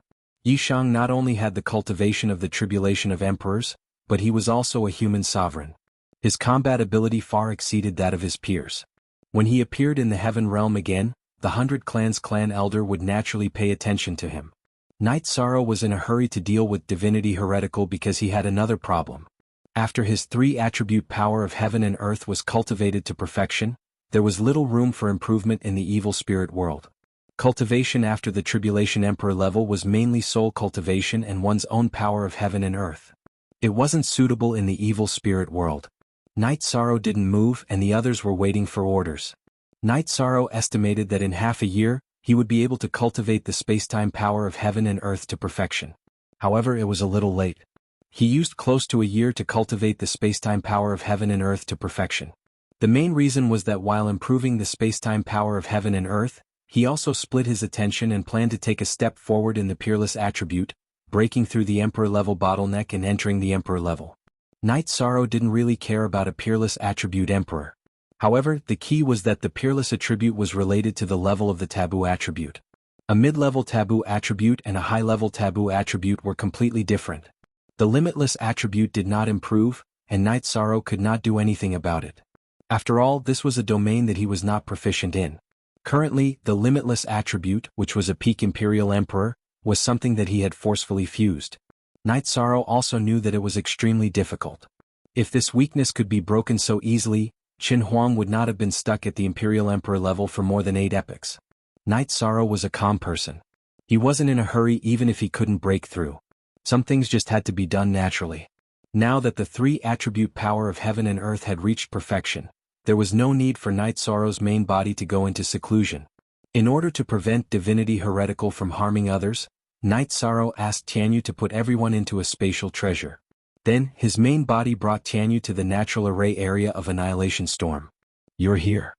Yishang not only had the cultivation of the tribulation of emperors, but he was also a human sovereign. His combat ability far exceeded that of his peers. When he appeared in the Heaven Realm again, the 100 Clans clan elder would naturally pay attention to him. Night Sorrow was in a hurry to deal with Divinity Heretical because he had another problem. After his 3-attribute power of heaven and earth was cultivated to perfection, there was little room for improvement in the evil spirit world. Cultivation after the Tribulation Emperor level was mainly soul cultivation and one's own power of heaven and earth. It wasn't suitable in the evil spirit world. Night Sorrow didn't move and the others were waiting for orders. Night Sorrow estimated that in half a year, he would be able to cultivate the space-time power of heaven and earth to perfection. However, it was a little late. He used close to a year to cultivate the space-time power of heaven and earth to perfection. The main reason was that while improving the space-time power of heaven and earth, he also split his attention and planned to take a step forward in the peerless attribute, breaking through the Emperor-level bottleneck and entering the Emperor level. Night Sorrow didn't really care about a peerless attribute Emperor. However, the key was that the peerless attribute was related to the level of the taboo attribute. A mid-level taboo attribute and a high-level taboo attribute were completely different. The limitless attribute did not improve, and Night Sorrow could not do anything about it. After all, this was a domain that he was not proficient in. Currently, the limitless attribute, which was a peak Imperial Emperor, was something that he had forcefully fused. Night Sorrow also knew that it was extremely difficult. If this weakness could be broken so easily, Qin Huang would not have been stuck at the Imperial Emperor level for more than 8 epochs. Night Sorrow was a calm person. He wasn't in a hurry even if he couldn't break through. Some things just had to be done naturally. Now that the 3-attribute power of heaven and earth had reached perfection, there was no need for Night Sorrow's main body to go into seclusion. In order to prevent Divinity Heretical from harming others, Night Sorrow asked Tianyu to put everyone into a spatial treasure. Then, his main body brought Tianyu to the natural array area of Annihilation Storm. You're here.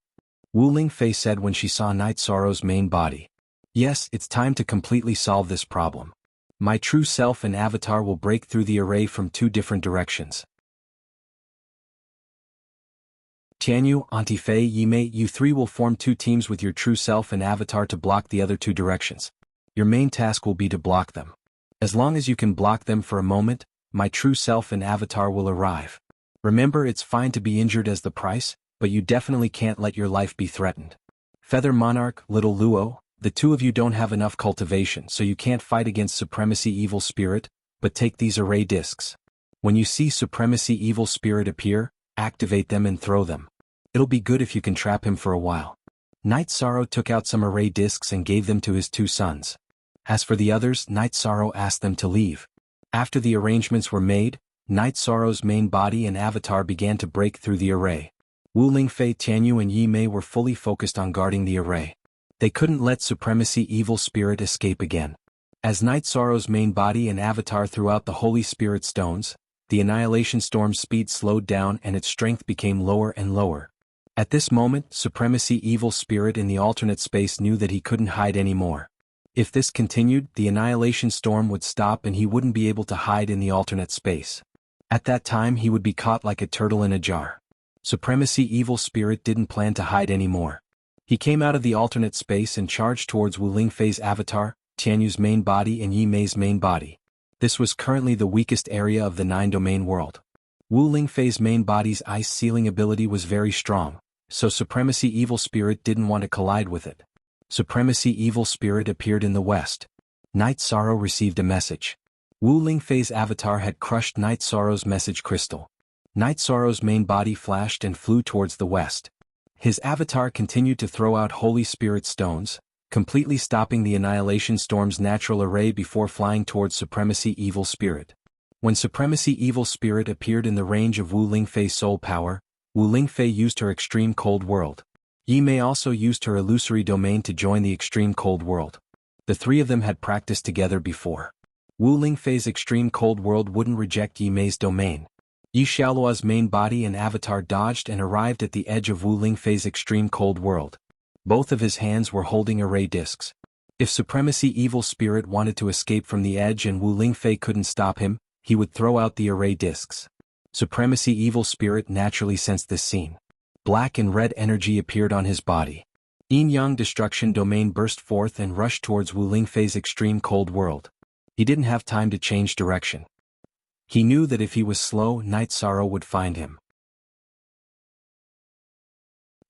Wu Lingfei said when she saw Night Sorrow's main body. Yes, it's time to completely solve this problem. My true self and avatar will break through the array from two different directions. Tianyu, Auntie Fei, Yimei, you three will form two teams with your true self and avatar to block the other two directions. Your main task will be to block them. As long as you can block them for a moment, my true self and avatar will arrive. Remember, it's fine to be injured as the price, but you definitely can't let your life be threatened. Feather Monarch, Little Luo, the two of you don't have enough cultivation, so you can't fight against Supremacy Evil Spirit, but take these array discs. When you see Supremacy Evil Spirit appear, activate them and throw them. It'll be good if you can trap him for a while. Night Sorrow took out some array discs and gave them to his two sons. As for the others, Night Sorrow asked them to leave. After the arrangements were made, Night Sorrow's main body and avatar began to break through the array. Wu Lingfei, Tianyu and Yi Mei were fully focused on guarding the array. They couldn't let Supremacy Evil Spirit escape again. As Night Sorrow's main body and avatar threw out the Holy Spirit stones, the Annihilation Storm's speed slowed down and its strength became lower and lower. At this moment, Supremacy Evil Spirit in the alternate space knew that he couldn't hide anymore. If this continued, the Annihilation Storm would stop and he wouldn't be able to hide in the alternate space. At that time he would be caught like a turtle in a jar. Supremacy Evil Spirit didn't plan to hide anymore. He came out of the alternate space and charged towards Wu Lingfei's avatar, Tianyu's main body and Yi Mei's main body. This was currently the weakest area of the 9-domain world. Wu Lingfei's main body's ice sealing ability was very strong, so Supremacy Evil Spirit didn't want to collide with it. Supremacy Evil Spirit appeared in the west. Night Sorrow received a message. Wu Lingfei's avatar had crushed Night Sorrow's message crystal. Night Sorrow's main body flashed and flew towards the west. His avatar continued to throw out Holy Spirit stones, completely stopping the Annihilation Storm's natural array before flying towards Supremacy Evil Spirit. When Supremacy Evil Spirit appeared in the range of Wu Lingfei's soul power, Wu Lingfei used her Extreme Cold World. Yi Mei also used her Illusory Domain to join the Extreme Cold World. The three of them had practiced together before. Wu Lingfei's Extreme Cold World wouldn't reject Yi Mei's domain. Yi Xiaoluo's main body and avatar dodged and arrived at the edge of Wu Lingfei's Extreme Cold World. Both of his hands were holding array discs. If Supremacy Evil Spirit wanted to escape from the edge and Wu Lingfei couldn't stop him, he would throw out the array discs. Supremacy Evil Spirit naturally sensed this scene. Black and red energy appeared on his body. Yin-Yang Destruction Domain burst forth and rushed towards Wu Lingfei's Extreme Cold World. He didn't have time to change direction. He knew that if he was slow, Night Sorrow would find him.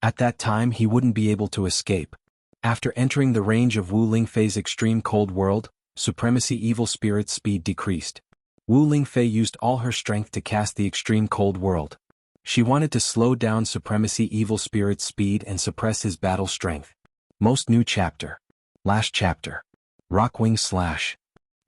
At that time he wouldn't be able to escape. After entering the range of Wu Lingfei's Extreme Cold World, Supremacy Evil Spirit's speed decreased. Wu Lingfei used all her strength to cast the Extreme Cold World. She wanted to slow down Supremacy Evil Spirit's speed and suppress his battle strength. Most new chapter. Last chapter. Rockwing Slash.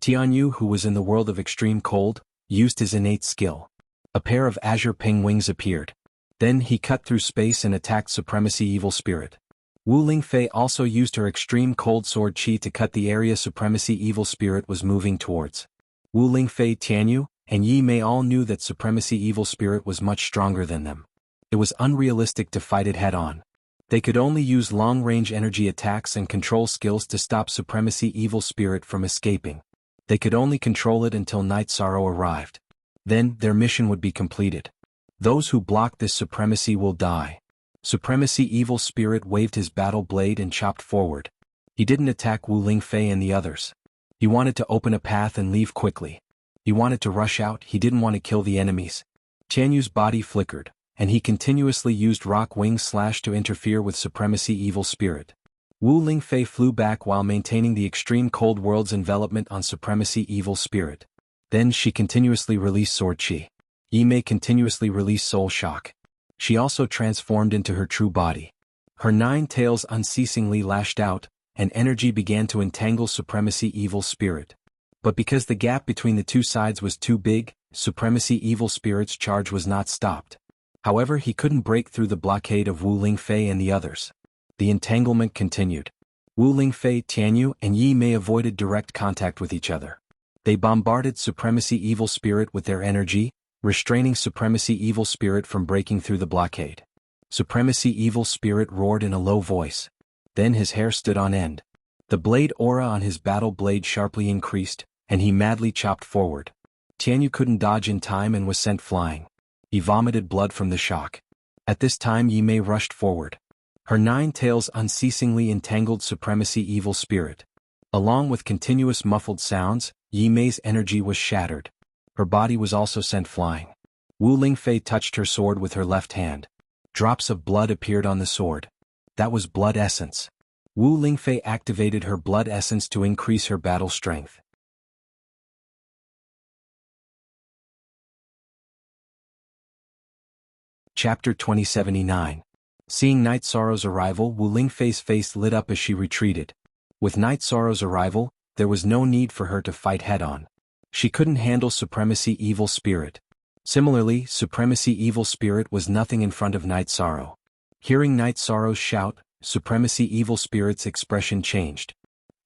Tianyu, who was in the world of extreme cold, used his innate skill. A pair of azure ping wings appeared. Then he cut through space and attacked Supremacy Evil Spirit. Wu Lingfei also used her extreme cold sword chi to cut the area Supremacy Evil Spirit was moving towards. Wu Lingfei, Tianyu, and Yi Mei all knew that Supremacy Evil Spirit was much stronger than them. It was unrealistic to fight it head-on. They could only use long-range energy attacks and control skills to stop Supremacy Evil Spirit from escaping. They could only control it until Night Sorrow arrived. Then, their mission would be completed. Those who block this supremacy will die. Supremacy Evil Spirit waved his battle blade and chopped forward. He didn't attack Wu Lingfei and the others. He wanted to open a path and leave quickly. He wanted to rush out, he didn't want to kill the enemies. Tianyu's body flickered, and he continuously used Rock Wing Slash to interfere with Supremacy Evil Spirit. Wu Lingfei flew back while maintaining the Extreme Cold World's envelopment on Supremacy Evil Spirit. Then she continuously released Sword Chi. Yi Mei continuously released Soul Shock. She also transformed into her true body. Her 9 tails unceasingly lashed out, and energy began to entangle Supremacy Evil Spirit. But because the gap between the two sides was too big, Supremacy Evil Spirit's charge was not stopped. However, he couldn't break through the blockade of Wu Lingfei and the others. The entanglement continued. Wu Lingfei, Tianyu, and Yi Mei avoided direct contact with each other. They bombarded Supremacy Evil Spirit with their energy, restraining Supremacy Evil Spirit from breaking through the blockade. Supremacy Evil Spirit roared in a low voice. Then his hair stood on end. The blade aura on his battle blade sharply increased, and he madly chopped forward. Tianyu couldn't dodge in time and was sent flying. He vomited blood from the shock. At this time Yimei rushed forward. Her 9 tails unceasingly entangled Supremacy Evil Spirit. Along with continuous muffled sounds, Yimei's energy was shattered. Her body was also sent flying. Wu Lingfei touched her sword with her left hand. Drops of blood appeared on the sword. That was blood essence. Wu Lingfei activated her blood essence to increase her battle strength. Chapter 2079. Seeing Night Sorrow's arrival, Wu Lingfei's face lit up as she retreated. With Night Sorrow's arrival, there was no need for her to fight head-on. She couldn't handle Supremacy Evil Spirit. Similarly, Supremacy Evil Spirit was nothing in front of Night Sorrow. Hearing Night Sorrow's shout, Supremacy Evil Spirit's expression changed.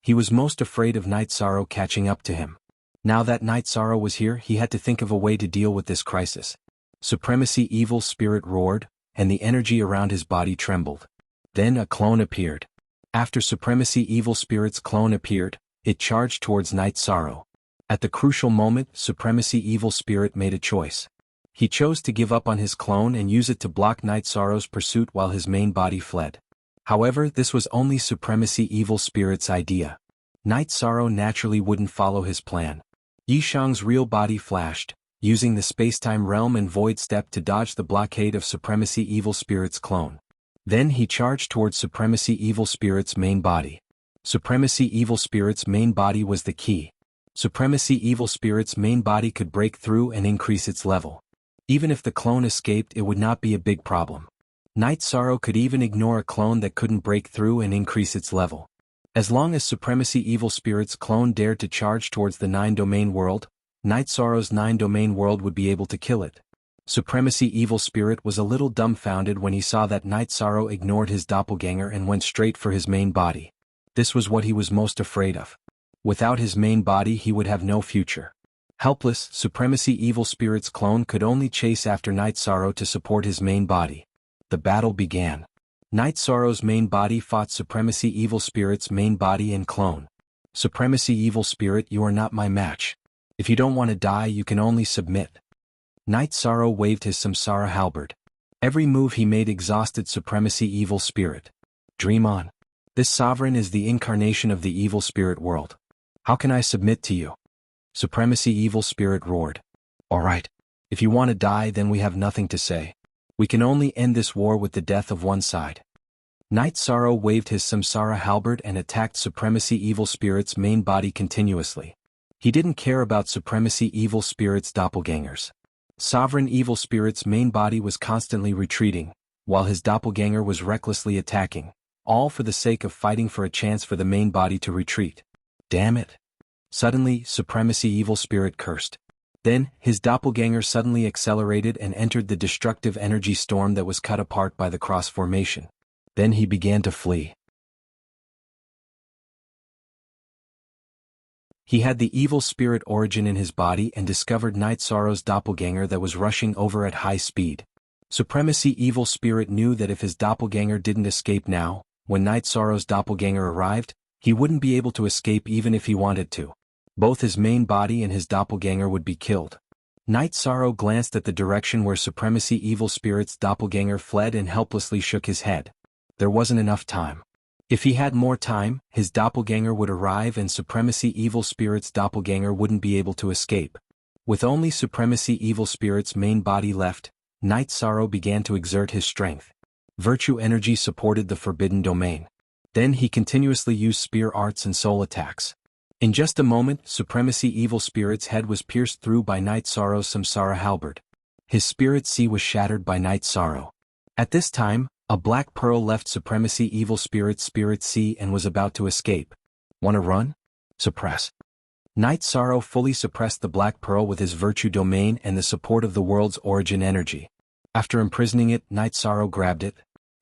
He was most afraid of Night Sorrow catching up to him. Now that Night Sorrow was here, he had to think of a way to deal with this crisis. Supremacy Evil Spirit roared, and the energy around his body trembled. Then a clone appeared. After Supremacy Evil Spirit's clone appeared, it charged towards Night Sorrow. At the crucial moment, Supremacy Evil Spirit made a choice. He chose to give up on his clone and use it to block Night Sorrow's pursuit while his main body fled. However, this was only Supremacy Evil Spirit's idea. Night Sorrow naturally wouldn't follow his plan. Yishang's real body flashed, using the spacetime realm and void step to dodge the blockade of Supremacy Evil Spirit's clone. Then he charged towards Supremacy Evil Spirit's main body. Supremacy Evil Spirit's main body was the key. Supremacy Evil Spirit's main body could break through and increase its level. Even if the clone escaped, it would not be a big problem. Night Sorrow could even ignore a clone that couldn't break through and increase its level. As long as Supremacy Evil Spirit's clone dared to charge towards the 9-domain world, Night Sorrow's 9-domain world would be able to kill it. Supremacy Evil Spirit was a little dumbfounded when he saw that Night Sorrow ignored his doppelganger and went straight for his main body. This was what he was most afraid of. Without his main body he would have no future. Helpless, Supremacy Evil Spirit's clone could only chase after Night Sorrow to support his main body. The battle began. Night Sorrow's main body fought Supremacy Evil Spirit's main body and clone. Supremacy Evil Spirit, you are not my match. If you don't want to die, you can only submit. Night Sorrow waved his Samsara halberd. Every move he made exhausted Supremacy Evil Spirit. Dream on. This sovereign is the incarnation of the evil spirit world. How can I submit to you? Supremacy Evil Spirit roared. All right. If you want to die, then we have nothing to say. We can only end this war with the death of one side. Night Sorrow waved his Samsara halberd and attacked Supremacy Evil Spirit's main body continuously. He didn't care about Supremacy Evil Spirit's doppelgangers. Sovereign Evil Spirit's main body was constantly retreating, while his doppelganger was recklessly attacking, all for the sake of fighting for a chance for the main body to retreat. Damn it. Suddenly, Supremacy Evil Spirit cursed. Then, his doppelganger suddenly accelerated and entered the destructive energy storm that was cut apart by the cross formation. Then he began to flee. He had the evil spirit origin in his body and discovered Night Sorrow's doppelganger that was rushing over at high speed. Supremacy Evil Spirit knew that if his doppelganger didn't escape now, when Night Sorrow's doppelganger arrived, he wouldn't be able to escape even if he wanted to. Both his main body and his doppelganger would be killed. Night Sorrow glanced at the direction where Supremacy Evil Spirit's doppelganger fled and helplessly shook his head. There wasn't enough time. If he had more time, his doppelganger would arrive and Supremacy Evil Spirit's doppelganger wouldn't be able to escape. With only Supremacy Evil Spirit's main body left, Night Sorrow began to exert his strength. Virtue energy supported the forbidden domain. Then he continuously used spear arts and soul attacks. In just a moment, Supremacy Evil Spirit's head was pierced through by Night Sorrow's Samsara halberd. His spirit sea was shattered by Night Sorrow. At this time, a black pearl left Supremacy Evil Spirit's spirit sea and was about to escape. Wanna run? Suppress. Night Sorrow fully suppressed the black pearl with his virtue domain and the support of the world's origin energy. After imprisoning it, Night Sorrow grabbed it.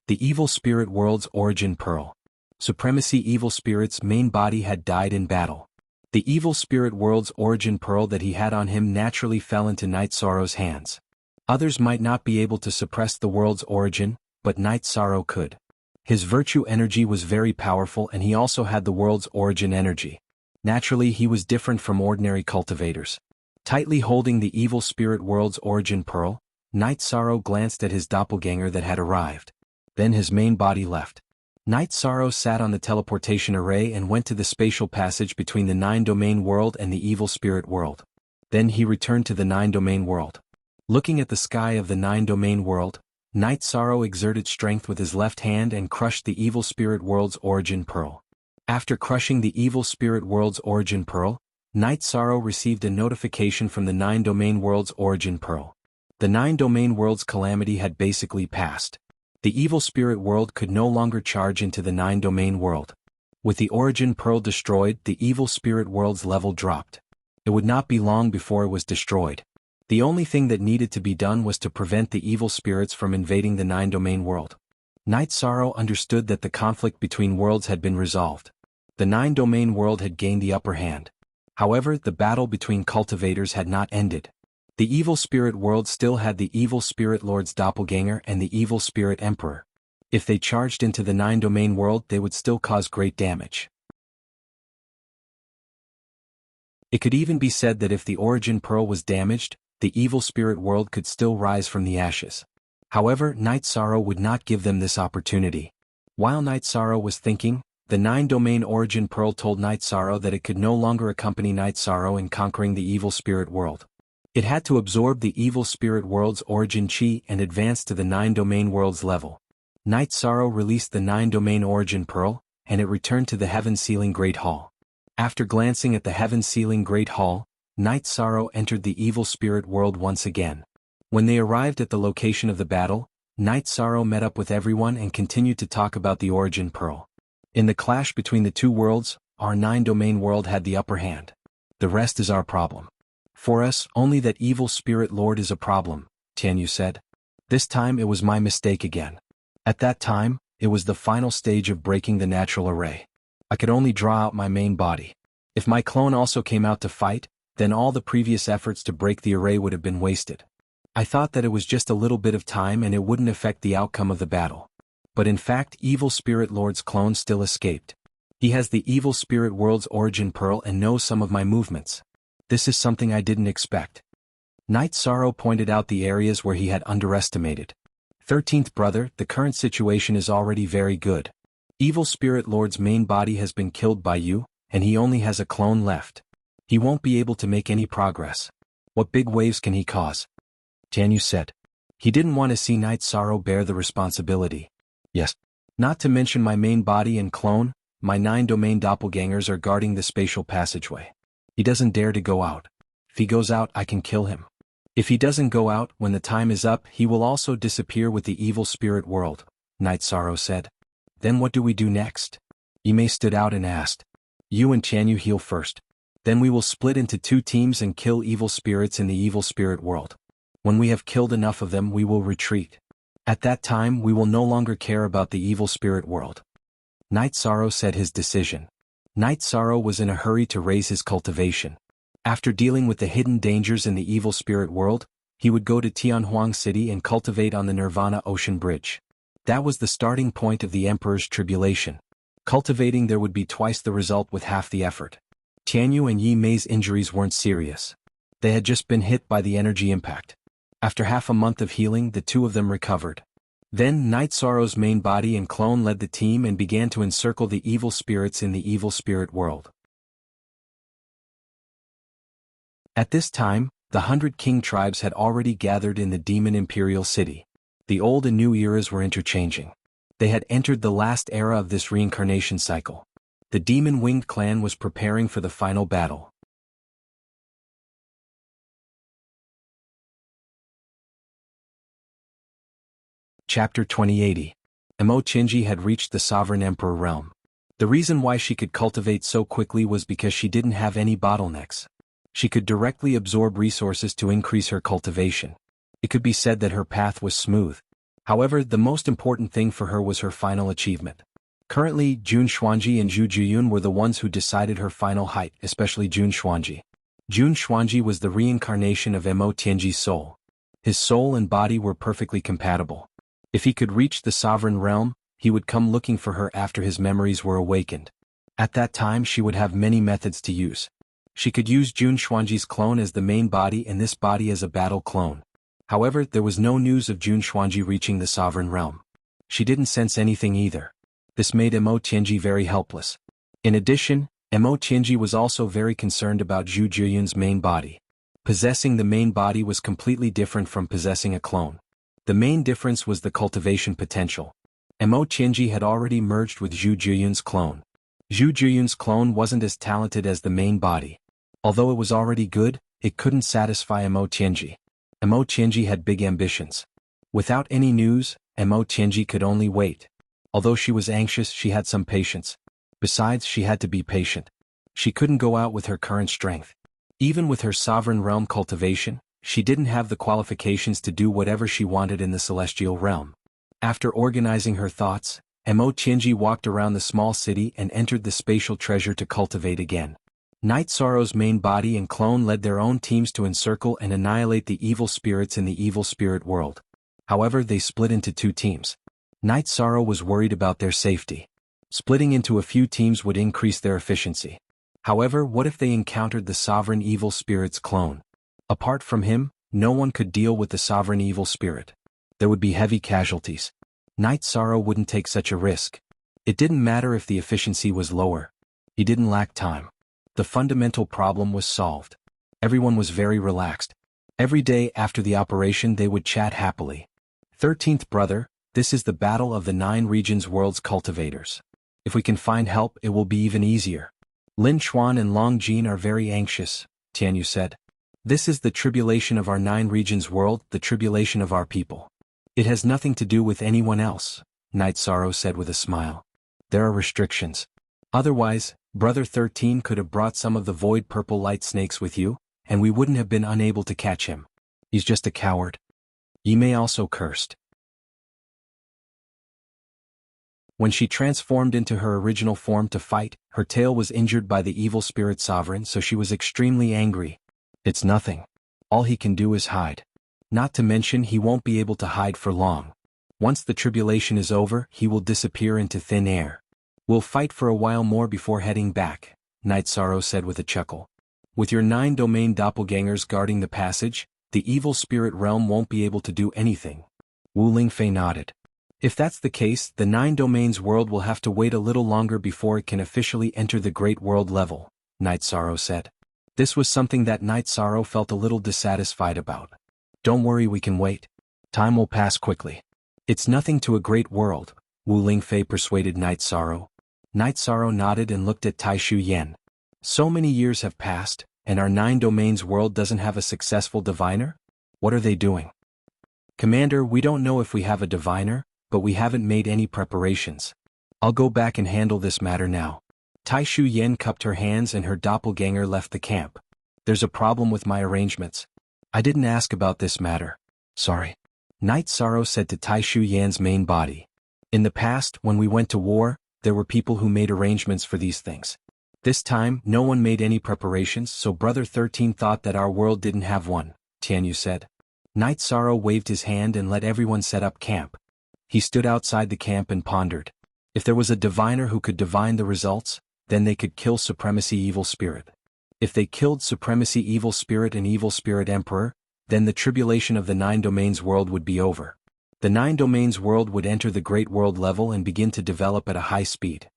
The evil spirit world's origin pearl. Supremacy Evil Spirit's main body had died in battle. The evil spirit world's origin pearl that he had on him naturally fell into Night Sorrow's hands. Others might not be able to suppress the world's origin, but Night Sorrow could. His virtue energy was very powerful and he also had the world's origin energy. Naturally, he was different from ordinary cultivators. Tightly holding the evil spirit world's origin pearl, Night Sorrow glanced at his doppelganger that had arrived. Then his main body left. Night Sorrow sat on the teleportation array and went to the spatial passage between the 9-domain world and the evil spirit world. Then he returned to the 9-domain world. Looking at the sky of the 9-domain world, Night Sorrow exerted strength with his left hand and crushed the evil spirit world's origin pearl. After crushing the evil spirit world's origin pearl, Night Sorrow received a notification from the 9-domain world's origin pearl. The 9-domain world's calamity had basically passed. The evil spirit world could no longer charge into the 9-domain world. With the origin pearl destroyed, the evil spirit world's level dropped. It would not be long before it was destroyed. The only thing that needed to be done was to prevent the evil spirits from invading the 9-domain world. Night Sorrow understood that the conflict between worlds had been resolved. The 9-domain world had gained the upper hand. However, the battle between cultivators had not ended. The evil spirit world still had the evil spirit lord's doppelganger and the evil spirit emperor. If they charged into the 9-domain world, they would still cause great damage. It could even be said that if the origin pearl was damaged, the evil spirit world could still rise from the ashes. However, Night Sorrow would not give them this opportunity. While Night Sorrow was thinking, the 9-domain origin pearl told Night Sorrow that it could no longer accompany Night Sorrow in conquering the evil spirit world. It had to absorb the evil spirit world's origin chi and advance to the 9-domain world's level. Night Sorrow released the 9-domain origin pearl, and it returned to the heaven-sealing Great Hall. After glancing at the heaven-sealing Great Hall, Night Sorrow entered the evil spirit world once again. When they arrived at the location of the battle, Night Sorrow met up with everyone and continued to talk about the origin pearl. In the clash between the two worlds, our 9-domain world had the upper hand. The rest is our problem. For us, only that evil spirit lord is a problem, Tianyu said. This time it was my mistake again. At that time, it was the final stage of breaking the natural array. I could only draw out my main body. If my clone also came out to fight, then all the previous efforts to break the array would have been wasted. I thought that it was just a little bit of time and it wouldn't affect the outcome of the battle. But in fact, evil spirit lord's clone still escaped. He has the evil spirit world's origin pearl and knows some of my movements. This is something I didn't expect. Night Sorrow pointed out the areas where he had underestimated. 13th brother, the current situation is already very good. Evil spirit lord's main body has been killed by you, and he only has a clone left. He won't be able to make any progress. What big waves can he cause? Tianyu said. He didn't want to see Night Sorrow bear the responsibility. Yes. Not to mention my main body and clone, my 9-domain doppelgangers are guarding the spatial passageway. He doesn't dare to go out. If he goes out, I can kill him. If he doesn't go out, when the time is up, he will also disappear with the evil spirit world, Night Sorrow said. Then what do we do next? Yimei stood out and asked. You and Tianyu heal first. Then we will split into 2 teams and kill evil spirits in the evil spirit world. When we have killed enough of them, we will retreat. At that time, we will no longer care about the evil spirit world. Night Sorrow said his decision. Night Sorrow was in a hurry to raise his cultivation. After dealing with the hidden dangers in the evil spirit world, he would go to Tianhuang City and cultivate on the Nirvana Ocean Bridge. That was the starting point of the Emperor's tribulation. Cultivating there would be twice the result with half the effort. Tianyu and Yi Mei's injuries weren't serious. They had just been hit by the energy impact. After half a month of healing, the two of them recovered. Then Night Sorrow's main body and clone led the team and began to encircle the evil spirits in the evil spirit world. At this time, the 100 king tribes had already gathered in the demon imperial city. The old and new eras were interchanging. They had entered the last era of this reincarnation cycle. The demon-winged clan was preparing for the final battle. Chapter 2080. Emo Chinji had reached the Sovereign Emperor realm. The reason why she could cultivate so quickly was because she didn't have any bottlenecks. She could directly absorb resources to increase her cultivation. It could be said that her path was smooth. However, the most important thing for her was her final achievement. Currently, Jun Xuanji and Zhu Juyun were the ones who decided her final height, especially Jun Xuanji. Jun Xuanji was the reincarnation of Emo Tianji's soul. His soul and body were perfectly compatible. If he could reach the sovereign realm, he would come looking for her after his memories were awakened. At that time she would have many methods to use. She could use Jun Xuanji's clone as the main body and this body as a battle clone. However, there was no news of Jun Xuanji reaching the sovereign realm. She didn't sense anything either. This made Mo Tianji very helpless. In addition, Mo Tianji was also very concerned about Zhu Jiyun's main body. Possessing the main body was completely different from possessing a clone. The main difference was the cultivation potential. Mo Tianji had already merged with Zhu Jiyun's clone. Zhu Jiyun's clone wasn't as talented as the main body. Although it was already good, it couldn't satisfy Mo Tianji. Mo Tianji had big ambitions. Without any news, Mo Tianji could only wait. Although she was anxious, she had some patience. Besides, she had to be patient. She couldn't go out with her current strength. Even with her sovereign realm cultivation, she didn't have the qualifications to do whatever she wanted in the celestial realm. After organizing her thoughts, Mo Tianji walked around the small city and entered the spatial treasure to cultivate again. Night Sorrow's main body and clone led their own teams to encircle and annihilate the evil spirits in the evil spirit world. However, they split into two teams. Night Sorrow was worried about their safety. Splitting into a few teams would increase their efficiency. However, what if they encountered the sovereign evil spirit's clone? Apart from him, no one could deal with the sovereign evil spirit. There would be heavy casualties. Night Sorrow wouldn't take such a risk. It didn't matter if the efficiency was lower. He didn't lack time. The fundamental problem was solved. Everyone was very relaxed. Every day after the operation they would chat happily. 13th brother, this is the battle of the 9 regions world's cultivators. If we can find help, it will be even easier. Lin Chuan and Long Jin are very anxious, Tianyu said. This is the tribulation of our 9 regions world, the tribulation of our people. It has nothing to do with anyone else, Night Sorrow said with a smile. There are restrictions. Otherwise, Brother 13 could have brought some of the void purple light snakes with you, and we wouldn't have been unable to catch him. He's just a coward. Yi Mei also cursed. When she transformed into her original form to fight, her tail was injured by the evil spirit sovereign, so she was extremely angry. It's nothing. All he can do is hide. Not to mention he won't be able to hide for long. Once the tribulation is over, he will disappear into thin air. We'll fight for a while more before heading back, Night Sorrow said with a chuckle. With your 9 domain doppelgangers guarding the passage, the evil spirit realm won't be able to do anything. Wu Lingfei nodded. If that's the case, the 9 domains world will have to wait a little longer before it can officially enter the great world level, Night Sorrow said. This was something that Night Sorrow felt a little dissatisfied about. Don't worry, we can wait. Time will pass quickly. It's nothing to a great world, Wu Lingfei persuaded Night Sorrow. Night Sorrow nodded and looked at Tai Shu Yan. So many years have passed, and our 9 domains world doesn't have a successful diviner? What are they doing? Commander, we don't know if we have a diviner, but we haven't made any preparations. I'll go back and handle this matter now. Tai Shu Yan cupped her hands and her doppelganger left the camp. There's a problem with my arrangements. I didn't ask about this matter. Sorry. Night Sorrow said to Tai Shu Yan's main body. In the past, when we went to war, there were people who made arrangements for these things. This time, no one made any preparations, so Brother 13 thought that our world didn't have one, Tianyu said. Night Sorrow waved his hand and let everyone set up camp. He stood outside the camp and pondered. If there was a diviner who could divine the results, then they could kill Supremacy Evil Spirit. If they killed Supremacy Evil Spirit and Evil Spirit Emperor, then the tribulation of the 9 domains world would be over. The 9 domains world would enter the great world level and begin to develop at a high speed.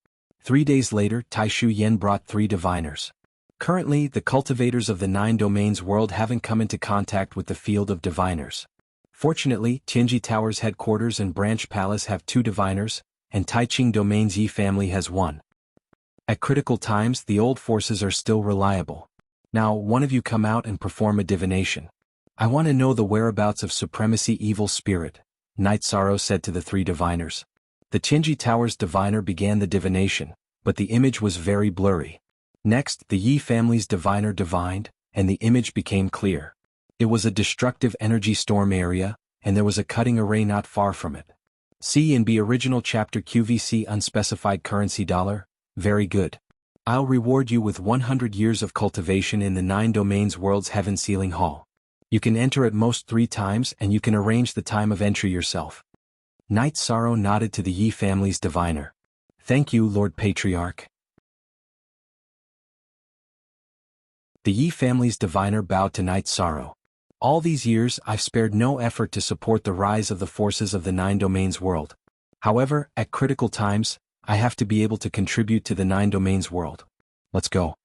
3 days later, Tai Shu Yan brought 3 diviners. Currently, the cultivators of the 9 domains world haven't come into contact with the field of diviners. Fortunately, Tianji Tower's headquarters and branch palace have 2 diviners, and Taiching Domain's Yi family has 1. At critical times, the old forces are still reliable. Now, one of you come out and perform a divination. I want to know the whereabouts of Supremacy Evil Spirit, Night Sorrow said to the 3 diviners. The Tianji Tower's diviner began the divination, but the image was very blurry. Next, the Yi family's diviner divined, and the image became clear. It was a destructive energy storm area, and there was a cutting array not far from it. C and B original chapter QVC unspecified currency $. Very good. I'll reward you with 100 years of cultivation in the 9 domains world's heaven sealing hall. You can enter at most 3 times and you can arrange the time of entry yourself. Night Sorrow nodded to the Yi family's diviner. Thank you, Lord Patriarch. The Yi family's diviner bowed to Night Sorrow. All these years I've spared no effort to support the rise of the forces of the Nine Domains world. However, at critical times, I have to be able to contribute to the Nine Domains world. Let's go.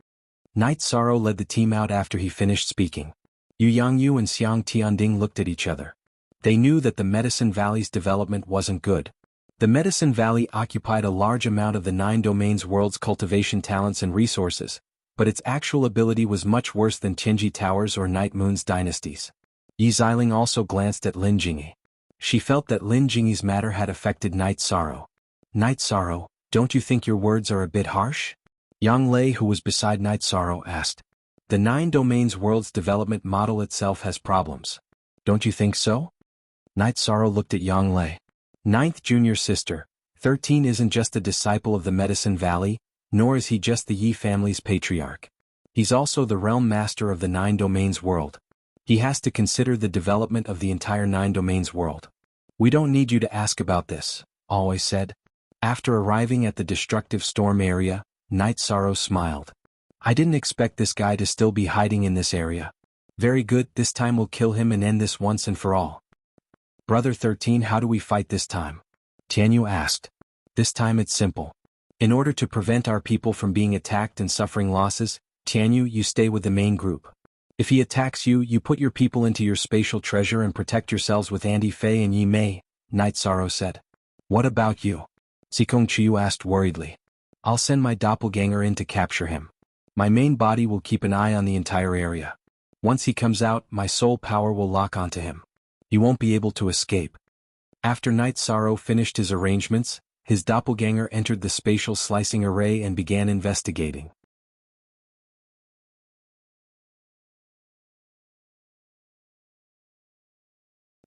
Night Sorrow led the team out after he finished speaking. Yu Yangyu and Xiang Tianding looked at each other. They knew that the Medicine Valley's development wasn't good. The Medicine Valley occupied a large amount of the Nine Domains world's cultivation talents and resources, but its actual ability was much worse than Tianji Tower's or Night Moon's dynasties. Yi Xiling also glanced at Lin Jingyi. She felt that Lin Jingyi's matter had affected Night Sorrow. Night Sorrow, don't you think your words are a bit harsh? Yang Lei, who was beside Night Sorrow, asked. The Nine Domains world's development model itself has problems. Don't you think so? Night Sorrow looked at Yang Lei. Ninth junior sister, 13 isn't just a disciple of the Medicine Valley, nor is he just the Yi family's patriarch. He's also the realm master of the Nine Domains world. He has to consider the development of the entire Nine Domains world. We don't need you to ask about this, always said. After arriving at the destructive storm area, Night Sorrow smiled. I didn't expect this guy to still be hiding in this area. Very good, this time we'll kill him and end this once and for all. Brother 13, how do we fight this time? Tianyu asked. This time it's simple. In order to prevent our people from being attacked and suffering losses, Tianyu, you stay with the main group. If he attacks you, you put your people into your spatial treasure and protect yourselves with Andy Fei and Yi Mei, Night Sorrow said. What about you? Xikong Chiu asked worriedly. I'll send my doppelganger in to capture him. My main body will keep an eye on the entire area. Once he comes out, my soul power will lock onto him. He won't be able to escape. After Night Sorrow finished his arrangements, his doppelganger entered the spatial slicing array and began investigating.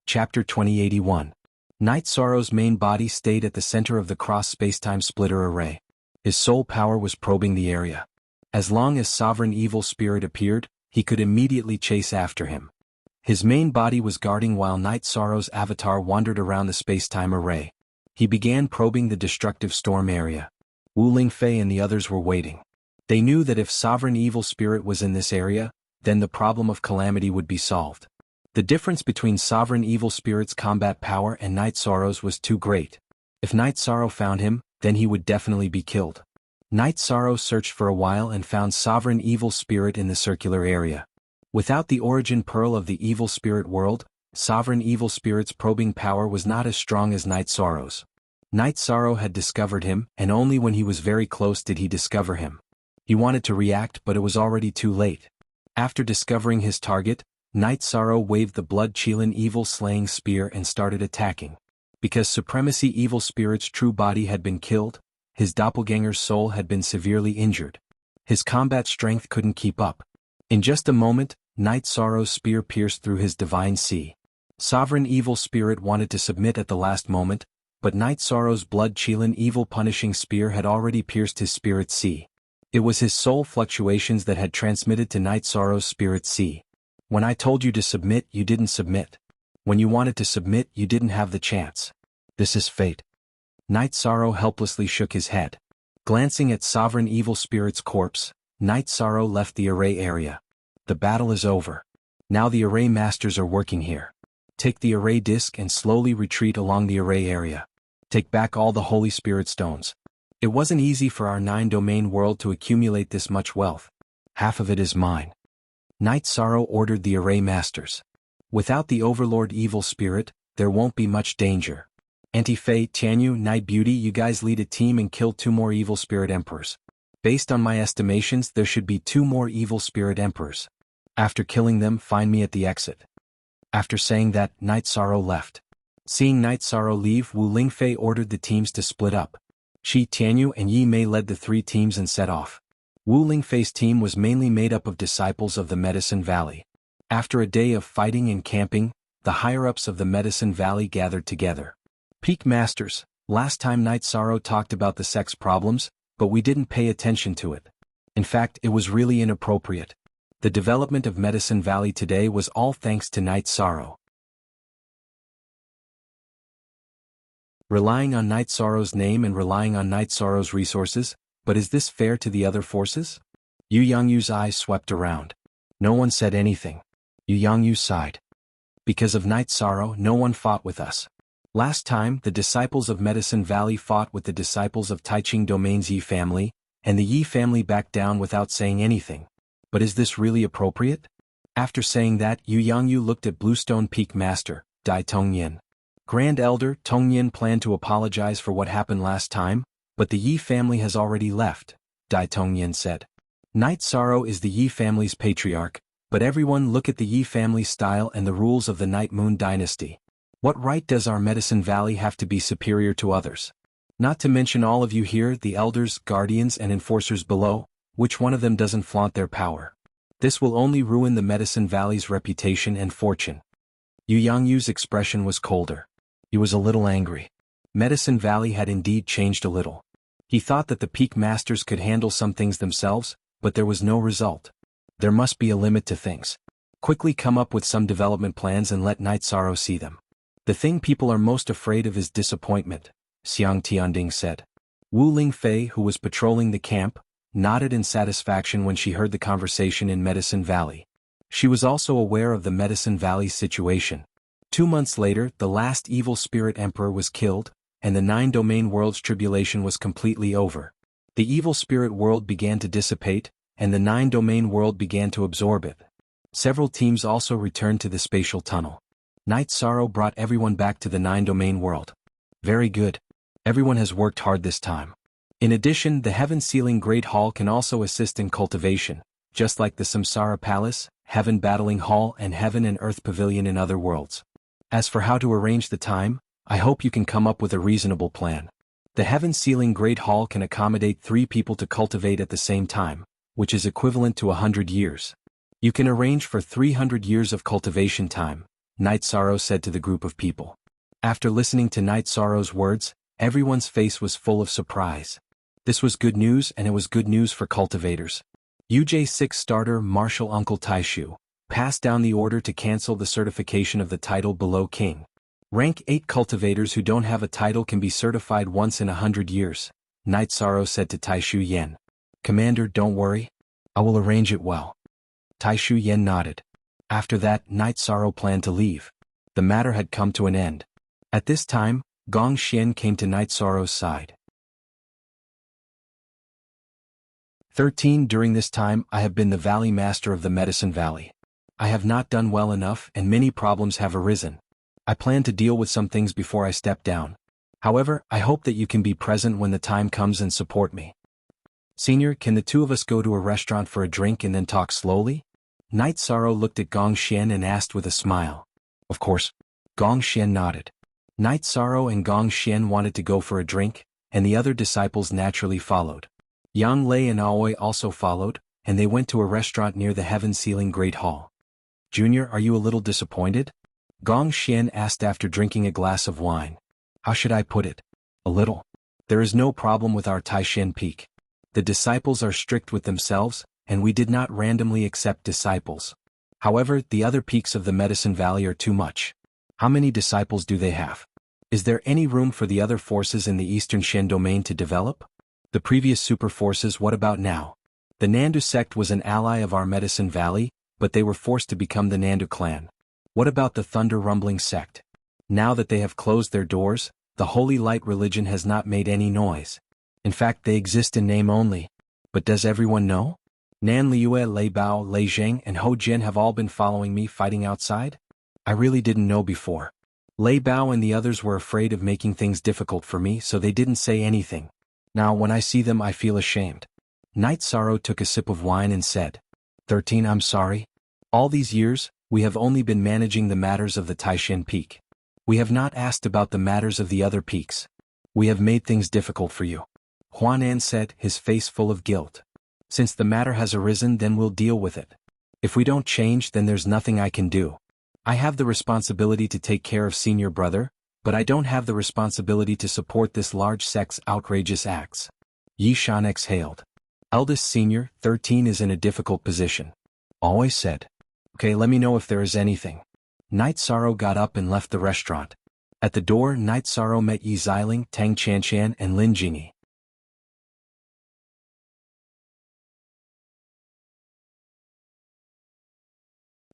Chapter 2081. Night Sorrow's main body stayed at the center of the cross spacetime splitter array. His soul power was probing the area. As long as Sovereign Evil Spirit appeared, he could immediately chase after him. His main body was guarding while Night Sorrow's avatar wandered around the spacetime array. He began probing the destructive storm area. Wu Lingfei and the others were waiting. They knew that if Sovereign Evil Spirit was in this area, then the problem of calamity would be solved. The difference between Sovereign Evil Spirit's combat power and Night Sorrow's was too great. If Night Sorrow found him, then he would definitely be killed. Night Sorrow searched for a while and found Sovereign Evil Spirit in the circular area. Without the origin pearl of the Evil Spirit world, Sovereign Evil Spirit's probing power was not as strong as Night Sorrow's. Night Sorrow had discovered him, and only when he was very close did he discover him. He wanted to react, but it was already too late. After discovering his target, Night Sorrow waved the Blood Qilin Evil Slaying Spear and started attacking. Because Supremacy Evil Spirit's true body had been killed, his doppelganger's soul had been severely injured. His combat strength couldn't keep up. In just a moment, Night Sorrow's spear pierced through his divine sea. Sovereign Evil Spirit wanted to submit at the last moment, but Night Sorrow's Blood Qilin Evil Punishing Spear had already pierced his spirit sea. It was his soul fluctuations that had transmitted to Night Sorrow's spirit sea. When I told you to submit, you didn't submit. When you wanted to submit, you didn't have the chance. This is fate. Night Sorrow helplessly shook his head. Glancing at Sovereign Evil Spirit's corpse, Night Sorrow left the array area. The battle is over. Now the array masters are working here. Take the array disc and slowly retreat along the array area. Take back all the Holy Spirit stones. It wasn't easy for our 9-domain world to accumulate this much wealth. Half of it is mine. Night Sorrow ordered the array masters. Without the Overlord Evil Spirit, there won't be much danger. Anti-Fei, Tianyu, Night Beauty, you guys lead a team and kill 2 more Evil Spirit Emperors. Based on my estimations, there should be 2 more Evil Spirit Emperors. After killing them, find me at the exit. After saying that, Night Sorrow left. Seeing Night Sorrow leave, Wu Lingfei ordered the teams to split up. Shi, Tianyu, and Yi Mei led the 3 teams and set off. Wu Lingfei's team was mainly made up of disciples of the Medicine Valley. After a day of fighting and camping, the higher-ups of the Medicine Valley gathered together. Peak Masters, last time Night Sorrow talked about the sex problems, but we didn't pay attention to it. In fact, it was really inappropriate. The development of Medicine Valley today was all thanks to Night Sorrow. Relying on Night Sorrow's name and relying on Night Sorrow's resources, but is this fair to the other forces? Yu Yangyu's eyes swept around. No one said anything. Yu Yangyu sighed. Because of Night Sorrow, no one fought with us. Last time, the disciples of Medicine Valley fought with the disciples of Taiching Domain's Yi family, and the Yi family backed down without saying anything. But is this really appropriate? After saying that, Yu Yangyu looked at Bluestone Peak Master, Dai Tongyin. Grand Elder Tongyin planned to apologize for what happened last time, but the Yi family has already left, Dai Tongyin said. Night Sorrow is the Yi family's patriarch, but everyone look at the Yi family style and the rules of the Night Moon dynasty. What right does our Medicine Valley have to be superior to others? Not to mention all of you here, the elders, guardians and enforcers below, which one of them doesn't flaunt their power? This will only ruin the Medicine Valley's reputation and fortune. Yu Yangyu's expression was colder. He was a little angry. Medicine Valley had indeed changed a little. He thought that the Peak Masters could handle some things themselves, but there was no result. There must be a limit to things. Quickly come up with some development plans and let Night Sorrow see them. The thing people are most afraid of is disappointment, Xiang Tianding said. Wu Lingfei, who was patrolling the camp, nodded in satisfaction when she heard the conversation in Medicine Valley. She was also aware of the Medicine Valley situation. 2 months later, the last evil spirit emperor was killed, and the 9-domain world's tribulation was completely over. The evil spirit world began to dissipate, and the 9-domain world began to absorb it. Several teams also returned to the spatial tunnel. Night Sorrow brought everyone back to the 9-domain world. Very good. Everyone has worked hard this time. In addition, the Heaven Sealing Great Hall can also assist in cultivation, just like the Samsara Palace, Heaven Battling Hall and Heaven and Earth Pavilion in other worlds. As for how to arrange the time, I hope you can come up with a reasonable plan. The Heaven Sealing Great Hall can accommodate 3 people to cultivate at the same time, which is equivalent to 100 years. You can arrange for 300 years of cultivation time, Night Sorrow said to the group of people. After listening to Night Sorrow's words, everyone's face was full of surprise. This was good news, and it was good news for cultivators. UJ6 starter Marshal Uncle Taishu passed down the order to cancel the certification of the title below King. Rank 8 cultivators who don't have a title can be certified once in 100 years, Night Sorrow said to Taishu Yen. Commander, don't worry. I will arrange it well. Taishu Yen nodded. After that, Night Sorrow planned to leave. The matter had come to an end. At this time, Gong Xian came to Night Sorrow's side. 13 During this time, I have been the Valley Master of the Medicine Valley. I have not done well enough and many problems have arisen. I plan to deal with some things before I step down. However, I hope that you can be present when the time comes and support me. Senior, can the two of us go to a restaurant for a drink and then talk slowly? Night Sorrow looked at Gong Xian and asked with a smile. Of course. Gong Xian nodded. Night Sorrow and Gong Xian wanted to go for a drink, and the other disciples naturally followed. Yang Lei and Aoi also followed, and they went to a restaurant near the Heaven Sealing Great Hall. Junior, are you a little disappointed? Gong Xian asked after drinking a glass of wine. How should I put it? A little. There is no problem with our Taishan Peak. The disciples are strict with themselves, and we did not randomly accept disciples. However, the other peaks of the Medicine Valley are too much. How many disciples do they have? Is there any room for the other forces in the Eastern Shen domain to develop? The previous super forces, what about now? The Nandu sect was an ally of our Medicine Valley, but they were forced to become the Nandu clan. What about the Thunder Rumbling sect? Now that they have closed their doors, the Holy Light religion has not made any noise. In fact, they exist in name only. But does everyone know? Nan Liue, Lei Bao, Lei Zheng and Ho Jin have all been following me fighting outside? I really didn't know before. Lei Bao and the others were afraid of making things difficult for me, so they didn't say anything. Now when I see them I feel ashamed. Night Sorrow took a sip of wine and said, 13 I'm sorry. All these years, we have only been managing the matters of the Taishan Peak. We have not asked about the matters of the other peaks. We have made things difficult for you. Huanan said, his face full of guilt. Since the matter has arisen, then we'll deal with it. If we don't change, then there's nothing I can do. I have the responsibility to take care of senior brother, but I don't have the responsibility to support this large sect's outrageous acts. Yi Shan exhaled. Eldest senior, 13 is in a difficult position. Always said. Okay, let me know if there is anything. Night Sorrow got up and left the restaurant. At the door, Night Sorrow met Yi Xiling, Tang Chanshan, and Lin Jingyi.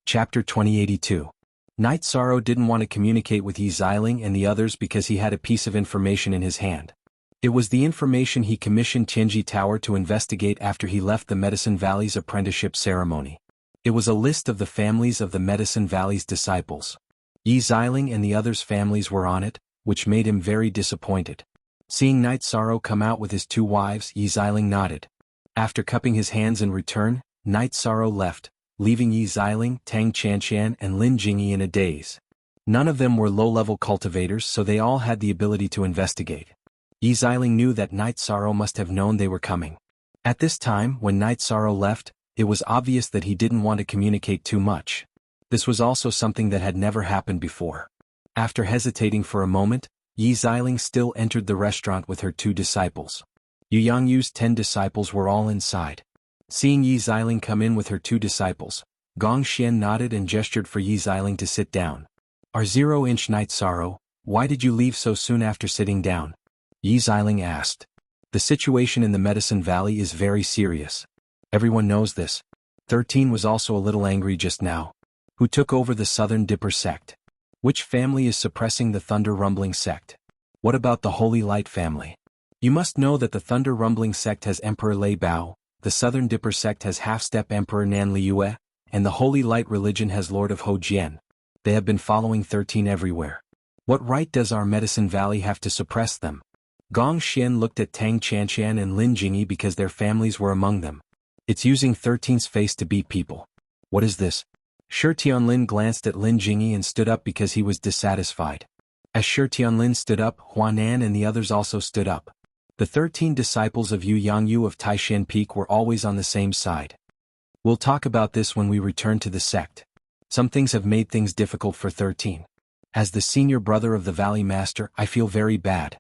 Chapter 2082. Night Sorrow didn't want to communicate with Yi Xiling and the others because he had a piece of information in his hand. It was the information he commissioned Tianji Tower to investigate after he left the Medicine Valley's apprenticeship ceremony. It was a list of the families of the Medicine Valley's disciples. Yi Xiling and the others' families were on it, which made him very disappointed. Seeing Night Sorrow come out with his 2 wives, Yi Xiling nodded. After cupping his hands in return, Night Sorrow left, leaving Yi Xiling, Tang Chanshan, and Lin Jingyi in a daze. None of them were low-level cultivators, so they all had the ability to investigate. Yi Xiling knew that Night Sorrow must have known they were coming. At this time, when Night Sorrow left, it was obvious that he didn't want to communicate too much. This was also something that had never happened before. After hesitating for a moment, Yi Xiling still entered the restaurant with her 2 disciples. Yu Yangyu's 10 disciples were all inside. Seeing Yi Xiling come in with her 2 disciples, Gong Xian nodded and gestured for Yi Xiling to sit down. Our 0-inch Night Sorrow, why did you leave so soon after sitting down? Yi Xiling asked. The situation in the Medicine Valley is very serious. Everyone knows this. 13 was also a little angry just now. Who took over the Southern Dipper sect? Which family is suppressing the Thunder Rumbling sect? What about the Holy Light family? You must know that the Thunder Rumbling sect has Emperor Lei Bao, the Southern Dipper sect has Half-Step Emperor Nan Liyue, and the Holy Light religion has Lord of Ho Jian. They have been following 13 everywhere. What right does our Medicine Valley have to suppress them? Gong Xian looked at Tang Chanshan and Lin Jingyi because their families were among them. It's using 13's face to beat people. What is this? Shi Tianlin glanced at Lin Jingyi and stood up because he was dissatisfied. As Shi Tianlin stood up, Huanan and the others also stood up. The 13 disciples of Yu Yangyu of Taishan Peak were always on the same side. We'll talk about this when we return to the sect. Some things have made things difficult for 13. As the senior brother of the Valley Master, I feel very bad.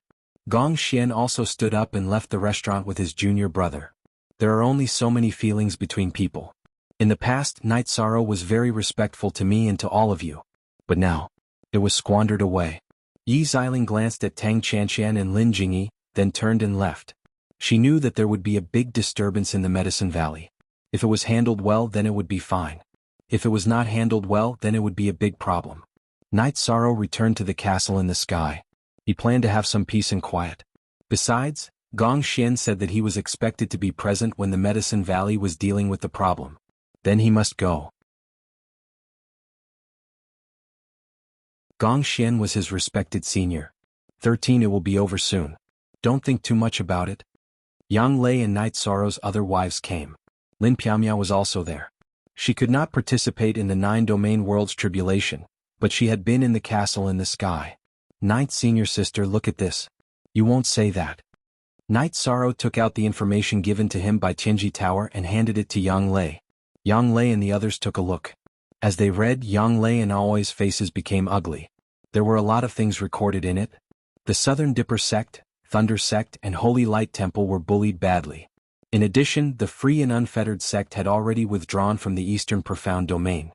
Gong Xian also stood up and left the restaurant with his junior brother. There are only so many feelings between people. In the past, Night Sorrow was very respectful to me and to all of you. But now, it was squandered away. Yi Xiling glanced at Tang Chanshan and Lin Jingyi, then turned and left. She knew that there would be a big disturbance in the Medicine Valley. If it was handled well, then it would be fine. If it was not handled well, then it would be a big problem. Night Sorrow returned to the castle in the sky. He planned to have some peace and quiet. Besides, Gong Xian said that he was expected to be present when the Medicine Valley was dealing with the problem. Then he must go. Gong Xian was his respected senior. 13 It will be over soon. Don't think too much about it. Yang Lei and Night Sorrow's other wives came. Lin Piaomiao was also there. She could not participate in the 9-domain world's tribulation, but she had been in the castle in the sky. Ninth senior sister, look at this. You won't say that. Night Sorrow took out the information given to him by Tianji Tower and handed it to Yang Lei. Yang Lei and the others took a look. As they read, Yang Lei and Aoi's faces became ugly. There were a lot of things recorded in it. The Southern Dipper sect, Thunder sect, and Holy Light Temple were bullied badly. In addition, the Free and Unfettered sect had already withdrawn from the Eastern Profound Domain.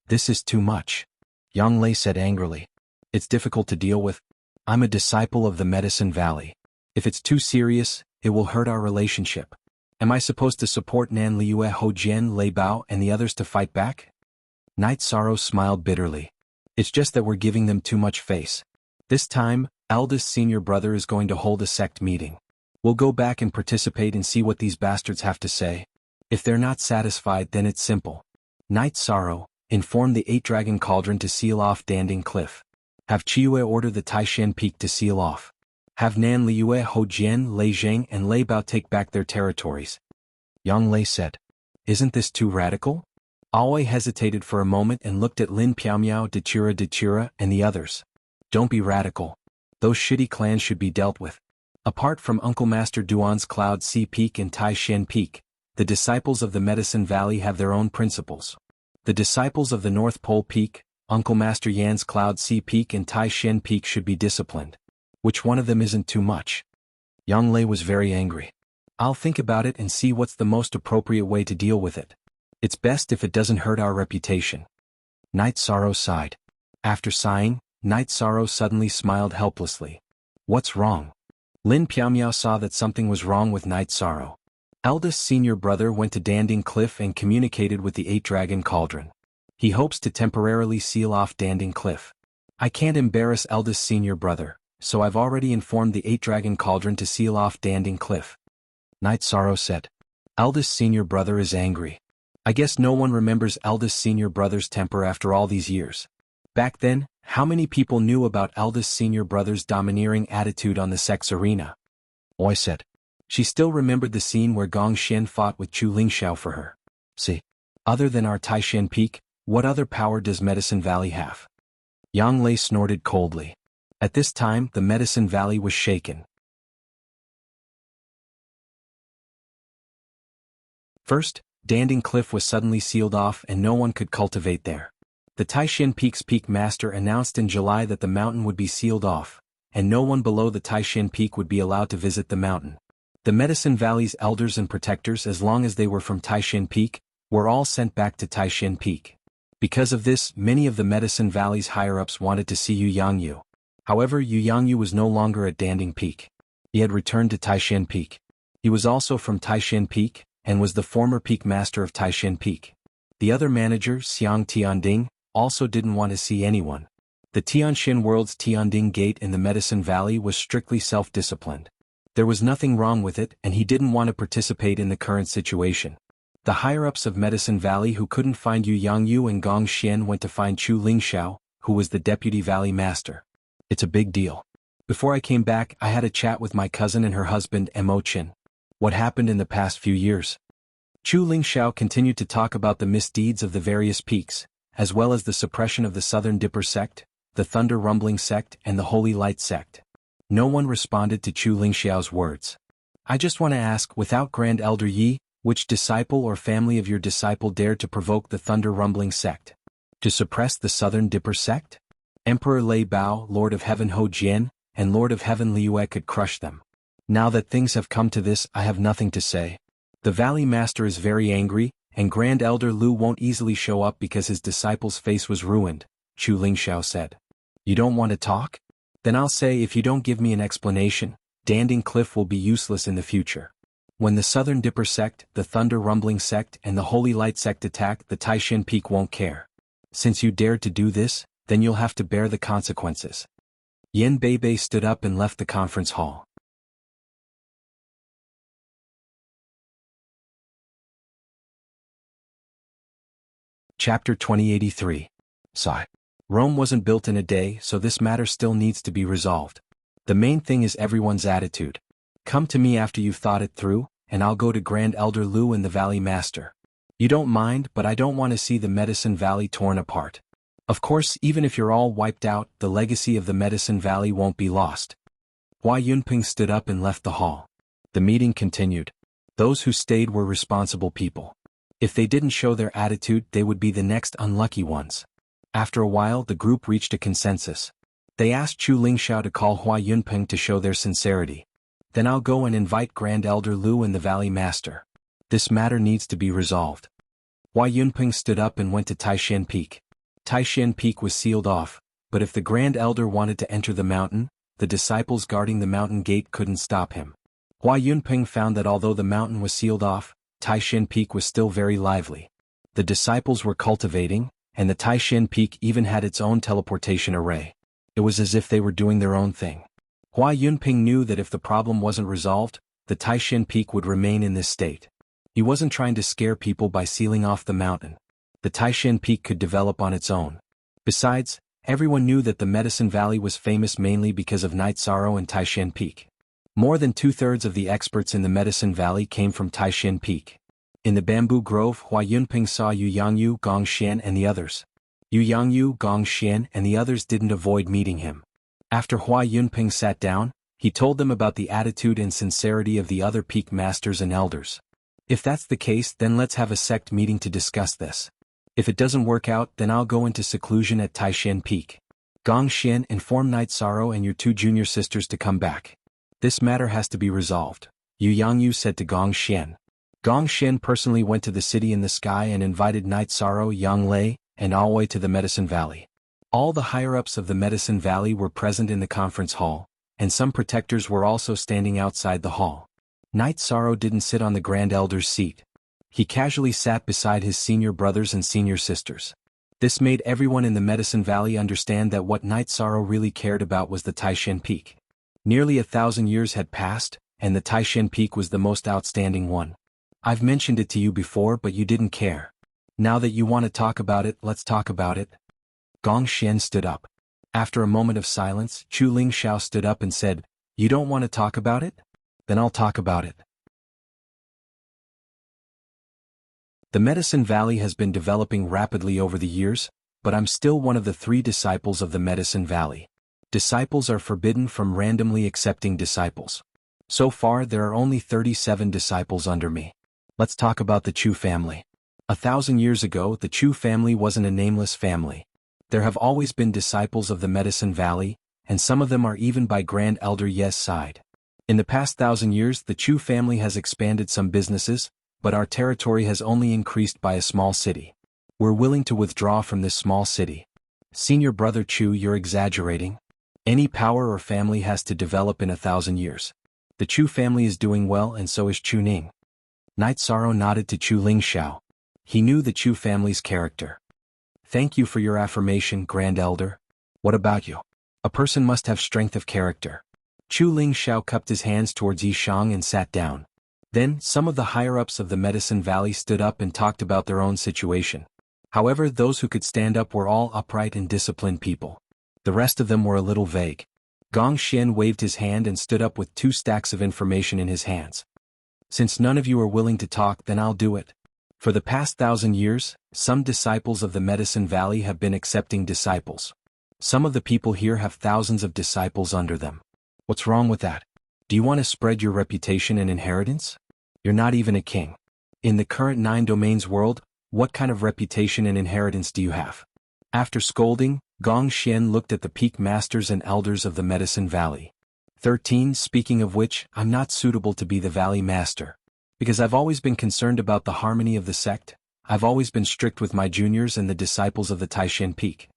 This is too much. Yang Lei said angrily. It's difficult to deal with. I'm a disciple of the Medicine Valley. If it's too serious, it will hurt our relationship. Am I supposed to support Nan Liyue, Ho Jian, Lei Bao, and the others to fight back? Night Sorrow smiled bitterly. It's just that we're giving them too much face. This time, eldest senior brother is going to hold a sect meeting. We'll go back and participate and see what these bastards have to say. If they're not satisfied, then it's simple. Night Sorrow, inform the 8-Dragon Cauldron to seal off Danding Cliff. Have Chiyue order the Taishan Peak to seal off. Have Nan Liyue, Ho Jian, Lei Zheng, and Lei Bao take back their territories. Yang Lei said. Isn't this too radical? Aoi hesitated for a moment and looked at Lin Piaomiao, Dechira, and the others. Don't be radical. Those shitty clans should be dealt with. Apart from Uncle Master Duan's Cloud Sea Peak and Taishan Peak, the disciples of the Medicine Valley have their own principles. The disciples of the North Pole Peak, Uncle Master Yan's Cloud Sea Peak and Taishan Peak should be disciplined. Which one of them isn't too much? Yang Lei was very angry. I'll think about it and see what's the most appropriate way to deal with it. It's best if it doesn't hurt our reputation. Night Sorrow sighed. After sighing, Night Sorrow suddenly smiled helplessly. What's wrong? Lin Piaomiao saw that something was wrong with Night Sorrow. Eldest senior brother went to Danding Cliff and communicated with the Eight-Dragon Cauldron. He hopes to temporarily seal off Danding Cliff. I can't embarrass eldest senior brother, so I've already informed the Eight-Dragon Cauldron to seal off Danding Cliff. Night Sorrow said. Eldest senior brother is angry. I guess no one remembers eldest senior brother's temper after all these years. Back then, how many people knew about eldest senior brother's domineering attitude on the sex arena? Oi said. She still remembered the scene where Gong Xian fought with Chu Lingxiao for her. See. Other than our Taishan Peak, what other power does Medicine Valley have? Yang Lei snorted coldly. At this time, the Medicine Valley was shaken. First, Danding Cliff was suddenly sealed off and no one could cultivate there. The Taishan Peak's Peak Master announced in July that the mountain would be sealed off, and no one below the Taishan Peak would be allowed to visit the mountain. The Medicine Valley's elders and protectors, as long as they were from Taishan Peak, were all sent back to Taishan Peak. Because of this, many of the Medicine Valley's higher-ups wanted to see Yu Yangyu. However, Yu Yangyu was no longer at Danding Peak. He had returned to Taishan Peak. He was also from Taishan Peak, and was the former Peak Master of Taishan Peak. The other manager, Xiang Tianding, also didn't want to see anyone. The Tianxin World's Tianding Gate in the Medicine Valley was strictly self-disciplined. There was nothing wrong with it, and he didn't want to participate in the current situation. The higher-ups of Medicine Valley who couldn't find Yu Yangyu and Gong Xian went to find Chu Lingxiao, who was the Deputy Valley Master. It's a big deal. Before I came back, I had a chat with my cousin and her husband, Mo Qin. What happened in the past few years? Chu Lingxiao continued to talk about the misdeeds of the various peaks, as well as the suppression of the Southern Dipper sect, the Thunder Rumbling sect and the Holy Light sect. No one responded to Chu Lingxiao's words. I just want to ask, without Grand Elder Yi, which disciple or family of your disciple dared to provoke the Thunder Rumbling sect? To suppress the Southern Dipper sect? Emperor Lei Bao, Lord of Heaven Ho Jian, and Lord of Heaven Liue could crush them. Now that things have come to this, I have nothing to say. The Valley Master is very angry, and Grand Elder Lu won't easily show up because his disciple's face was ruined, Chu Lingxiao said. You don't want to talk? Then I'll say if you don't give me an explanation, Danding Cliff will be useless in the future. When the Southern Dipper sect, the Thunder Rumbling sect and the Holy Light sect attack, the Taishan Peak won't care. Since you dared to do this, then you'll have to bear the consequences. Yen Beibei stood up and left the conference hall. Chapter 2083. Sigh. Rome wasn't built in a day, so this matter still needs to be resolved. The main thing is everyone's attitude. Come to me after you've thought it through, and I'll go to Grand Elder Lu and the Valley Master. You don't mind, but I don't want to see the Medicine Valley torn apart. Of course, even if you're all wiped out, the legacy of the Medicine Valley won't be lost. Hua Yunping stood up and left the hall. The meeting continued. Those who stayed were responsible people. If they didn't show their attitude, they would be the next unlucky ones. After a while, the group reached a consensus. They asked Chu Lingxiao to call Hua Yunping to show their sincerity. Then I'll go and invite Grand Elder Lu and the Valley Master. This matter needs to be resolved. Hua Yunping stood up and went to Taishan Peak. Taishan Peak was sealed off, but if the Grand Elder wanted to enter the mountain, the disciples guarding the mountain gate couldn't stop him. Hua Yunping found that although the mountain was sealed off, Taishan Peak was still very lively. The disciples were cultivating, and the Taishan Peak even had its own teleportation array. It was as if they were doing their own thing. Hua Yunping knew that if the problem wasn't resolved, the Taishan Peak would remain in this state. He wasn't trying to scare people by sealing off the mountain. The Taishan Peak could develop on its own. Besides, everyone knew that the Medicine Valley was famous mainly because of Night Sorrow and Taishan Peak. More than 2/3 of the experts in the Medicine Valley came from Taishan Peak. In the bamboo grove, Hua Yunping saw Yu Yangyu, Gong Xian and the others. Yu Yangyu, Gong Xian and the others didn't avoid meeting him. After Hua Yunping sat down, he told them about the attitude and sincerity of the other peak masters and elders. If that's the case, then let's have a sect meeting to discuss this. If it doesn't work out, then I'll go into seclusion at Taishan Peak. Gong Xian, inform Night Sorrow and your 2 junior sisters to come back. This matter has to be resolved, Yu Yangyu said to Gong Xian. Gong Xian personally went to the city in the sky and invited Night Sorrow, Yang Lei, and Aoi to the Medicine Valley. All the higher-ups of the Medicine Valley were present in the conference hall, and some protectors were also standing outside the hall. Night Sorrow didn't sit on the Grand Elder's seat. He casually sat beside his senior brothers and senior sisters. This made everyone in the Medicine Valley understand that what Night Sorrow really cared about was the Taishan Peak. Nearly 1,000 years had passed, and the Taishan Peak was the most outstanding one. I've mentioned it to you before, but you didn't care. Now that you want to talk about it, let's talk about it. Gong Xian stood up. After a moment of silence, Chu Lingxiao stood up and said, "You don't want to talk about it? Then I'll talk about it." The Medicine Valley has been developing rapidly over the years, but I'm still one of the 3 disciples of the Medicine Valley. Disciples are forbidden from randomly accepting disciples. So far there are only 37 disciples under me. Let's talk about the Chu family. 1,000 years ago, the Chu family wasn't a nameless family. There have always been disciples of the Medicine Valley, and some of them are even by Grand Elder Ye's side. In the past 1,000 years, the Chu family has expanded some businesses, but our territory has only increased by a small city. We're willing to withdraw from this small city. Senior brother Chu, you're exaggerating. Any power or family has to develop in 1,000 years. The Chu family is doing well, and so is Chu Ning. Night Sorrow nodded to Chu Lingxiao. He knew the Chu family's character. Thank you for your affirmation, Grand Elder. What about you? A person must have strength of character. Chu Lingxiao cupped his hands towards Yishang and sat down. Then, some of the higher-ups of the Medicine Valley stood up and talked about their own situation. However, those who could stand up were all upright and disciplined people. The rest of them were a little vague. Gong Xian waved his hand and stood up with 2 stacks of information in his hands. Since none of you are willing to talk, then I'll do it. For the past 1,000 years, some disciples of the Medicine Valley have been accepting disciples. Some of the people here have thousands of disciples under them. What's wrong with that? Do you want to spread your reputation and inheritance? You're not even a king. In the current 9 domains world, what kind of reputation and inheritance do you have? After scolding, Gong Xian looked at the peak masters and elders of the Medicine Valley. 13. Speaking of which, I'm not suitable to be the Valley Master. Because I've always been concerned about the harmony of the sect. I've always been strict with my juniors and the disciples of the Taishan Peak.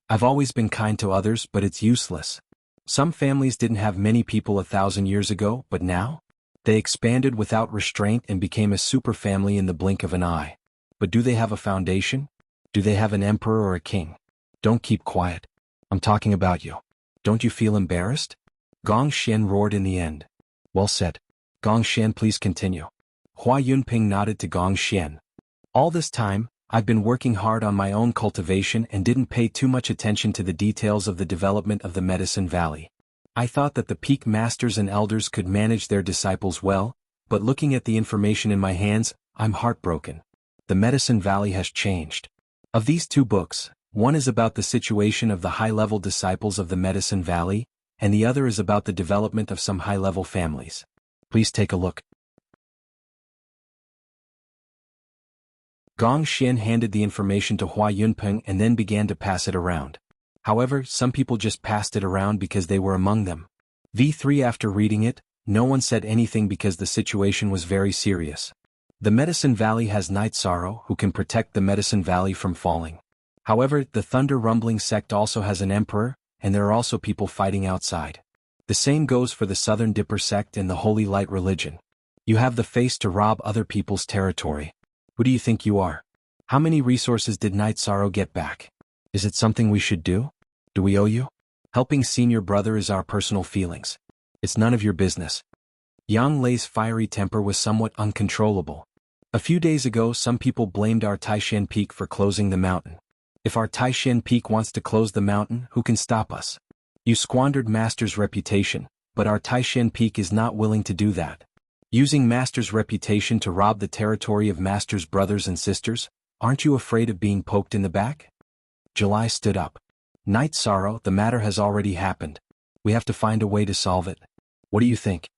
I've always been kind to others, but it's useless. Some families didn't have many people 1,000 years ago, but now? They expanded without restraint and became a super family in the blink of an eye. But do they have a foundation? Do they have an emperor or a king? Don't keep quiet. I'm talking about you. Don't you feel embarrassed? Gong Xian roared in the end. Well said. Gong Xian, please continue. Hua Yunping nodded to Gong Xian. All this time, I've been working hard on my own cultivation and didn't pay too much attention to the details of the development of the Medicine Valley. I thought that the peak masters and elders could manage their disciples well, but looking at the information in my hands, I'm heartbroken. The Medicine Valley has changed. Of these 2 books, one is about the situation of the high-level disciples of the Medicine Valley, and the other is about the development of some high-level families. Please take a look. Gong Xian handed the information to Hua Yunpeng and then began to pass it around. However, some people just passed it around because they were among them. V3 After reading it, no one said anything because the situation was very serious. The Medicine Valley has Night Sorrow, who can protect the Medicine Valley from falling. However, the Thunder Rumbling sect also has an emperor, and there are also people fighting outside. The same goes for the Southern Dipper sect and the Holy Light religion. You have the face to rob other people's territory. Who do you think you are? How many resources did Night Sorrow get back? Is it something we should do? Do we owe you? Helping senior brother is our personal feelings. It's none of your business. Yang Lei's fiery temper was somewhat uncontrollable. A few days ago, some people blamed our Taishan Peak for closing the mountain. If our Taishan Peak wants to close the mountain, who can stop us? You squandered Master's reputation, but our Taishan Peak is not willing to do that. Using Master's reputation to rob the territory of Master's brothers and sisters, aren't you afraid of being poked in the back? July stood up. Night Sorrow, the matter has already happened. We have to find a way to solve it. What do you think?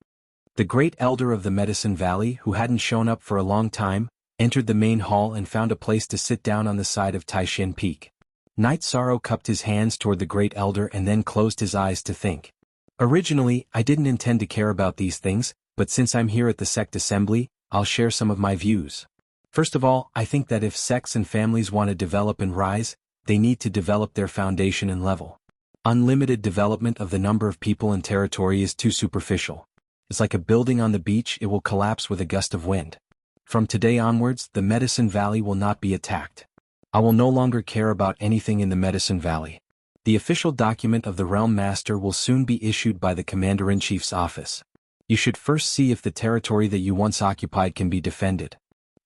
The great elder of the Medicine Valley, who hadn't shown up for a long time, entered the main hall and found a place to sit down on the side of Taishan Peak. Night Sorrow cupped his hands toward the great elder and then closed his eyes to think. Originally, I didn't intend to care about these things, but since I'm here at the sect assembly, I'll share some of my views. First of all, I think that if sects and families want to develop and rise, they need to develop their foundation and level. Unlimited development of the number of people and territory is too superficial. It's like a building on the beach, it will collapse with a gust of wind. From today onwards, the Medicine Valley will not be attacked. I will no longer care about anything in the Medicine Valley. The official document of the Realm Master will soon be issued by the Commander-in-Chief's office. You should first see if the territory that you once occupied can be defended.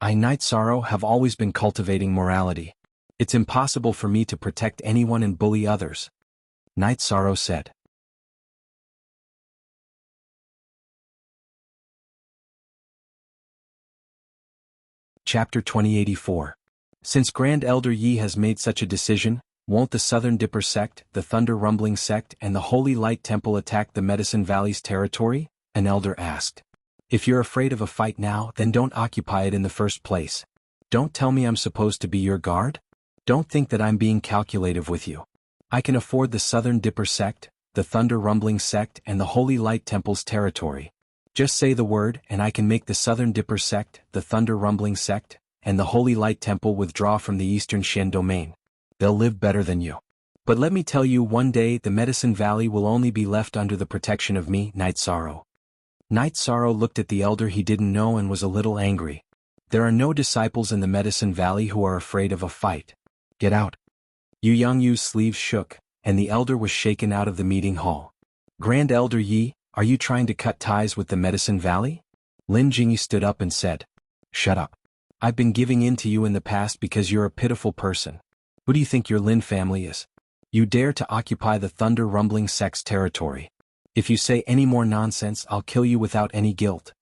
I, Knight Sorrow, have always been cultivating morality. It's impossible for me to protect anyone and bully others, Knight Sorrow said. Chapter 2084. Since Grand Elder Yi has made such a decision, won't the Southern Dipper sect, the Thunder Rumbling sect, and the Holy Light Temple attack the Medicine Valley's territory? An elder asked. If you're afraid of a fight now, then don't occupy it in the first place. Don't tell me I'm supposed to be your guard? Don't think that I'm being calculative with you. I can afford the Southern Dipper sect, the Thunder Rumbling sect, and the Holy Light Temple's territory. Just say the word and I can make the Southern Dipper sect, the Thunder Rumbling sect, and the Holy Light Temple withdraw from the Eastern Shen domain. They'll live better than you. But let me tell you, one day the Medicine Valley will only be left under the protection of me, Knight Sorrow. Knight Sorrow looked at the elder he didn't know and was a little angry. There are no disciples in the Medicine Valley who are afraid of a fight. Get out. Yu Yangyu's sleeves shook, and the elder was shaken out of the meeting hall. Grand Elder Yi, are you trying to cut ties with the Medicine Valley? Lin Jingyi stood up and said. Shut up. I've been giving in to you in the past because you're a pitiful person. Who do you think your Lin family is? You dare to occupy the Thunder Rumbling sect's territory. If you say any more nonsense, I'll kill you without any guilt.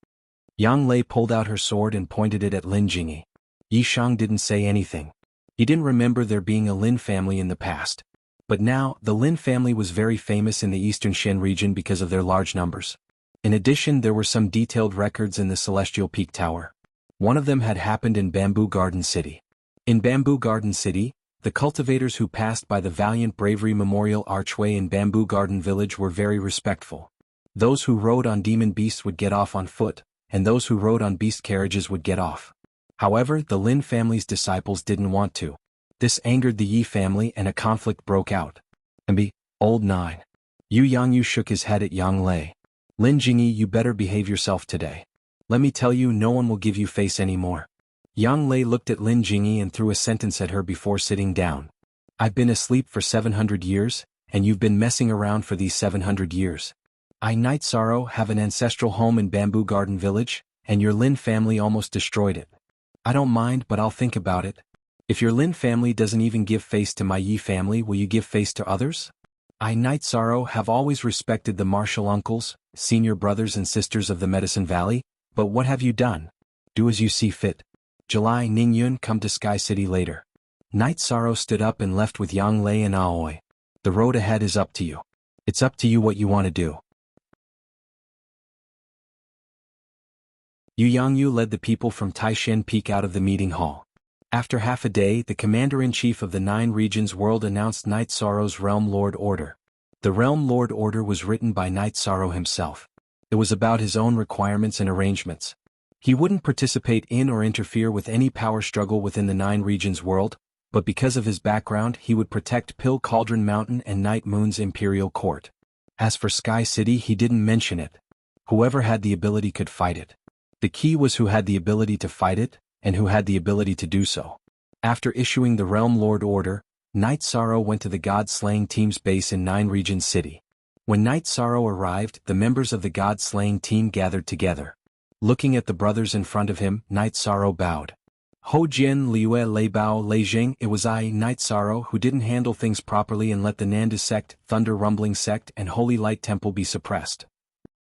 Yang Lei pulled out her sword and pointed it at Lin Jingyi. Yi Shang didn't say anything. He didn't remember there being a Lin family in the past. But now, the Lin family was very famous in the Eastern Shen region because of their large numbers. In addition, there were some detailed records in the Celestial Peak Tower. One of them had happened in Bamboo Garden City. In Bamboo Garden City, the cultivators who passed by the Valiant Bravery Memorial Archway in Bamboo Garden Village were very respectful. Those who rode on demon beasts would get off on foot, and those who rode on beast carriages would get off. However, the Lin family's disciples didn't want to. This angered the Yi family and a conflict broke out. Old 9. Yu Yangyu shook his head at Yang Lei. Lin Jingyi, you better behave yourself today. Let me tell you, no one will give you face anymore. Yang Lei looked at Lin Jingyi and threw a sentence at her before sitting down. I've been asleep for 700 years, and you've been messing around for these 700 years. I, Knight Sorrow, have an ancestral home in Bamboo Garden Village, and your Lin family almost destroyed it. I don't mind, but I'll think about it. If your Lin family doesn't even give face to my Yi family, will you give face to others? I, Knight Sorrow, have always respected the martial uncles, senior brothers and sisters of the Medicine Valley, but what have you done? Do as you see fit. July Ningyun, come to Sky City later. Knight Sorrow stood up and left with Yang Lei and Aoi. The road ahead is up to you. It's up to you what you want to do. Yu Yangyu led the people from Taishan Peak out of the meeting hall. After half a day, the Commander-in-Chief of the 9 Regions World announced Knight Sorrow's Realm Lord Order. The Realm Lord Order was written by Knight Sorrow himself. It was about his own requirements and arrangements. He wouldn't participate in or interfere with any power struggle within the 9 Regions World, but because of his background he would protect Pill Cauldron Mountain and Night Moon's Imperial Court. As for Sky City, he didn't mention it. Whoever had the ability could fight it. The key was who had the ability to fight it, and who had the ability to do so. After issuing the Realm Lord Order, Knight Sorrow went to the God-Slaying Team's base in 9 Regions City. When Knight Sorrow arrived, the members of the God-Slaying Team gathered together. Looking at the brothers in front of him, Knight Sorrow bowed. Ho Jian, Liue, Lei Bao, Lei Jing, it was I, Knight Sorrow, who didn't handle things properly and let the Nandu sect, Thunder Rumbling sect, and Holy Light Temple be suppressed.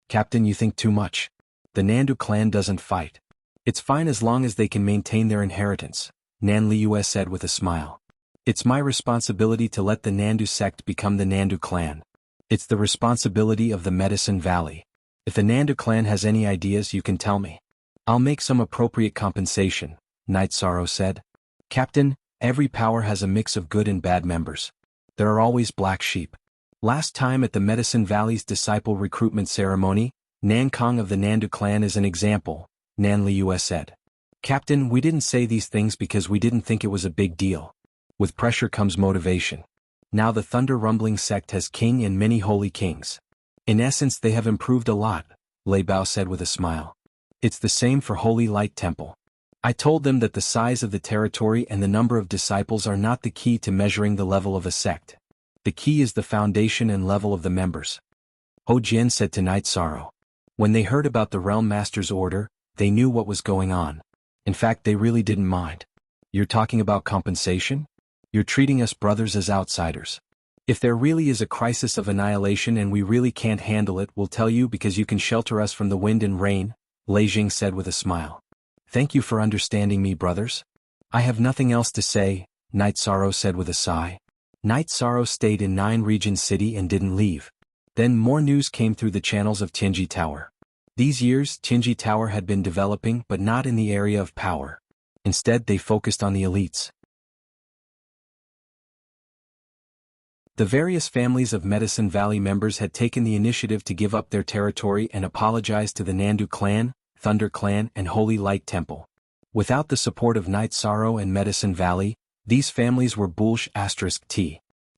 Captain, you think too much. The Nandu clan doesn't fight. It's fine as long as they can maintain their inheritance, Nan Liue said with a smile. It's my responsibility to let the Nandu sect become the Nandu clan. It's the responsibility of the Medicine Valley. If the Nandu clan has any ideas, you can tell me. I'll make some appropriate compensation, Knight Sorrow said. Captain, every power has a mix of good and bad members. There are always black sheep. Last time at the Medicine Valley's disciple recruitment ceremony, Nan Kong of the Nandu clan is an example, Nan Liue said. Captain, we didn't say these things because we didn't think it was a big deal. With pressure comes motivation. Now the Thunder Rumbling sect has king and many holy kings. In essence they have improved a lot, Lei Bao said with a smile. It's the same for Holy Light Temple. I told them that the size of the territory and the number of disciples are not the key to measuring the level of a sect. The key is the foundation and level of the members. Ho Jian said to Night Sorrow. When they heard about the Realm Master's order, they knew what was going on. In fact, they really didn't mind. You're talking about compensation? You're treating us brothers as outsiders. If there really is a crisis of annihilation and we really can't handle it, we'll tell you because you can shelter us from the wind and rain, Lei Jing said with a smile. Thank you for understanding me, brothers. I have nothing else to say, Night Sorrow said with a sigh. Night Sorrow stayed in 9 Region City and didn't leave. Then more news came through the channels of Tianji Tower. These years, Tianji Tower had been developing but not in the area of power. Instead, they focused on the elites. The various families of Medicine Valley members had taken the initiative to give up their territory and apologize to the Nandu clan, Thunder clan and Holy Light Temple. Without the support of Night Sorrow and Medicine Valley, these families were bullsh**.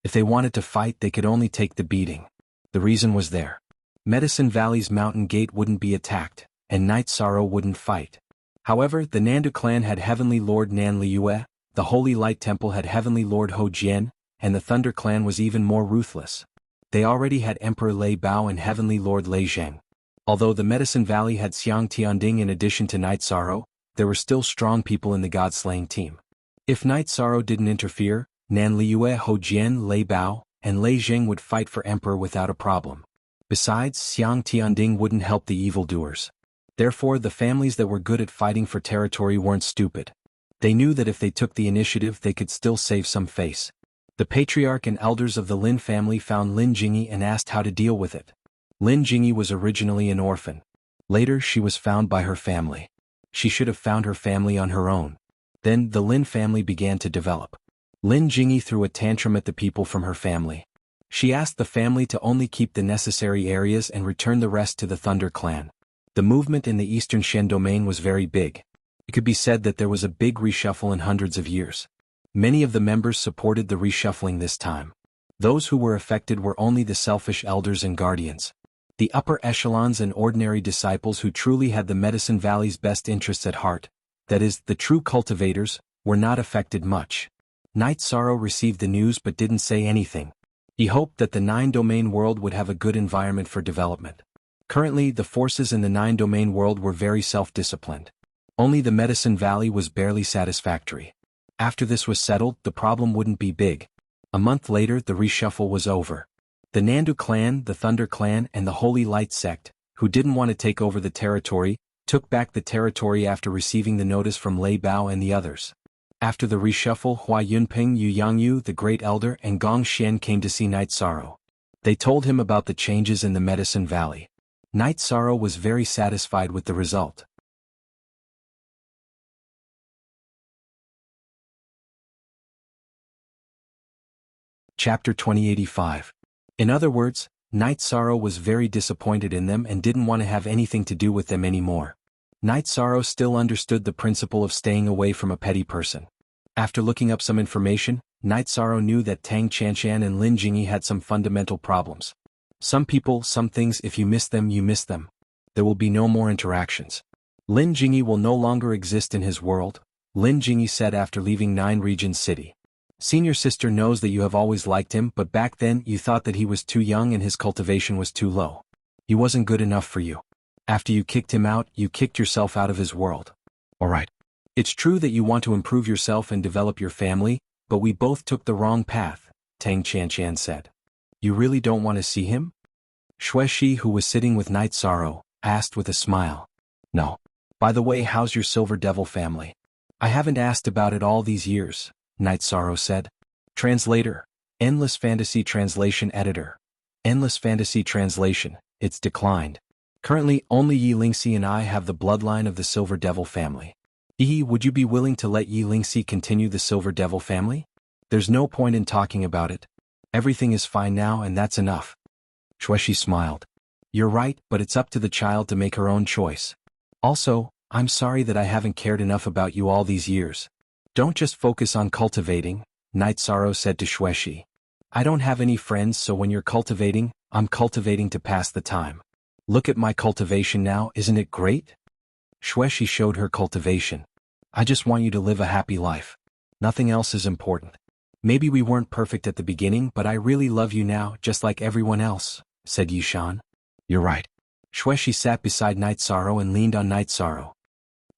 If they wanted to fight they could only take the beating. The reason was there. Medicine Valley's mountain gate wouldn't be attacked, and Night Sorrow wouldn't fight. However, the Nandu clan had Heavenly Lord Nan Liyue, the Holy Light Temple had Heavenly Lord Ho Jian, and the Thunder clan was even more ruthless. They already had Emperor Lei Bao and Heavenly Lord Lei Zheng. Although the Medicine Valley had Xiang Tianding in addition to Night Sorrow, there were still strong people in the God-slaying team. If Night Sorrow didn't interfere, Nan Liyue, Ho Jian, Lei Bao, and Lei Zheng would fight for Emperor without a problem. Besides, Xiang Tianding wouldn't help the evildoers. Therefore, the families that were good at fighting for territory weren't stupid. They knew that if they took the initiative they could still save some face. The patriarch and elders of the Lin family found Lin Jingyi and asked how to deal with it. Lin Jingyi was originally an orphan. Later she was found by her family. She should have found her family on her own. Then the Lin family began to develop. Lin Jingyi threw a tantrum at the people from her family. She asked the family to only keep the necessary areas and return the rest to the Thunder clan. The movement in the Eastern Shen domain was very big. It could be said that there was a big reshuffle in hundreds of years. Many of the members supported the reshuffling this time. Those who were affected were only the selfish elders and guardians. The upper echelons and ordinary disciples who truly had the Medicine Valley's best interests at heart, that is, the true cultivators, were not affected much. Night Sorrow received the news but didn't say anything. He hoped that the 9-domain world would have a good environment for development. Currently, the forces in the 9-domain world were very self-disciplined. Only the Medicine Valley was barely satisfactory. After this was settled, the problem wouldn't be big. A month later, the reshuffle was over. The Nandu clan, the Thunder clan, and the Holy Light sect, who didn't want to take over the territory, took back the territory after receiving the notice from Lei Bao and the others. After the reshuffle, Hua Yunping, Yu Yangyu, the Great Elder, and Gong Xian came to see Night Sorrow. They told him about the changes in the Medicine Valley. Night Sorrow was very satisfied with the result. Chapter 2085. In other words, Night Sorrow was very disappointed in them and didn't want to have anything to do with them anymore. Night Sorrow still understood the principle of staying away from a petty person. After looking up some information, Night Sorrow knew that Tang Chanshan and Lin Jingyi had some fundamental problems. Some people, some things, if you miss them, you miss them. There will be no more interactions. Lin Jingyi will no longer exist in his world, Lin Jingyi said after leaving 9 Region City. Senior sister knows that you have always liked him, but back then you thought that he was too young and his cultivation was too low. He wasn't good enough for you. After you kicked him out, you kicked yourself out of his world. Alright. It's true that you want to improve yourself and develop your family, but we both took the wrong path, Tang Chanshan said. You really don't want to see him? Shueshi, who was sitting with Night Sorrow, asked with a smile. No. By the way, how's your Silver Devil family? I haven't asked about it all these years, Night Sorrow said. Translator. Endless Fantasy Translation Editor. Endless Fantasy Translation, it's declined. Currently, only Yi Lingxi and I have the bloodline of the Silver Devil family. Yi, would you be willing to let Yi Lingxi continue the Silver Devil family? There's no point in talking about it. Everything is fine now and that's enough. Shueshi smiled. You're right, but it's up to the child to make her own choice. Also, I'm sorry that I haven't cared enough about you all these years. Don't just focus on cultivating, Night Sorrow said to Xueshi. I don't have any friends, so when you're cultivating, I'm cultivating to pass the time. Look at my cultivation now, isn't it great? Xueshi showed her cultivation. I just want you to live a happy life. Nothing else is important. Maybe we weren't perfect at the beginning, but I really love you now, just like everyone else, said Yishan. You're right. Xueshi sat beside Night Sorrow and leaned on Night Sorrow.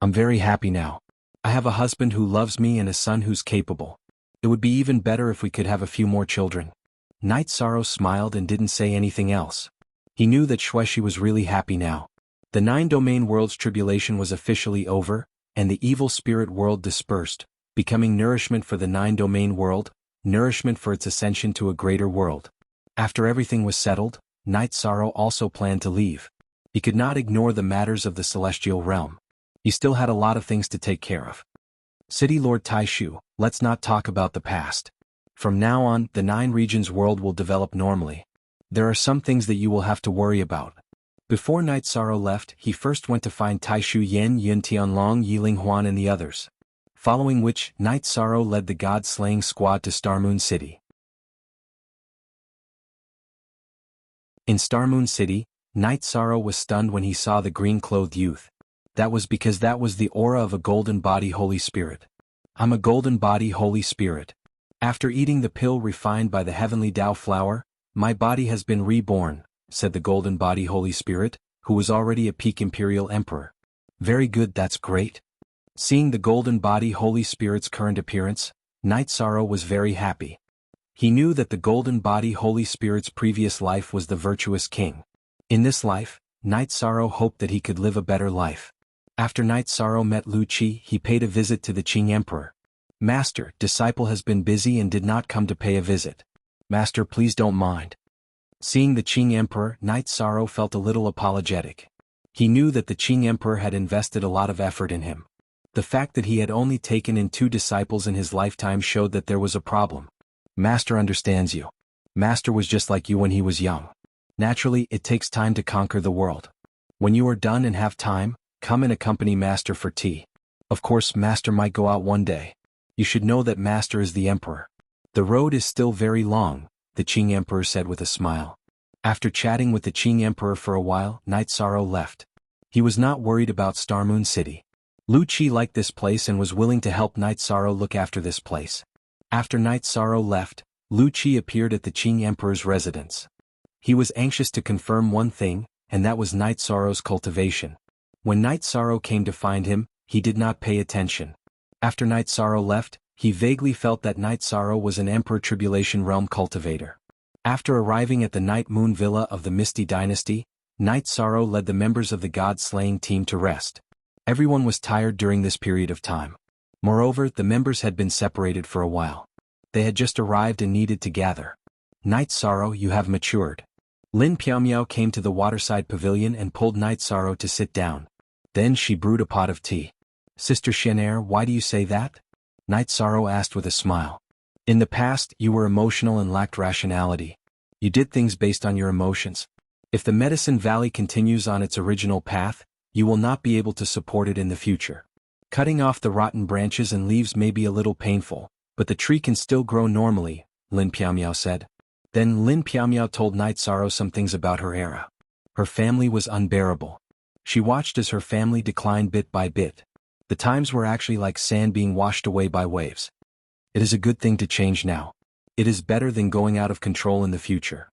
I'm very happy now. I have a husband who loves me and a son who's capable. It would be even better if we could have a few more children. Night Sorrow smiled and didn't say anything else. He knew that Xueshi was really happy now. The 9-domain world's tribulation was officially over, and the evil spirit world dispersed, becoming nourishment for the 9-domain world, nourishment for its ascension to a greater world. After everything was settled, Night Sorrow also planned to leave. He could not ignore the matters of the celestial realm. He still had a lot of things to take care of. City Lord Taishu, let's not talk about the past. From now on, the 9 regions world will develop normally. There are some things that you will have to worry about. Before Night Sorrow left, he first went to find Taishu Yen, Yun Tianlong, Yiling Huan and the others. Following which, Night Sorrow led the god-slaying squad to Starmoon City. In Starmoon City, Night Sorrow was stunned when he saw the green-clothed youth. That was because that was the aura of a golden body Holy Spirit. I'm a golden body Holy Spirit. After eating the pill refined by the heavenly Tao flower, my body has been reborn, said the golden body Holy Spirit, who was already a peak imperial emperor. Very good, that's great. Seeing the golden body Holy Spirit's current appearance, Night Sorrow was very happy. He knew that the golden body Holy Spirit's previous life was the virtuous king. In this life, Night Sorrow hoped that he could live a better life. After Night Sorrow met Lu Qi, he paid a visit to the Qing Emperor. Master, disciple has been busy and did not come to pay a visit. Master, please don't mind. Seeing the Qing Emperor, Night Sorrow felt a little apologetic. He knew that the Qing Emperor had invested a lot of effort in him. The fact that he had only taken in 2 disciples in his lifetime showed that there was a problem. Master understands you. Master was just like you when he was young. Naturally, it takes time to conquer the world. When you are done and have time, come and accompany Master for tea. Of course, Master might go out one day. You should know that Master is the Emperor. The road is still very long, the Qing Emperor said with a smile. After chatting with the Qing Emperor for a while, Night Sorrow left. He was not worried about Starmoon City. Lu Qi liked this place and was willing to help Night Sorrow look after this place. After Night Sorrow left, Lu Qi appeared at the Qing Emperor's residence. He was anxious to confirm one thing, and that was Night Sorrow's cultivation. When Night Sorrow came to find him, he did not pay attention. After Night Sorrow left, he vaguely felt that Night Sorrow was an Emperor Tribulation Realm cultivator. After arriving at the Night Moon Villa of the Misty Dynasty, Night Sorrow led the members of the God-slaying team to rest. Everyone was tired during this period of time. Moreover, the members had been separated for a while. They had just arrived and needed to gather. Night Sorrow, you have matured. Lin Piaomiao came to the waterside pavilion and pulled Night Sorrow to sit down. Then she brewed a pot of tea. Sister Shenair, why do you say that? Night Sorrow asked with a smile. In the past, you were emotional and lacked rationality. You did things based on your emotions. If the Medicine Valley continues on its original path, you will not be able to support it in the future. Cutting off the rotten branches and leaves may be a little painful, but the tree can still grow normally, Lin Piaomiao said. Then Lin Piaomiao told Night Sorrow some things about her era. Her family was unbearable. She watched as her family declined bit by bit. The times were actually like sand being washed away by waves. It is a good thing to change now. It is better than going out of control in the future.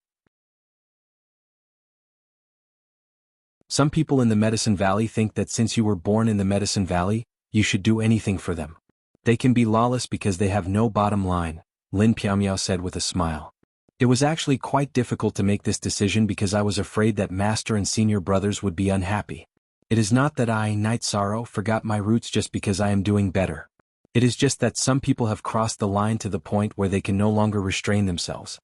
Some people in the Medicine Valley think that since you were born in the Medicine Valley, you should do anything for them. They can be lawless because they have no bottom line, Lin Piaomiao said with a smile. It was actually quite difficult to make this decision because I was afraid that Master and Senior Brothers would be unhappy. It is not that I, Night Sorrow, forgot my roots just because I am doing better. It is just that some people have crossed the line to the point where they can no longer restrain themselves.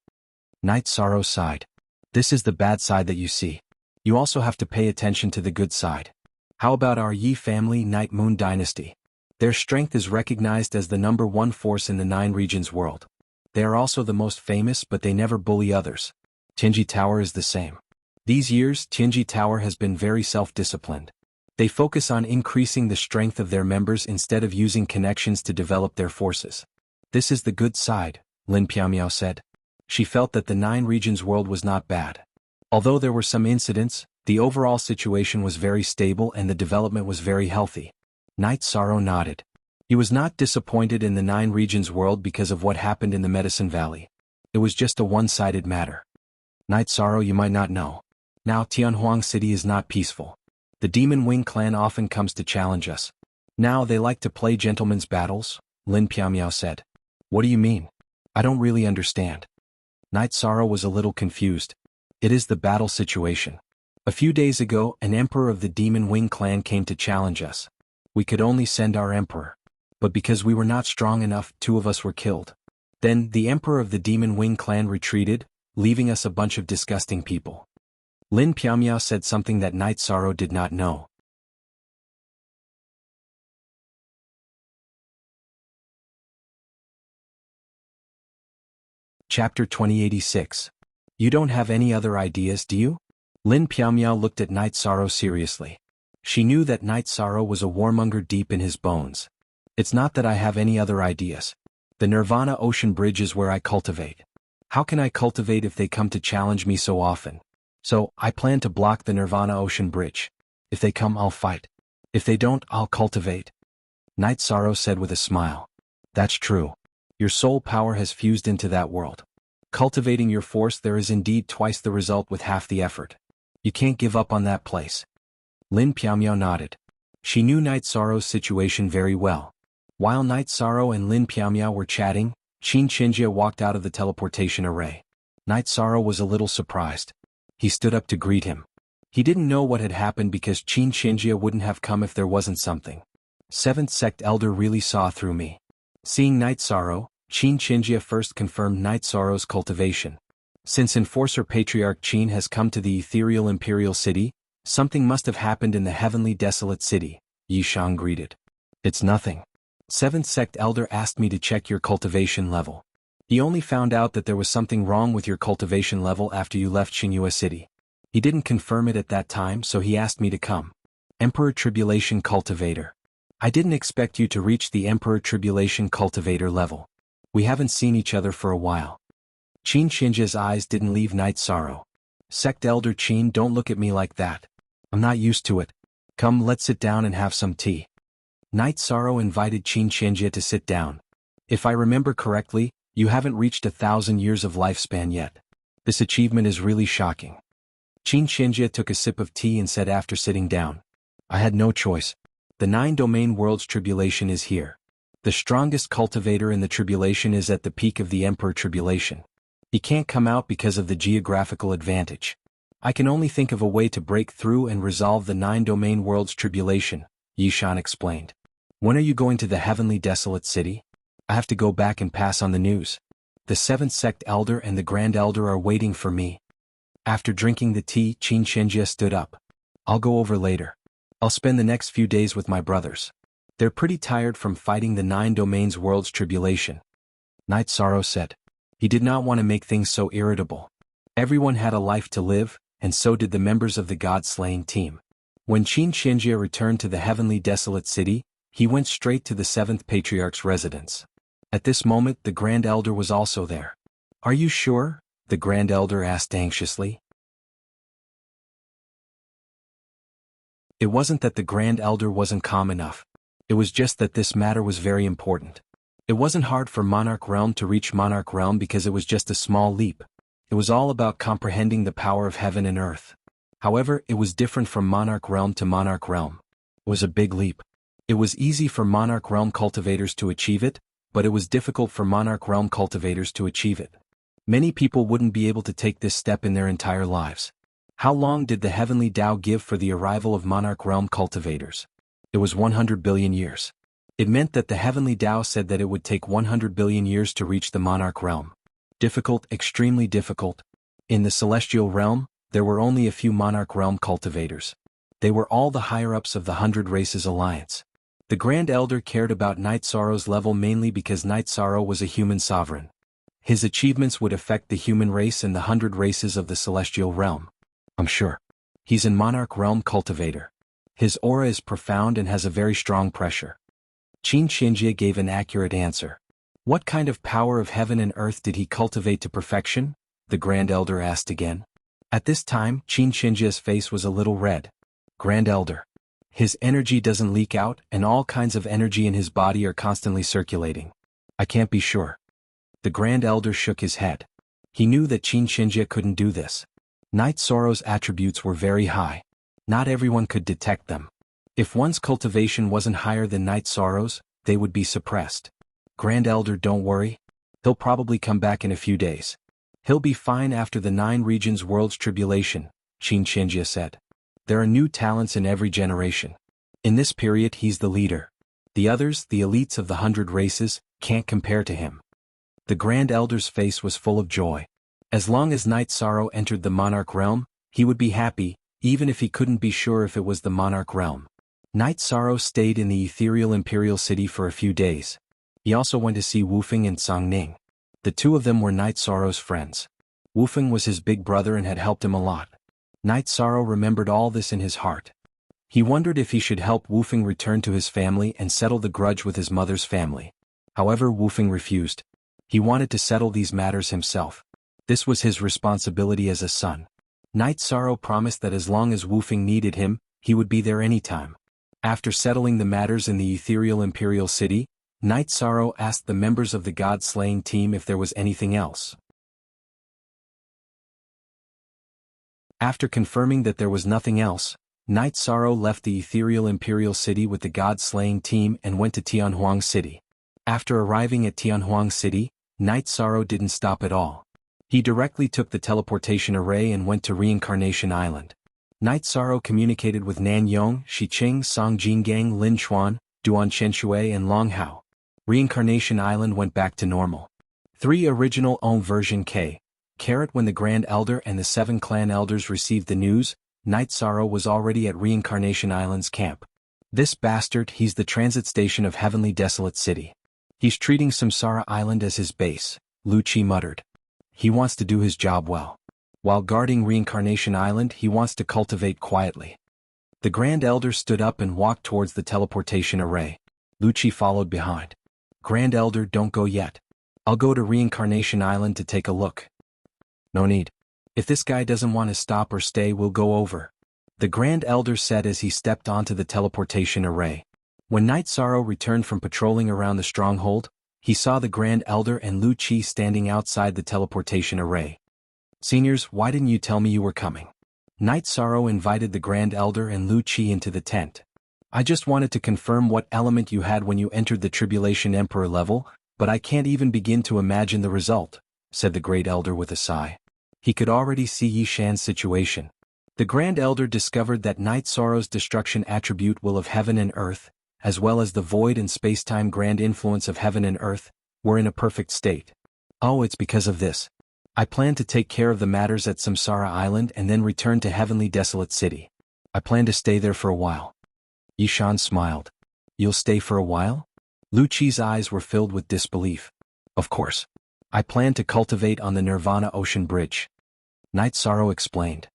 Night Sorrow sighed. This is the bad side that you see. You also have to pay attention to the good side. How about our Yi family Night Moon Dynasty? Their strength is recognized as the #1 force in the 9 regions world. They are also the most famous, but they never bully others. Tianji Tower is the same. These years, Tianji Tower has been very self-disciplined. They focus on increasing the strength of their members instead of using connections to develop their forces. This is the good side, Lin Piamiao said. She felt that the 9 regions world was not bad. Although there were some incidents, the overall situation was very stable and the development was very healthy. Night Sorrow nodded. He was not disappointed in the 9 regions world because of what happened in the Medicine Valley. It was just a one-sided matter. Night Sorrow, you might not know. Now Tianhuang City is not peaceful. The Demon Wing clan often comes to challenge us. Now they like to play gentlemen's battles, Lin Piamiao said. What do you mean? I don't really understand. Night Sorrow was a little confused. It is the battle situation. A few days ago, an emperor of the Demon Wing clan came to challenge us. We could only send our emperor. But because we were not strong enough, 2 of us were killed. Then, the emperor of the Demon Wing clan retreated, leaving us a bunch of disgusting people. Lin Piamiao said something that Night Sorrow did not know. Chapter 2086. You don't have any other ideas, do you? Lin Piamiao looked at Night Sorrow seriously. She knew that Night Sorrow was a warmonger deep in his bones. It's not that I have any other ideas. The Nirvana Ocean Bridge is where I cultivate. How can I cultivate if they come to challenge me so often? So, I plan to block the Nirvana Ocean Bridge. If they come, I'll fight. If they don't, I'll cultivate. Night Sorrow said with a smile. That's true. Your soul power has fused into that world. Cultivating your force there is indeed twice the result with half the effort. You can't give up on that place. Lin Piamiao nodded. She knew Night Sorrow's situation very well. While Night Sorrow and Lin Piamiao were chatting, Qin Xinjie walked out of the teleportation array. Night Sorrow was a little surprised. He stood up to greet him. He didn't know what had happened because Qin Xinjie wouldn't have come if there wasn't something. 7th Sect Elder really saw through me. Seeing Night Sorrow, Qin Xinjie first confirmed Night Sorrow's cultivation. Since Enforcer Patriarch Qin has come to the ethereal Imperial City, something must have happened in the heavenly desolate city, Yishang greeted. It's nothing. 7th Sect Elder asked me to check your cultivation level. He only found out that there was something wrong with your cultivation level after you left Xinyue City. He didn't confirm it at that time, so he asked me to come. Emperor Tribulation Cultivator. I didn't expect you to reach the Emperor Tribulation Cultivator level. We haven't seen each other for a while. Qin Xinjie's eyes didn't leave Night Sorrow. Sect Elder Qin, don't look at me like that. I'm not used to it. Come, let's sit down and have some tea. Night Sorrow invited Qin Xinjie to sit down. If I remember correctly, you haven't reached 1,000 years of lifespan yet. This achievement is really shocking. Qin Xinjie took a sip of tea and said after sitting down. I had no choice. The 9-domain world's tribulation is here. The strongest cultivator in the tribulation is at the peak of the Emperor Tribulation. He can't come out because of the geographical advantage. I can only think of a way to break through and resolve the 9-domain world's tribulation, Yishan explained. When are you going to the heavenly desolate city? I have to go back and pass on the news. The 7th Sect Elder and the Grand Elder are waiting for me. After drinking the tea, Qin Xinjie stood up. I'll go over later. I'll spend the next few days with my brothers. They're pretty tired from fighting the 9 domains world's tribulation. Night Sorrow said. He did not want to make things so irritable. Everyone had a life to live, and so did the members of the God-slaying team. When Qin Xinjie returned to the heavenly desolate city, he went straight to the 7th Patriarch's residence. At this moment the Grand Elder was also there. Are you sure? The Grand Elder asked anxiously. It wasn't that the Grand Elder wasn't calm enough. It was just that this matter was very important. It wasn't hard for Monarch Realm to reach Monarch Realm because it was just a small leap. It was all about comprehending the power of heaven and earth. However, it was different from Monarch Realm to Monarch Realm. It was a big leap. It was easy for Monarch Realm cultivators to achieve it, but it was difficult for Monarch Realm cultivators to achieve it. Many people wouldn't be able to take this step in their entire lives. How long did the Heavenly Tao give for the arrival of Monarch Realm cultivators? It was 100 billion years. It meant that the Heavenly Tao said that it would take 100 billion years to reach the Monarch Realm. Difficult, extremely difficult. In the Celestial Realm, there were only a few Monarch Realm cultivators. They were all the higher-ups of the 100 Races Alliance. The Grand Elder cared about Night Sorrow's level mainly because Night Sorrow was a human sovereign. His achievements would affect the human race and the 100 races of the Celestial Realm. I'm sure. He's in Monarch Realm cultivator. His aura is profound and has a very strong pressure. Qin Xinjie gave an accurate answer. What kind of power of heaven and earth did he cultivate to perfection? The Grand Elder asked again. At this time, Qin Xinjia's face was a little red. Grand Elder. His energy doesn't leak out, and all kinds of energy in his body are constantly circulating. I can't be sure. The Grand Elder shook his head. He knew that Qin Xinjia couldn't do this. Night Sorrow's attributes were very high. Not everyone could detect them. If one's cultivation wasn't higher than Night Sorrow's, they would be suppressed. Grand Elder, don't worry. He'll probably come back in a few days. He'll be fine after the 9 regions world's tribulation, Qin Xinjia said. There are new talents in every generation. In this period he's the leader. The others, the elites of the 100 races, can't compare to him. The Grand Elder's face was full of joy. As long as Night Sorrow entered the monarch realm, he would be happy, even if he couldn't be sure if it was the monarch realm. Night Sorrow stayed in the ethereal imperial city for a few days. He also went to see Wufeng and Songning. The two of them were Night Sorrow's friends. Wufeng was his big brother and had helped him a lot. Night Sorrow remembered all this in his heart. He wondered if he should help Wufeng return to his family and settle the grudge with his mother's family. However, Wufeng refused. He wanted to settle these matters himself. This was his responsibility as a son. Night Sorrow promised that as long as Wufeng needed him, he would be there anytime. After settling the matters in the ethereal imperial city, Night Sorrow asked the members of the God-slaying team if there was anything else. After confirming that there was nothing else, Night Sorrow left the ethereal imperial city with the God-slaying team and went to Tianhuang City. After arriving at Tianhuang City, Night Sorrow didn't stop at all. He directly took the teleportation array and went to Reincarnation Island. Night Sorrow communicated with Nan Yong, Shiqing, Song Jingang, Lin Chuan, Duan Shenshui and Long Hao. Reincarnation Island went back to normal. 3 Original version K. When the Grand Elder and the 7 clan elders received the news, Night Sorrow was already at Reincarnation Island's camp. This bastard, he's the transit station of Heavenly Desolate City. He's treating Samsara Island as his base, Lu Qi muttered. He wants to do his job well. While guarding Reincarnation Island, he wants to cultivate quietly. The Grand Elder stood up and walked towards the teleportation array. Lu Qi followed behind. Grand Elder, don't go yet. I'll go to Reincarnation Island to take a look. No need. If this guy doesn't want to stop or stay, we'll go over. The Grand Elder said as he stepped onto the teleportation array. When Night Sorrow returned from patrolling around the stronghold, he saw the Grand Elder and Lu Qi standing outside the teleportation array. Seniors, why didn't you tell me you were coming? Night Sorrow invited the Grand Elder and Lu Qi into the tent. I just wanted to confirm what element you had when you entered the Tribulation Emperor level, but I can't even begin to imagine the result, said the Great Elder with a sigh. He could already see Yi Shan's situation. The Grand Elder discovered that Night Sorrow's destruction attribute will of heaven and earth, as well as the void and space-time grand influence of heaven and earth, were in a perfect state. Oh, it's because of this. I plan to take care of the matters at Samsara Island and then return to Heavenly Desolate City. I plan to stay there for a while. Yi Shan smiled. You'll stay for a while? Lu Qi's eyes were filled with disbelief. Of course. I plan to cultivate on the Nirvana Ocean Bridge. Night Sorrow explained.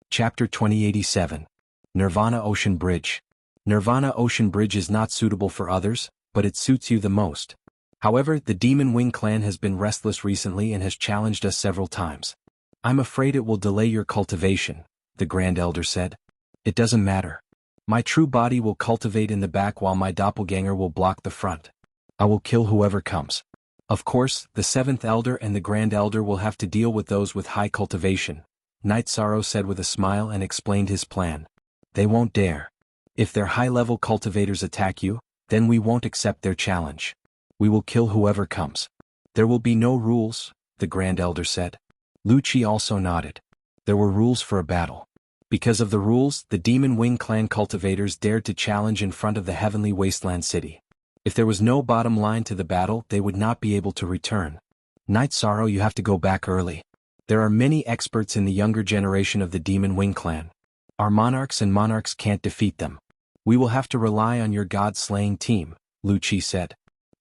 Chapter 2087. Nirvana Ocean Bridge. Nirvana Ocean Bridge is not suitable for others, but it suits you the most. However, the Demon Wing clan has been restless recently and has challenged us several times. I'm afraid it will delay your cultivation, the Grand Elder said. It doesn't matter. My true body will cultivate in the back while my doppelganger will block the front. I will kill whoever comes. Of course, the 7th Elder and the Grand Elder will have to deal with those with high cultivation, Night Sorrow said with a smile and explained his plan. They won't dare. If their high-level cultivators attack you, then we won't accept their challenge. We will kill whoever comes. There will be no rules, the Grand Elder said. Lu Qi also nodded. There were rules for a battle. Because of the rules, the Demon Wing clan cultivators dared to challenge in front of the Heavenly Wasteland City. If there was no bottom line to the battle, they would not be able to return. Night Sorrow, you have to go back early. There are many experts in the younger generation of the Demon Wing clan. Our monarchs and monarchs can't defeat them. We will have to rely on your god-slaying team, Lu Qi said.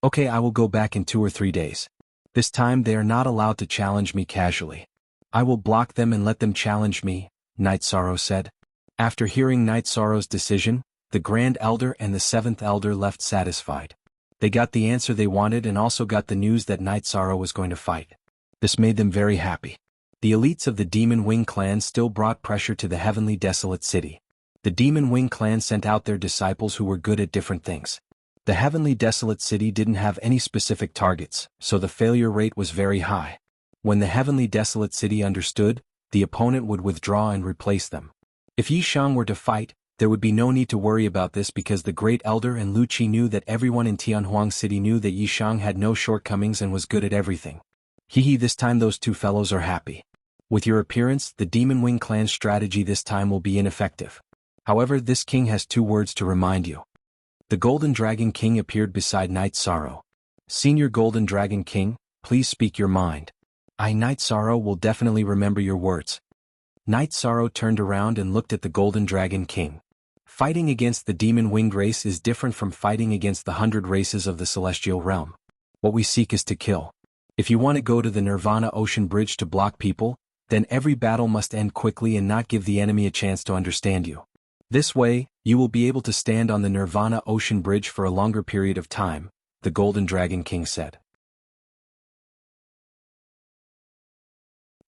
Okay, I will go back in 2 or 3 days. This time they are not allowed to challenge me casually. I will block them and let them challenge me, Night Sorrow said. After hearing Night Sorrow's decision, the Grand Elder and the Seventh Elder left satisfied. They got the answer they wanted and also got the news that Night Sorrow was going to fight. This made them very happy. The elites of the Demon Wing clan still brought pressure to the Heavenly Desolate City. The Demon Wing clan sent out their disciples who were good at different things. The Heavenly Desolate City didn't have any specific targets, so the failure rate was very high. When the Heavenly Desolate City understood, the opponent would withdraw and replace them. If Yishang were to fight, there would be no need to worry about this because the Great Elder and Lu Qi knew that everyone in Tianhuang City knew that Yishang had no shortcomings and was good at everything. This time those two fellows are happy. With your appearance, the Demon Wing clan's strategy this time will be ineffective. However, this king has 2 words to remind you. The Golden Dragon King appeared beside Night Sorrow. Senior Golden Dragon King, please speak your mind. Night Sorrow will definitely remember your words. Night Sorrow turned around and looked at the Golden Dragon King. Fighting against the Demon Winged race is different from fighting against the 100 races of the Celestial Realm. What we seek is to kill. If you want to go to the Nirvana Ocean Bridge to block people, then every battle must end quickly and not give the enemy a chance to understand you. This way, you will be able to stand on the Nirvana Ocean Bridge for a longer period of time, the Golden Dragon King said.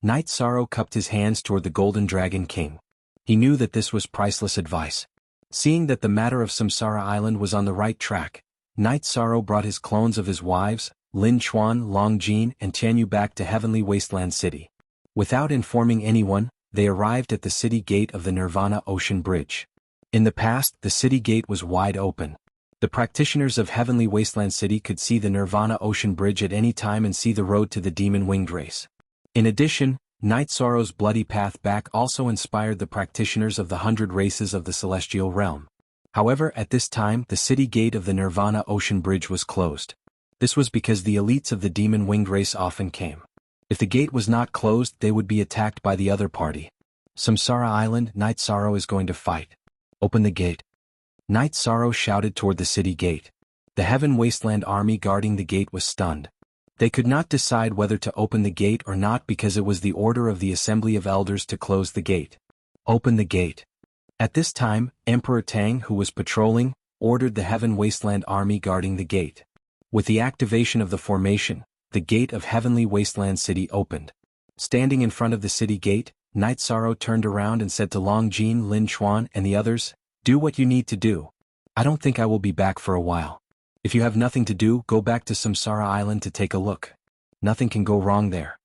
Night Sorrow cupped his hands toward the Golden Dragon King. He knew that this was priceless advice. Seeing that the matter of Samsara Island was on the right track, Night Sorrow brought his clones of his wives, Lin Chuan, Long Jin, and Tianyu back to Heavenly Wasteland City. Without informing anyone, they arrived at the city gate of the Nirvana Ocean Bridge. In the past, the city gate was wide open. The practitioners of Heavenly Wasteland City could see the Nirvana Ocean Bridge at any time and see the road to the Demon Winged race. In addition, Night Sorrow's bloody path back also inspired the practitioners of the 100 races of the Celestial Realm. However, at this time, the city gate of the Nirvana Ocean Bridge was closed. This was because the elites of the Demon Winged race often came. If the gate was not closed, they would be attacked by the other party. Samsara Island, Night Sorrow is going to fight. Open the gate. Night Sorrow shouted toward the city gate. The Heaven Wasteland army guarding the gate was stunned. They could not decide whether to open the gate or not because it was the order of the Assembly of Elders to close the gate. Open the gate. At this time, Emperor Tang, who was patrolling, ordered the Heaven Wasteland army guarding the gate. With the activation of the formation, the gate of Heavenly Wasteland City opened. Standing in front of the city gate, Night Sorrow turned around and said to Long Jin, Lin Chuan, and the others, "Do what you need to do. I don't think I will be back for a while. If you have nothing to do, go back to Samsara Island to take a look. Nothing can go wrong there."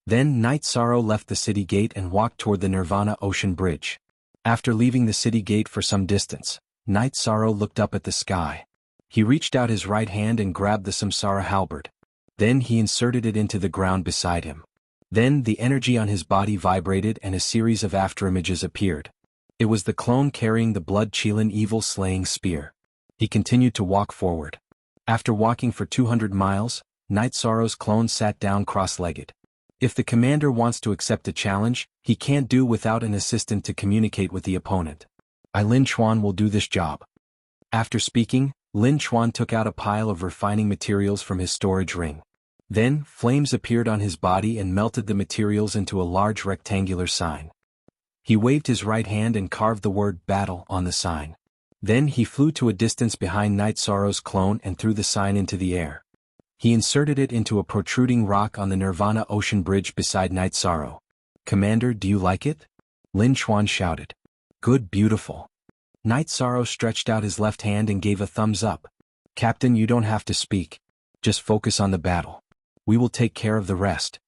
Then Night Sorrow left the city gate and walked toward the Nirvana Ocean Bridge. After leaving the city gate for some distance, Night Sorrow looked up at the sky. He reached out his right hand and grabbed the Samsara halberd. Then he inserted it into the ground beside him. Then the energy on his body vibrated and a series of afterimages appeared. It was the clone carrying the blood Qilin evil slaying spear. He continued to walk forward. After walking for 200 miles, Night Sorrow's clone sat down cross-legged. If the commander wants to accept a challenge, he can't do without an assistant to communicate with the opponent. Lin Chuan will do this job. After speaking, Lin Chuan took out a pile of refining materials from his storage ring. Then, flames appeared on his body and melted the materials into a large rectangular sign. He waved his right hand and carved the word "Battle" on the sign. Then he flew to a distance behind Night Sorrow's clone and threw the sign into the air. He inserted it into a protruding rock on the Nirvana Ocean Bridge beside Night Sorrow. "Commander, do you like it?" Lin Chuan shouted. "Good, beautiful." Night Sorrow stretched out his left hand and gave a thumbs up. "Captain, you don't have to speak. Just focus on the battle. We will take care of the rest."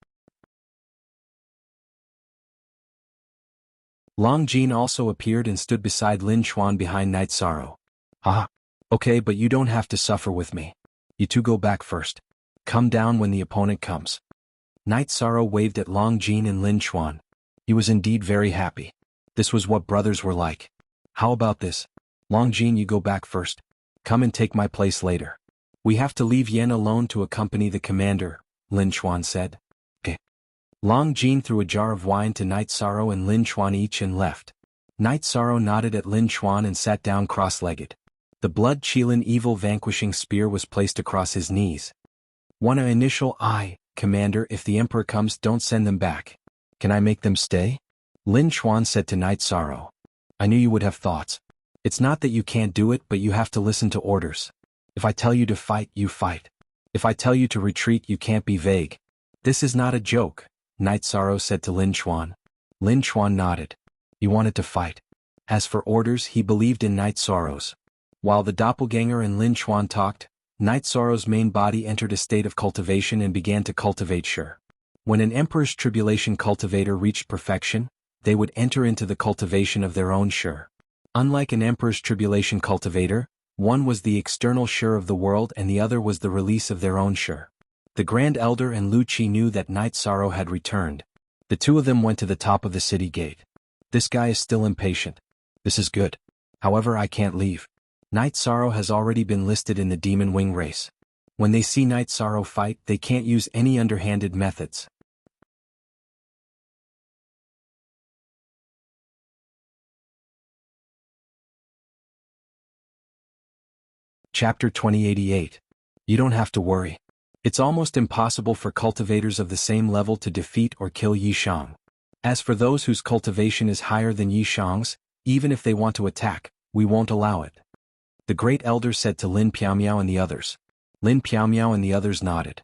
Long Jin also appeared and stood beside Lin Chuan behind Night Sorrow. Okay, but you don't have to suffer with me. You two go back first. Come down when the opponent comes." Night Sorrow waved at Long Jin and Lin Chuan. He was indeed very happy. This was what brothers were like. "How about this? Long Jin, you go back first. Come and take my place later. We have to leave Yen alone to accompany the commander," Lin Chuan said. "Okay." Long Jin threw a jar of wine to Night Sorrow and Lin Chuan each and left. Night Sorrow nodded at Lin Chuan and sat down cross-legged. The blood Qilin evil vanquishing spear was placed across his knees. "One initial Commander, if the Emperor comes, don't send them back. Can I make them stay?" Lin Chuan said to Night Sorrow. I knew you would have thoughts. It's not that you can't do it, but you have to listen to orders. If I tell you to fight, you fight. If I tell you to retreat, you can't be vague. This is not a joke, Night Sorrow said to Lin Chuan. Lin Chuan nodded. He wanted to fight. As for orders, he believed in Night Sorrow's. While the doppelganger and Lin Chuan talked, Night Sorrow's main body entered a state of cultivation and began to cultivate Shi. When an Emperor's Tribulation cultivator reached perfection, they would enter into the cultivation of their own Shi. Unlike an Emperor's Tribulation cultivator, one was the external Shi of the world and the other was the release of their own Shi. The Grand Elder and Lu Qi knew that Night Sorrow had returned. The two of them went to the top of the city gate. This guy is still impatient. This is good. However, I can't leave. Night Sorrow has already been listed in the Demon Wing race. When they see Night Sorrow fight, they can't use any underhanded methods. Chapter 2088. You don't have to worry. It's almost impossible for cultivators of the same level to defeat or kill Yishang. As for those whose cultivation is higher than Yishang's, even if they want to attack, we won't allow it. The Great Elder said to Lin Piaomiao and the others. Lin Piaomiao and the others nodded.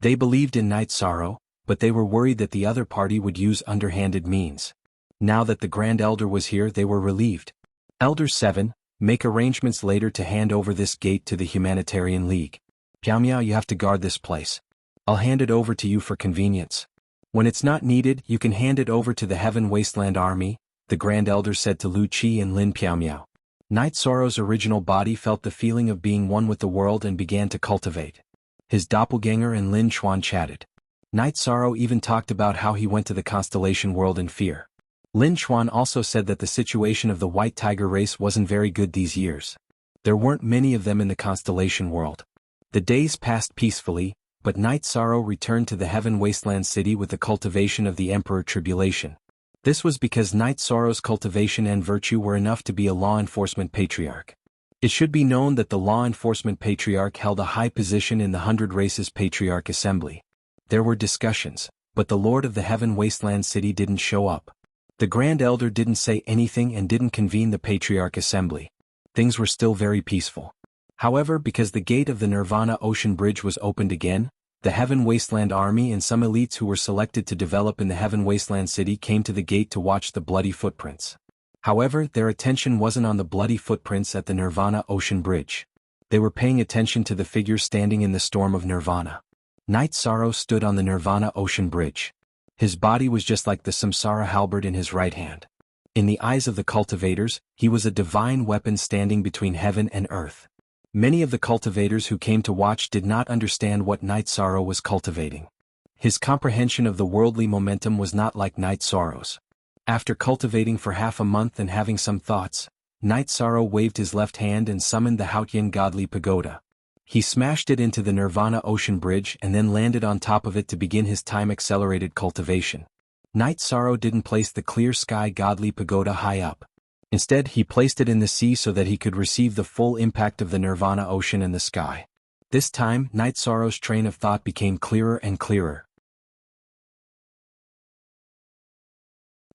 They believed in Night Sorrow, but they were worried that the other party would use underhanded means. Now that the Grand Elder was here, they were relieved. Elder 7, make arrangements later to hand over this gate to the Humanitarian League. Piaomiao, you have to guard this place. I'll hand it over to you for convenience. When it's not needed, you can hand it over to the Heaven Wasteland Army, the Grand Elder said to Lu Qi and Lin Piaomiao. Night Sorrow's original body felt the feeling of being one with the world and began to cultivate. His doppelganger and Lin Chuan chatted. Night Sorrow even talked about how he went to the constellation world in fear. Lin Chuan also said that the situation of the White Tiger race wasn't very good these years. There weren't many of them in the constellation world. The days passed peacefully, but Night Sorrow returned to the Heaven Wasteland City with the cultivation of the Emperor Tribulation. This was because Night Sorrow's cultivation and virtue were enough to be a law enforcement patriarch. It should be known that the law enforcement patriarch held a high position in the 100 Races Patriarch Assembly. There were discussions, but the Lord of the Heaven Wasteland City didn't show up. The Grand Elder didn't say anything and didn't convene the Patriarch Assembly. Things were still very peaceful. However, because the gate of the Nirvana Ocean Bridge was opened again, the Heaven Wasteland Army and some elites who were selected to develop in the Heaven Wasteland City came to the gate to watch the bloody footprints. However, their attention wasn't on the bloody footprints at the Nirvana Ocean Bridge. They were paying attention to the figure standing in the storm of Nirvana. Night Sorrow stood on the Nirvana Ocean Bridge. His body was just like the Samsara halberd in his right hand. In the eyes of the cultivators, he was a divine weapon standing between heaven and earth. Many of the cultivators who came to watch did not understand what Night Sorrow was cultivating. His comprehension of the worldly momentum was not like Night Sorrow's. After cultivating for half a month and having some thoughts, Night Sorrow waved his left hand and summoned the Haotian godly pagoda. He smashed it into the Nirvana Ocean Bridge and then landed on top of it to begin his time-accelerated cultivation. Night Sorrow didn't place the clear sky godly pagoda high up. Instead, he placed it in the sea so that he could receive the full impact of the Nirvana Ocean and the sky. This time, Night Sorrow's train of thought became clearer and clearer.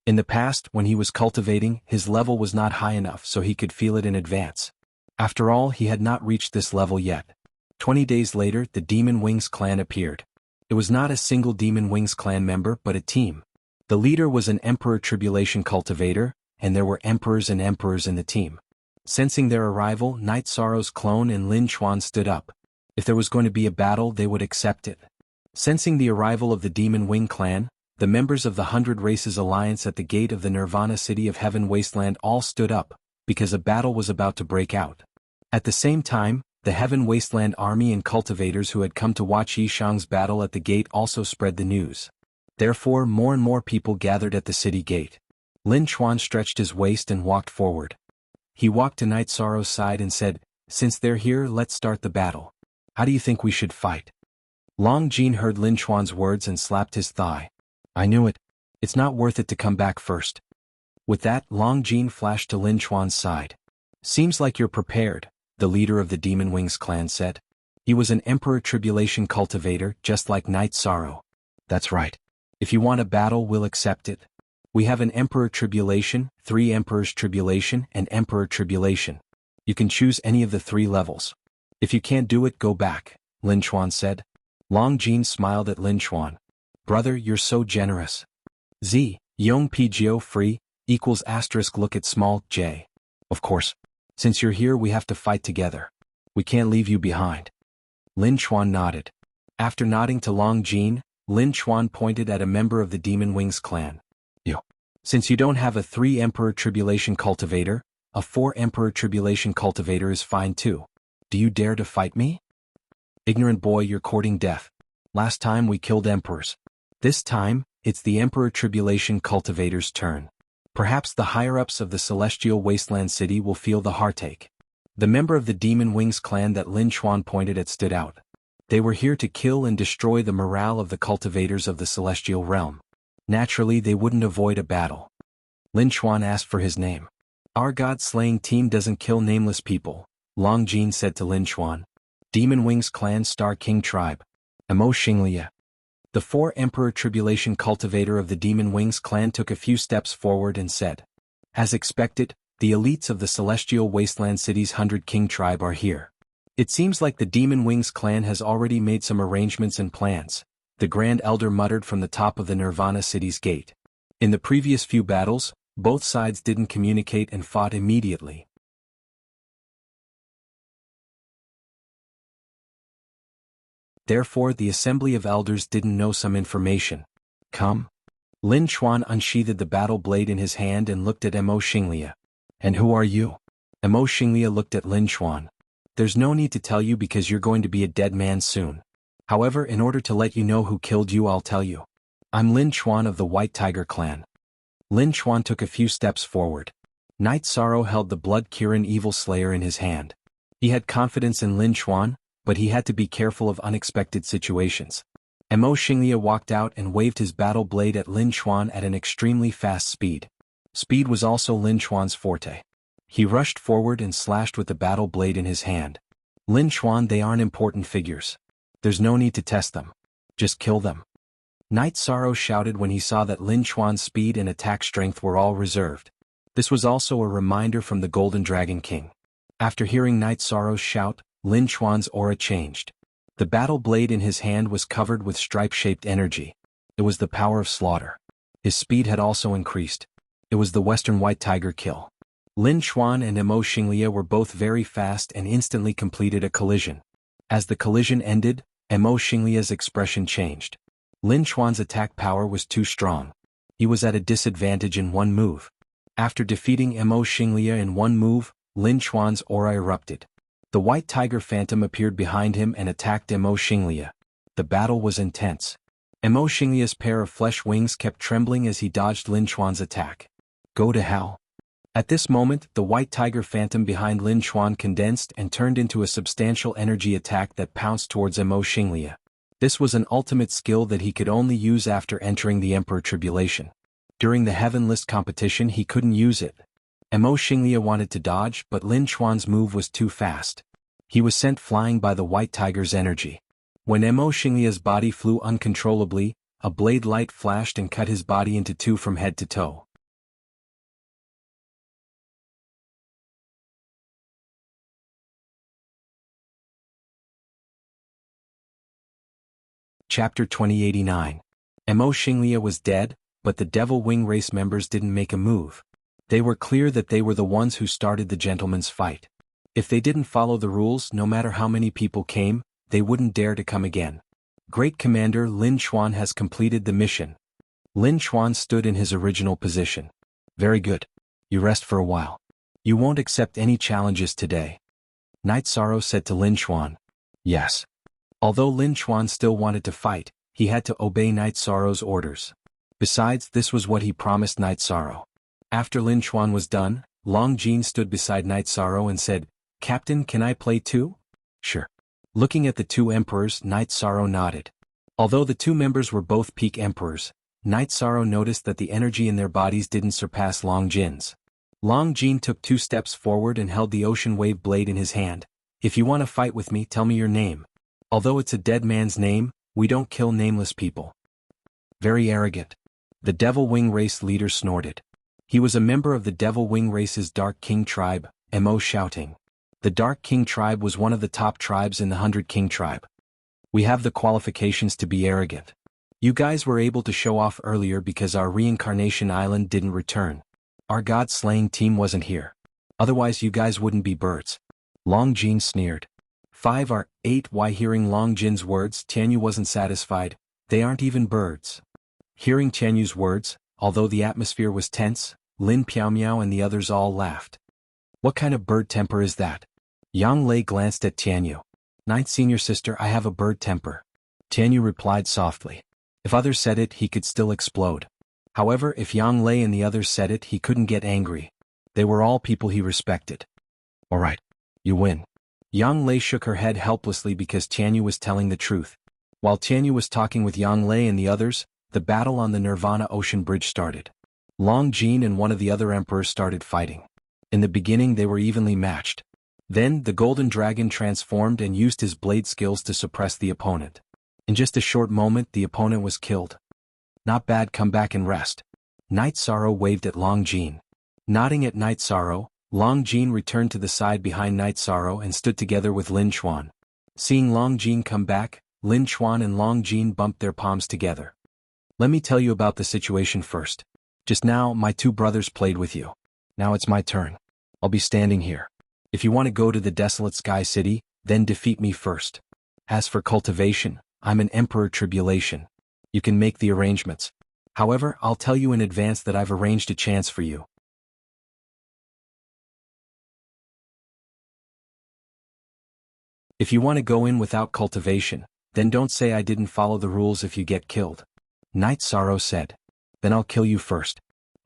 In the past, when he was cultivating, his level was not high enough so he could feel it in advance. After all, he had not reached this level yet. 20 days later, the Demon Wings clan appeared. It was not a single Demon Wings clan member but a team. The leader was an Emperor Tribulation cultivator, and there were emperors and emperors in the team. Sensing their arrival, Night Sorrow's clone and Lin Chuan stood up. If there was going to be a battle, they would accept it. Sensing the arrival of the Demon Wing clan, the members of the 100 Races Alliance at the gate of the Nirvana City of Heaven Wasteland all stood up, because a battle was about to break out. At the same time, the Heaven Wasteland Army and cultivators who had come to watch Yishang's battle at the gate also spread the news. Therefore, more and more people gathered at the city gate. Lin Chuan stretched his waist and walked forward. He walked to Night Sorrow's side and said, "Since they're here, let's start the battle. How do you think we should fight?" Long Jin heard Lin Chuan's words and slapped his thigh. "I knew it. It's not worth it to come back first." With that, Long Jin flashed to Lin Chuan's side. "Seems like you're prepared," the leader of the Demon Wings clan said. He was an Emperor Tribulation cultivator, just like Night Sorrow. "That's right. If you want a battle, we'll accept it." We have an Emperor Tribulation, 3 Emperors Tribulation, and Emperor Tribulation. You can choose any of the 3 levels. If you can't do it, go back, Lin Chuan said. Long Jin smiled at Lin Chuan. Brother, you're so generous. Z, Yong Pgio free, equals asterisk look at small j. Of course. Since you're here we have to fight together. We can't leave you behind. Lin Chuan nodded. After nodding to Long Jin, Lin Chuan pointed at a member of the Demon Wings clan. You. Since you don't have a 3 Emperor Tribulation cultivator, a 4 Emperor Tribulation cultivator is fine too. Do you dare to fight me? Ignorant boy, you're courting death. Last time we killed emperors. This time, it's the Emperor Tribulation cultivator's turn. Perhaps the higher-ups of the Celestial Wasteland City will feel the heartache. The member of the Demon Wings clan that Lin Chuan pointed at stood out. They were here to kill and destroy the morale of the cultivators of the Celestial Realm. Naturally, they wouldn't avoid a battle. Lin Chuan asked for his name. Our god-slaying team doesn't kill nameless people, Long Jin said to Lin Chuan. Demon Wings clan Star King tribe. Emo Xinglia. The 4 Emperor Tribulation cultivator of the Demon Wings clan took a few steps forward and said, as expected, the elites of the Celestial Wasteland City's 100 King tribe are here. It seems like the Demon Wings clan has already made some arrangements and plans, the Grand Elder muttered from the top of the Nirvana City's gate. In the previous few battles, both sides didn't communicate and fought immediately. Therefore, the Assembly of Elders didn't know some information. Come. Lin Chuan unsheathed the battle blade in his hand and looked at Emo Xinglia. And who are you? Emo Xinglia looked at Lin Chuan. There's no need to tell you because you're going to be a dead man soon. However, in order to let you know who killed you, I'll tell you. I'm Lin Chuan of the White Tiger clan. Lin Chuan took a few steps forward. Night Sorrow held the Blood Kirin Evil Slayer in his hand. He had confidence in Lin Chuan, but he had to be careful of unexpected situations. Emo Xinglia walked out and waved his battle blade at Lin Chuan at an extremely fast speed. Speed was also Lin Chuan's forte. He rushed forward and slashed with the battle blade in his hand. Lin Chuan, they aren't important figures. There's no need to test them. Just kill them. Night Sorrow shouted when he saw that Lin Chuan's speed and attack strength were all reserved. This was also a reminder from the Golden Dragon King. After hearing Night Sorrow's shout, Lin Chuan's aura changed. The battle blade in his hand was covered with stripe-shaped energy. It was the power of slaughter. His speed had also increased. It was the Western White Tiger kill. Lin Chuan and Emo Xinglia were both very fast and instantly completed a collision. As the collision ended, Emo Xinglia's expression changed. Lin Chuan's attack power was too strong. He was at a disadvantage in one move. After defeating Emo Xinglia in one move, Lin Chuan's aura erupted. The White Tiger Phantom appeared behind him and attacked Emo Xinglia. The battle was intense. Emo Xinglia's pair of flesh wings kept trembling as he dodged Lin Chuan's attack. Go to hell. At this moment, the White Tiger Phantom behind Lin Chuan condensed and turned into a substantial energy attack that pounced towards Emo Xinglia. This was an ultimate skill that he could only use after entering the Emperor Tribulation. During the Heaven List competition he couldn't use it. Emo Xinglia wanted to dodge, but Lin Chuan's move was too fast. He was sent flying by the White Tiger's energy. When Emo Xinglia's body flew uncontrollably, a blade light flashed and cut his body into two from head to toe. Chapter 2089. Emo Xinglia was dead, but the Devil Wing race members didn't make a move. They were clear that they were the ones who started the gentleman's fight. If they didn't follow the rules, no matter how many people came, they wouldn't dare to come again. Great Commander Lin Chuan has completed the mission. Lin Chuan stood in his original position. Very good. You rest for a while. You won't accept any challenges today. Night Sorrow said to Lin Chuan. Yes. Although Lin Chuan still wanted to fight, he had to obey Night Sorrow's orders. Besides, this was what he promised Night Sorrow. After Lin Chuan was done, Long Jin stood beside Night Sorrow and said, Captain, can I play too? Sure. Looking at the two emperors, Night Sorrow nodded. Although the two members were both peak emperors, Night Sorrow noticed that the energy in their bodies didn't surpass Long Jin's. Long Jin took 2 steps forward and held the ocean wave blade in his hand. If you want to fight with me, tell me your name. Although it's a dead man's name, we don't kill nameless people. Very arrogant. The Devil Wing race leader snorted. He was a member of the Devil Wing race's Dark King tribe, Mo shouting. The Dark King tribe was one of the top tribes in the 100 King tribe. We have the qualifications to be arrogant. You guys were able to show off earlier because our reincarnation island didn't return. Our god-slaying team wasn't here. Otherwise you guys wouldn't be birds. Long Jin sneered. 5 or 8. Why? Hearing Long Jin's words, Tianyu wasn't satisfied. They aren't even birds. Hearing Tianyu's words, although the atmosphere was tense, Lin Piaomiao and the others all laughed. What kind of bird temper is that? Yang Lei glanced at Tianyu. Ninth senior sister, I have a bird temper. Tianyu replied softly. If others said it, he could still explode. However, if Yang Lei and the others said it, he couldn't get angry. They were all people he respected. Alright. You win. Yang Lei shook her head helplessly because Tianyu was telling the truth. While Tianyu was talking with Yang Lei and the others, the battle on the Nirvana Ocean Bridge started. Long Jin and one of the other emperors started fighting. In the beginning they were evenly matched. Then, the Golden Dragon transformed and used his blade skills to suppress the opponent. In just a short moment the opponent was killed. Not bad, come back and rest. Night Sorrow waved at Long Jin. Nodding at Night Sorrow, Long Jin returned to the side behind Night Sorrow and stood together with Lin Chuan. Seeing Long Jin come back, Lin Chuan and Long Jin bumped their palms together. Let me tell you about the situation first. Just now, my 2 brothers played with you. Now it's my turn. I'll be standing here. If you want to go to the Desolate Sky City, then defeat me first. As for cultivation, I'm an Emperor Tribulation. You can make the arrangements. However, I'll tell you in advance that I've arranged a chance for you. If you want to go in without cultivation, then don't say I didn't follow the rules if you get killed. Night Sorrow said. Then I'll kill you first.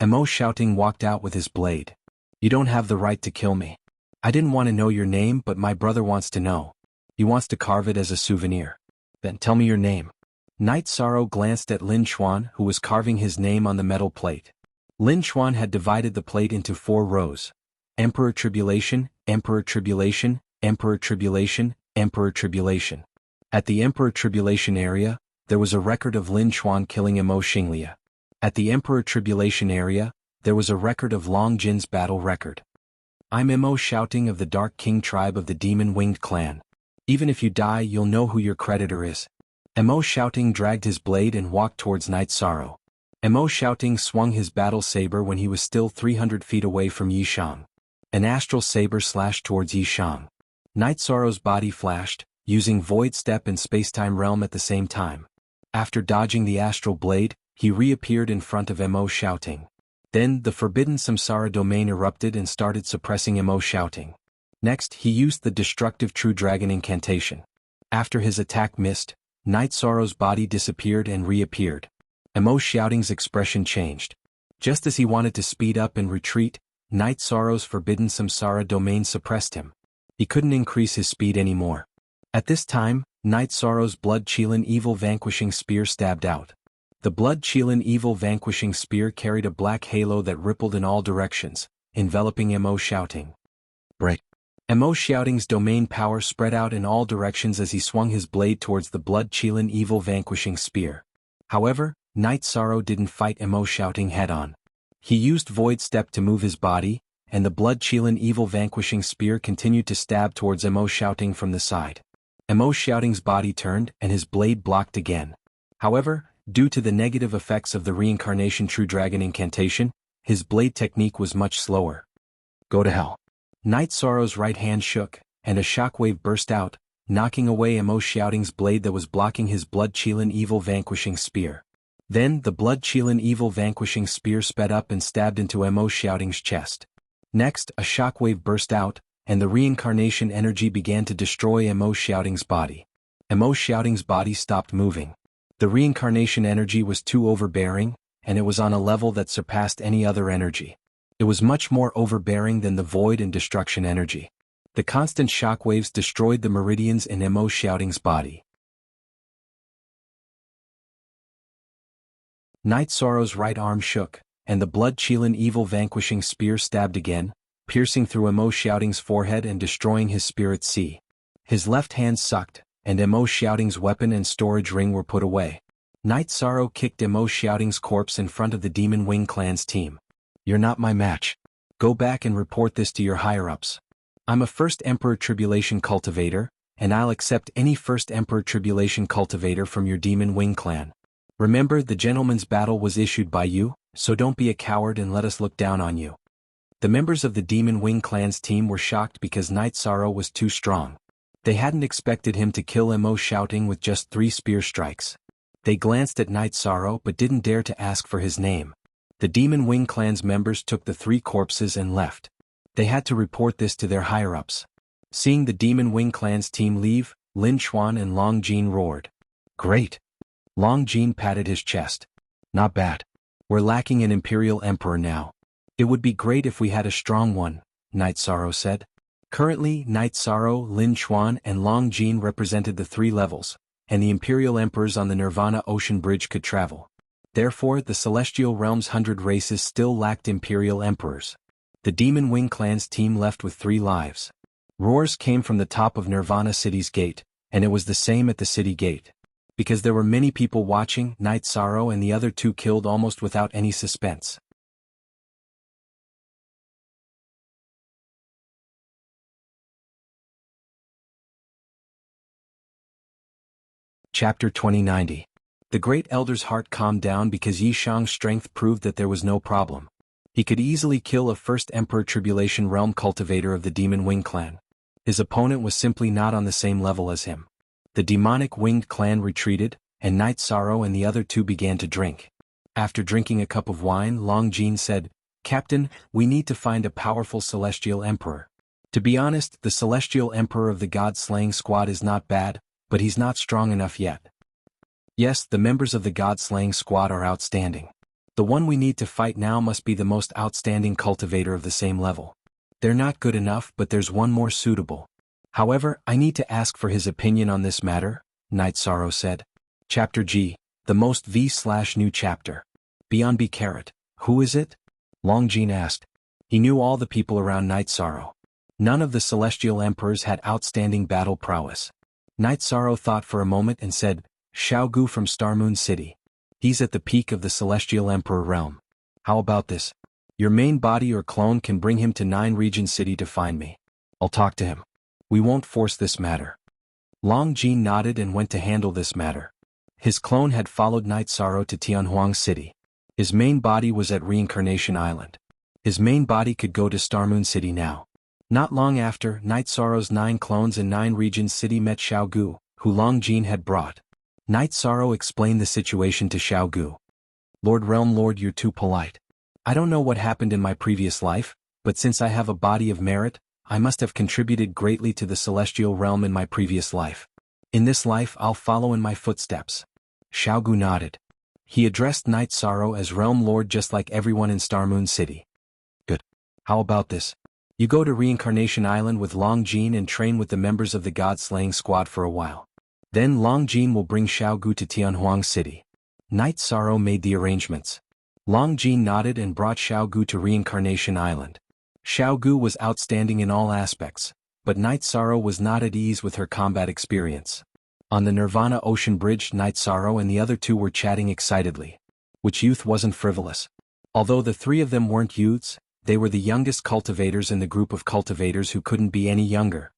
Mo shouting walked out with his blade. You don't have the right to kill me. I didn't want to know your name, but my brother wants to know. He wants to carve it as a souvenir. Then tell me your name. Night Sorrow glanced at Lin Chuan, who was carving his name on the metal plate. Lin Chuan had divided the plate into 4 rows. Emperor Tribulation, Emperor Tribulation, Emperor Tribulation, Emperor Tribulation. At the Emperor Tribulation area, there was a record of Lin Chuan killing Mo Xinglia. At the Emperor Tribulation area, there was a record of Long Jin's battle record. I'm Mo shouting of the Dark King tribe of the Demon-Winged clan. Even if you die, you'll know who your creditor is. Mo shouting dragged his blade and walked towards Night Sorrow. Mo shouting swung his battle saber when he was still 300 feet away from Yishang. An astral saber slashed towards Yishang. Night Sorrow's body flashed, using Void Step and Spacetime Realm at the same time. After dodging the astral blade, he reappeared in front of Mo shouting. Then, the forbidden Samsara domain erupted and started suppressing Mo shouting. Next, he used the destructive True Dragon incantation. After his attack missed, Night Sorrow's body disappeared and reappeared. Mo shouting's expression changed. Just as he wanted to speed up and retreat, Night Sorrow's forbidden Samsara domain suppressed him. He couldn't increase his speed anymore. At this time, Night Sorrow's Blood Qilin Evil Vanquishing Spear stabbed out. The Blood Qilin Evil Vanquishing Spear carried a black halo that rippled in all directions, enveloping Mo shouting. Break. Mo shouting's domain power spread out in all directions as he swung his blade towards the Blood Qilin Evil Vanquishing Spear. However, Night Sorrow didn't fight Mo shouting head-on. He used Void Step to move his body, and the Blood Qilin Evil Vanquishing Spear continued to stab towards Mo shouting from the side. Mo shouting's body turned and his blade blocked again. However, due to the negative effects of the Reincarnation True Dragon incantation, his blade technique was much slower. Go to hell. Night Sorrow's right hand shook, and a shockwave burst out, knocking away Mo shouting's blade that was blocking his Blood Qilin Evil Vanquishing Spear. Then, the Blood Qilin Evil Vanquishing Spear sped up and stabbed into Mo shouting's chest. Next, a shockwave burst out, and the reincarnation energy began to destroy Mo shouting's body. Mo shouting's body stopped moving. The reincarnation energy was too overbearing, and it was on a level that surpassed any other energy. It was much more overbearing than the void and destruction energy. The constant shockwaves destroyed the meridians in Mo shouting's body. Night Sorrow's right arm shook, and the Blood Qilin Evil Vanquishing Spear stabbed again, piercing through Mo shouting's forehead and destroying his spirit sea. His left hand sucked, and Mo shouting's weapon and storage ring were put away. Night Sorrow kicked Emo Shouting's corpse in front of the Demon Wing clan's team. You're not my match. Go back and report this to your higher-ups. I'm a First Emperor Tribulation cultivator, and I'll accept any First Emperor Tribulation cultivator from your Demon Wing clan. Remember, the gentleman's battle was issued by you, so don't be a coward and let us look down on you. The members of the Demon Wing clan's team were shocked because Night Sorrow was too strong. They hadn't expected him to kill Emo Shouting with just 3 spear strikes. They glanced at Night Sorrow but didn't dare to ask for his name. The Demon Wing clan's members took the 3 corpses and left. They had to report this to their higher-ups. Seeing the Demon Wing clan's team leave, Lin Xuan and Long Jin roared. Great! Long Jin patted his chest. Not bad. We're lacking an Imperial Emperor now. It would be great if we had a strong one, Night Sorrow said. Currently, Night Sorrow, Lin Xuan and Long Jin represented the 3 levels, and the Imperial Emperors on the Nirvana Ocean Bridge could travel. Therefore, the Celestial Realm's 100 races still lacked Imperial Emperors. The Demon Wing clan's team left with 3 lives. Roars came from the top of Nirvana City's gate, and it was the same at the city gate. Because there were many people watching, Night Sorrow and the other 2 killed almost without any suspense. Chapter 2090. The Great Elder's heart calmed down because Yi Shang's strength proved that there was no problem. He could easily kill a First Emperor Tribulation Realm cultivator of the Demon Wing clan. His opponent was simply not on the same level as him. The Demonic Winged clan retreated, and Night Sorrow and the other 2 began to drink. After drinking a cup of wine, Long Jin said, Captain, we need to find a powerful Celestial Emperor. To be honest, the Celestial Emperor of the God-Slaying Squad is not bad, but he's not strong enough yet. Yes, the members of the God-Slaying Squad are outstanding. The one we need to fight now must be the most outstanding cultivator of the same level. They're not good enough, but there's one more suitable. However, I need to ask for his opinion on this matter, Night Sorrow said. Chapter G, the most V/new chapter. Beyond B. Who is it? Long Jin asked. He knew all the people around Night Sorrow. None of the Celestial Emperors had outstanding battle prowess. Night Sorrow thought for a moment and said, Xiao Gu from Starmoon City. He's at the peak of the Celestial Emperor realm. How about this? Your main body or clone can bring him to 9 Region City to find me. I'll talk to him. We won't force this matter. Long Jin nodded and went to handle this matter. His clone had followed Night Sorrow to Tianhuang City. His main body was at Reincarnation Island. His main body could go to Starmoon City now. Not long after, Night Sorrow's 9 clones in 9 Regions City met Xiao Gu, who Long Jin had brought. Night Sorrow explained the situation to Xiao Gu. Lord Realm Lord, you're too polite. I don't know what happened in my previous life, but since I have a body of merit, I must have contributed greatly to the Celestial Realm in my previous life. In this life I'll follow in my footsteps. Xiao Gu nodded. He addressed Night Sorrow as Realm Lord just like everyone in Starmoon City. Good. How about this? You go to Reincarnation Island with Long Jin and train with the members of the God-Slaying Squad for a while. Then Long Jin will bring Xiao Gu to Tianhuang City. Night Sorrow made the arrangements. Long Jin nodded and brought Xiao Gu to Reincarnation Island. Xiao Gu was outstanding in all aspects, but Night Sorrow was not at ease with her combat experience. On the Nirvana Ocean Bridge, Night Sorrow and the other 2 were chatting excitedly. Which youth wasn't frivolous? Although the 3 of them weren't youths, they were the youngest cultivators in the group of cultivators who couldn't be any younger.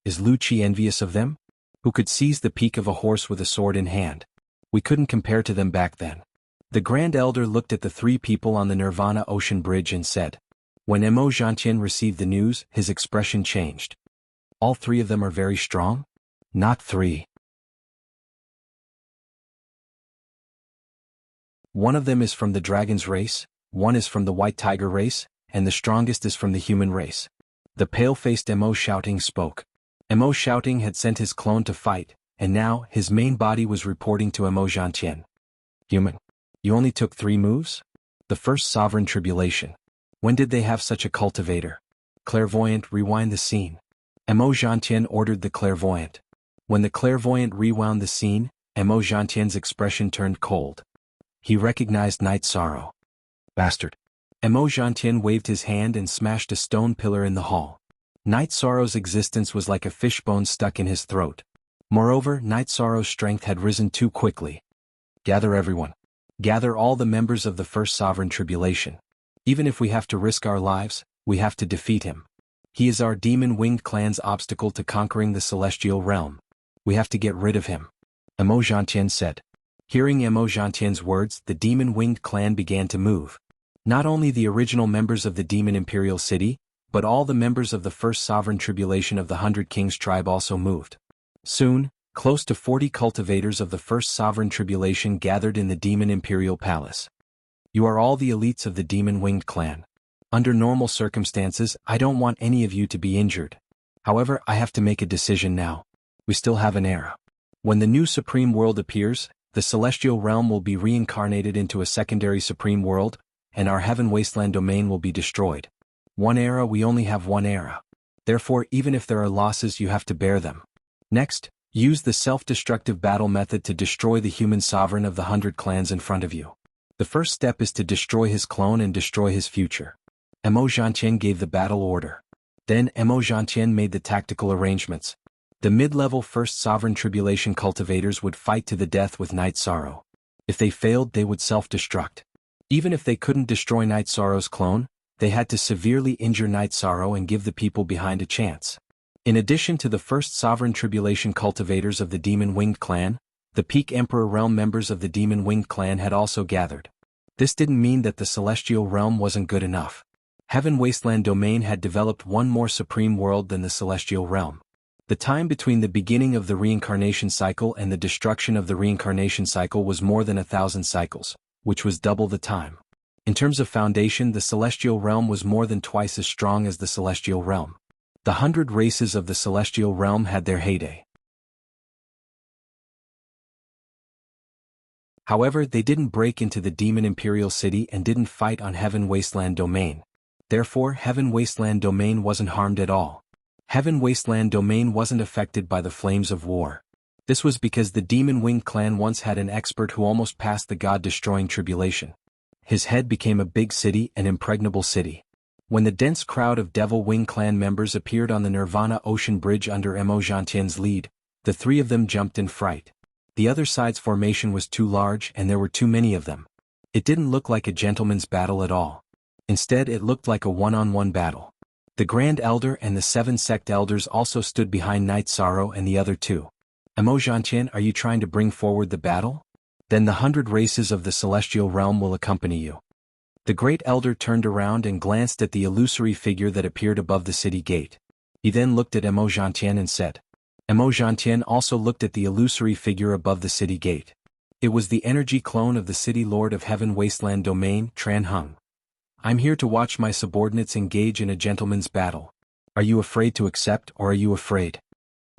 Is Lu Qi envious of them? Who could seize the peak of a horse with a sword in hand? We couldn't compare to them back then. The Grand Elder looked at the 3 people on the Nirvana Ocean Bridge and said. When Emo Zhantian received the news, his expression changed. All 3 of them are very strong? Not 3. One of them is from the dragon's race, one is from the white tiger race, and the strongest is from the human race. The pale-faced Emo Shouting spoke. Emo Shouting had sent his clone to fight, and now his main body was reporting to Emo Zhantian. Human. You only took 3 moves? The first sovereign tribulation. When did they have such a cultivator? Clairvoyant, rewind the scene. Emo Zhantian ordered the clairvoyant. When the clairvoyant rewound the scene, Emo Zhantian's expression turned cold. He recognized Night Sorrow. Bastard. Emo Zhantian waved his hand and smashed a stone pillar in the hall. Night Sorrow's existence was like a fishbone stuck in his throat. Moreover, Night Sorrow's strength had risen too quickly. Gather everyone. Gather all the members of the first sovereign tribulation. Even if we have to risk our lives, we have to defeat him. He is our demon-winged clan's obstacle to conquering the celestial realm. We have to get rid of him. Emo Zhantian said. Hearing Emo Zhantian's words, the demon-winged clan began to move. Not only the original members of the demon imperial city, but all the members of the first sovereign tribulation of the 100 Kings tribe also moved. Soon, close to 40 cultivators of the first sovereign tribulation gathered in the demon imperial palace. You are all the elites of the demon-winged clan. Under normal circumstances, I don't want any of you to be injured. However, I have to make a decision now. We still have an era. When the new supreme world appears, the celestial realm will be reincarnated into a secondary supreme world, and our heaven wasteland domain will be destroyed. One era, we only have one era. Therefore, even if there are losses, you have to bear them. Next, use the self-destructive battle method to destroy the human sovereign of the 100 clans in front of you. The first step is to destroy his clone and destroy his future. Emo Zhantian gave the battle order. Then Emo Zhantian made the tactical arrangements. The mid-level first sovereign tribulation cultivators would fight to the death with Night Sorrow. If they failed, they would self-destruct. Even if they couldn't destroy Night Sorrow's clone, they had to severely injure Night Sorrow and give the people behind a chance. In addition to the first sovereign tribulation cultivators of the demon-winged clan, the peak Emperor realm members of the demon-winged clan had also gathered. This didn't mean that the celestial realm wasn't good enough. Heaven Wasteland Domain had developed one more supreme world than the celestial realm. The time between the beginning of the reincarnation cycle and the destruction of the reincarnation cycle was more than 1,000 cycles, which was double the time. In terms of foundation, the celestial realm was more than twice as strong as the celestial realm. The 100 races of the celestial realm had their heyday. However, they didn't break into the demon imperial city and didn't fight on Heaven Wasteland Domain. Therefore, Heaven Wasteland Domain wasn't harmed at all. Heaven Wasteland Domain wasn't affected by the flames of war. This was because the demon-winged clan once had an expert who almost passed the god-destroying tribulation. His head became a big city, an impregnable city. When the dense crowd of Devil Wing clan members appeared on the Nirvana Ocean Bridge under Emo Zhantian's lead, the three of them jumped in fright. The other side's formation was too large and there were too many of them. It didn't look like a gentleman's battle at all. Instead, it looked like a one-on-one battle. The Grand Elder and the 7 sect elders also stood behind Night Sorrow and the other two. Emo Zhantian, are you trying to bring forward the battle? Then the 100 races of the celestial realm will accompany you. The Great Elder turned around and glanced at the illusory figure that appeared above the city gate. He then looked at Emo Zhantian and said. Emo Zhantian also looked at the illusory figure above the city gate. It was the energy clone of the city lord of Heaven Wasteland Domain, Tran Hung. I'm here to watch my subordinates engage in a gentleman's battle. Are you afraid to accept or are you afraid?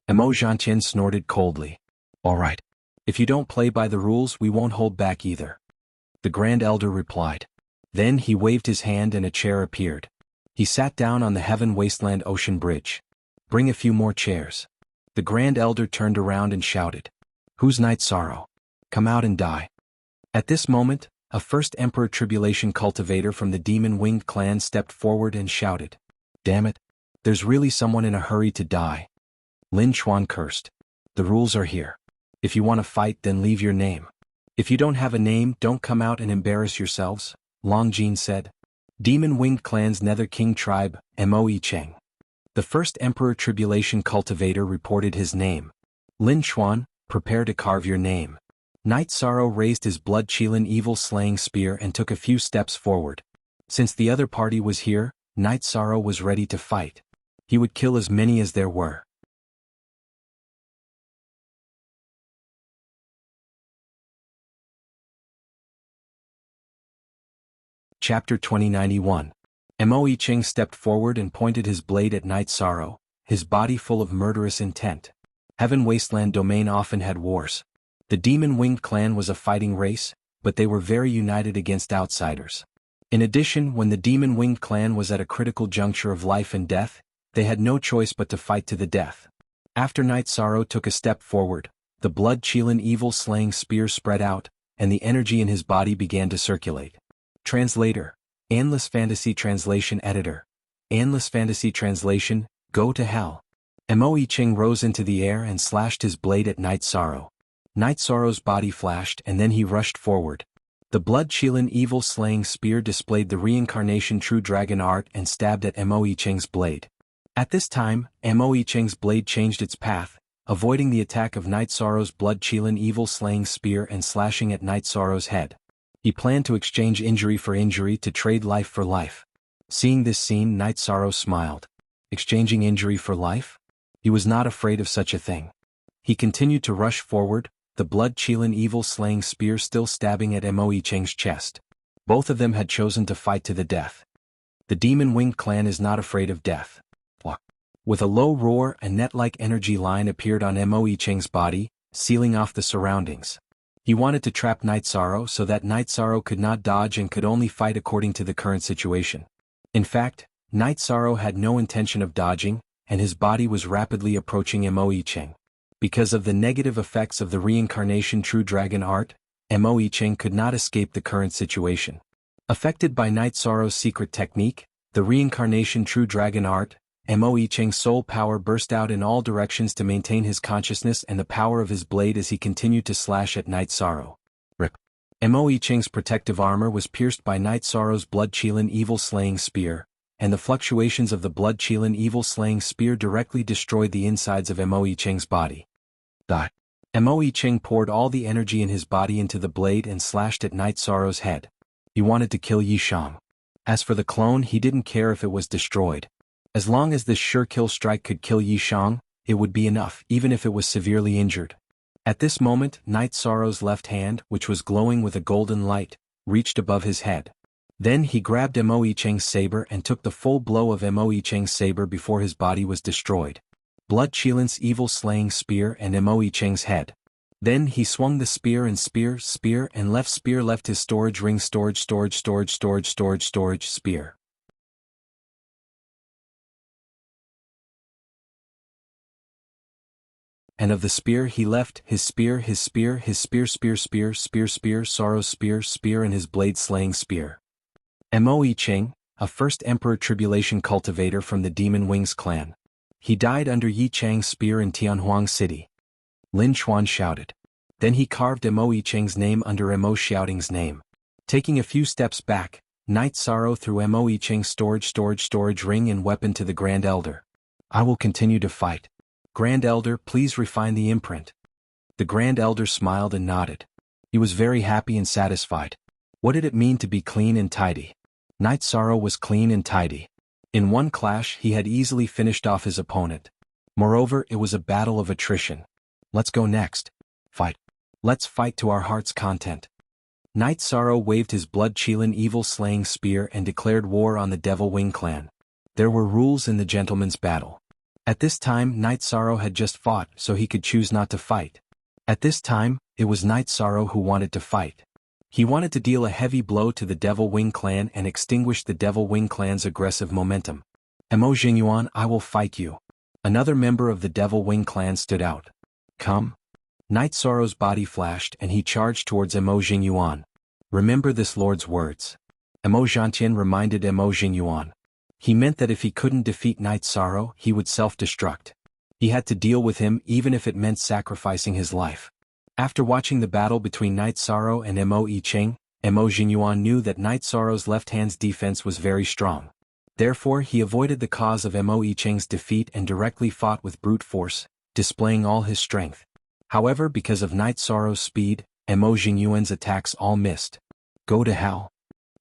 Emo Zhantian snorted coldly. All right. If you don't play by the rules, we won't hold back either. The Grand Elder replied. Then he waved his hand and a chair appeared. He sat down on the Heaven Wasteland Ocean Bridge. Bring a few more chairs. The Grand Elder turned around and shouted. Who's Night Sorrow? Come out and die. At this moment, a first Emperor Tribulation cultivator from the Demon-Winged clan stepped forward and shouted. Damn it. There's really someone in a hurry to die. Lin Chuan cursed. The rules are here. If you want to fight, then leave your name. If you don't have a name, don't come out and embarrass yourselves, Long Jin said. Demon-Winged clan's Nether King tribe, Mo Cheng. The first Emperor Tribulation cultivator reported his name. Lin Chuan, prepare to carve your name. Night Sorrow raised his blood-chilling evil-slaying spear and took a few steps forward. Since the other party was here, Night Sorrow was ready to fight. He would kill as many as there were. Chapter 2091. Mo Cheng stepped forward and pointed his blade at Night Sorrow, his body full of murderous intent. Heaven Wasteland Domain often had wars. The Demon-Winged clan was a fighting race, but they were very united against outsiders. In addition, when the Demon-Winged clan was at a critical juncture of life and death, they had no choice but to fight to the death. After Night Sorrow took a step forward, the blood-chilling evil-slaying spear spread out, and the energy in his body began to circulate. Translator. Endless Fantasy Translation Editor. Endless Fantasy Translation, go to hell. Mo Cheng rose into the air and slashed his blade at Night Sorrow. Night Sorrow's body flashed and then he rushed forward. The blood-chilling evil-slaying spear displayed the reincarnation true dragon art and stabbed at Mo Yicheng's blade. At this time, Mo Yicheng's blade changed its path, avoiding the attack of Night Sorrow's blood-chilling evil-slaying spear and slashing at Night Sorrow's head. He planned to exchange injury for injury to trade life for life. Seeing this scene, Night Sorrow smiled. Exchanging injury for life? He was not afraid of such a thing. He continued to rush forward, the blood-chilling evil-slaying spear still stabbing at Mo Yicheng's chest. Both of them had chosen to fight to the death. The demon-winged clan is not afraid of death. With a low roar, a net-like energy line appeared on Mo Yicheng's body, sealing off the surroundings. He wanted to trap Night Sorrow so that Night Sorrow could not dodge and could only fight according to the current situation. In fact, Night Sorrow had no intention of dodging, and his body was rapidly approaching Mo Yicheng. Because of the negative effects of the reincarnation true dragon art, Mo Yicheng could not escape the current situation. Affected by Night Sorrow's secret technique, the reincarnation true dragon art, Mo Yicheng's soul power burst out in all directions to maintain his consciousness and the power of his blade as he continued to slash at Night Sorrow. Rip. Mo Yicheng's protective armor was pierced by Night Sorrow's blood-chilling evil-slaying spear, and the fluctuations of the blood-chilling evil-slaying spear directly destroyed the insides of Mo Yicheng's body. Mo Yicheng poured all the energy in his body into the blade and slashed at Night Sorrow's head. He wanted to kill Yishang. As for the clone, he didn't care if it was destroyed. As long as this sure kill strike could kill Yishang, it would be enough, even if it was severely injured. At this moment, Night Sorrow's left hand, which was glowing with a golden light, reached above his head. Then he grabbed Mo Yicheng's saber and took the full blow of Mo Yicheng's saber before his body was destroyed. Blood Chillin's evil-slaying spear and Mo Yicheng's head. Then he swung the spear and spear and left spear left his storage ring storage spear. And of the spear he left his spear Sorrow's spear and his blade-slaying spear. Mo Yicheng, a first Emperor Tribulation cultivator from the Demon Wings clan. He died under Yi Chang's spear in Tianhuang City. Lin Chuan shouted. Then he carved Mo Yicheng's name under Mo Xiaoting's name. Taking a few steps back, Night Sorrow threw Mo Yicheng's storage ring and weapon to the Grand Elder. I will continue to fight. Grand Elder, please refine the imprint. The Grand Elder smiled and nodded. He was very happy and satisfied. What did it mean to be clean and tidy? Night Sorrow was clean and tidy. In one clash he had easily finished off his opponent. Moreover, it was a battle of attrition. Let's go next. Fight. Let's fight to our heart's content. Night Sorrow waved his blood-chilling evil-slaying spear and declared war on the Devil Wing clan. There were rules in the gentleman's battle. At this time Night Sorrow had just fought, so he could choose not to fight. At this time, it was Night Sorrow who wanted to fight. He wanted to deal a heavy blow to the Devil Wing clan and extinguish the Devil Wing clan's aggressive momentum. Mo Jingyuan, I will fight you. Another member of the Devil Wing clan stood out. Come. Night Sorrow's body flashed and he charged towards Mo Jingyuan. Remember this lord's words. Mo Zhantian reminded Mo Jingyuan. He meant that if he couldn't defeat Night Sorrow, he would self-destruct. He had to deal with him even if it meant sacrificing his life. After watching the battle between Night Sorrow and Mo Yicheng, Mo Jingyuan knew that Night Sorrow's left hand's defense was very strong. Therefore he avoided the cause of Mo Yicheng's defeat and directly fought with brute force, displaying all his strength. However, because of Night Sorrow's speed, Mo Jingyuan's attacks all missed. Go to hell.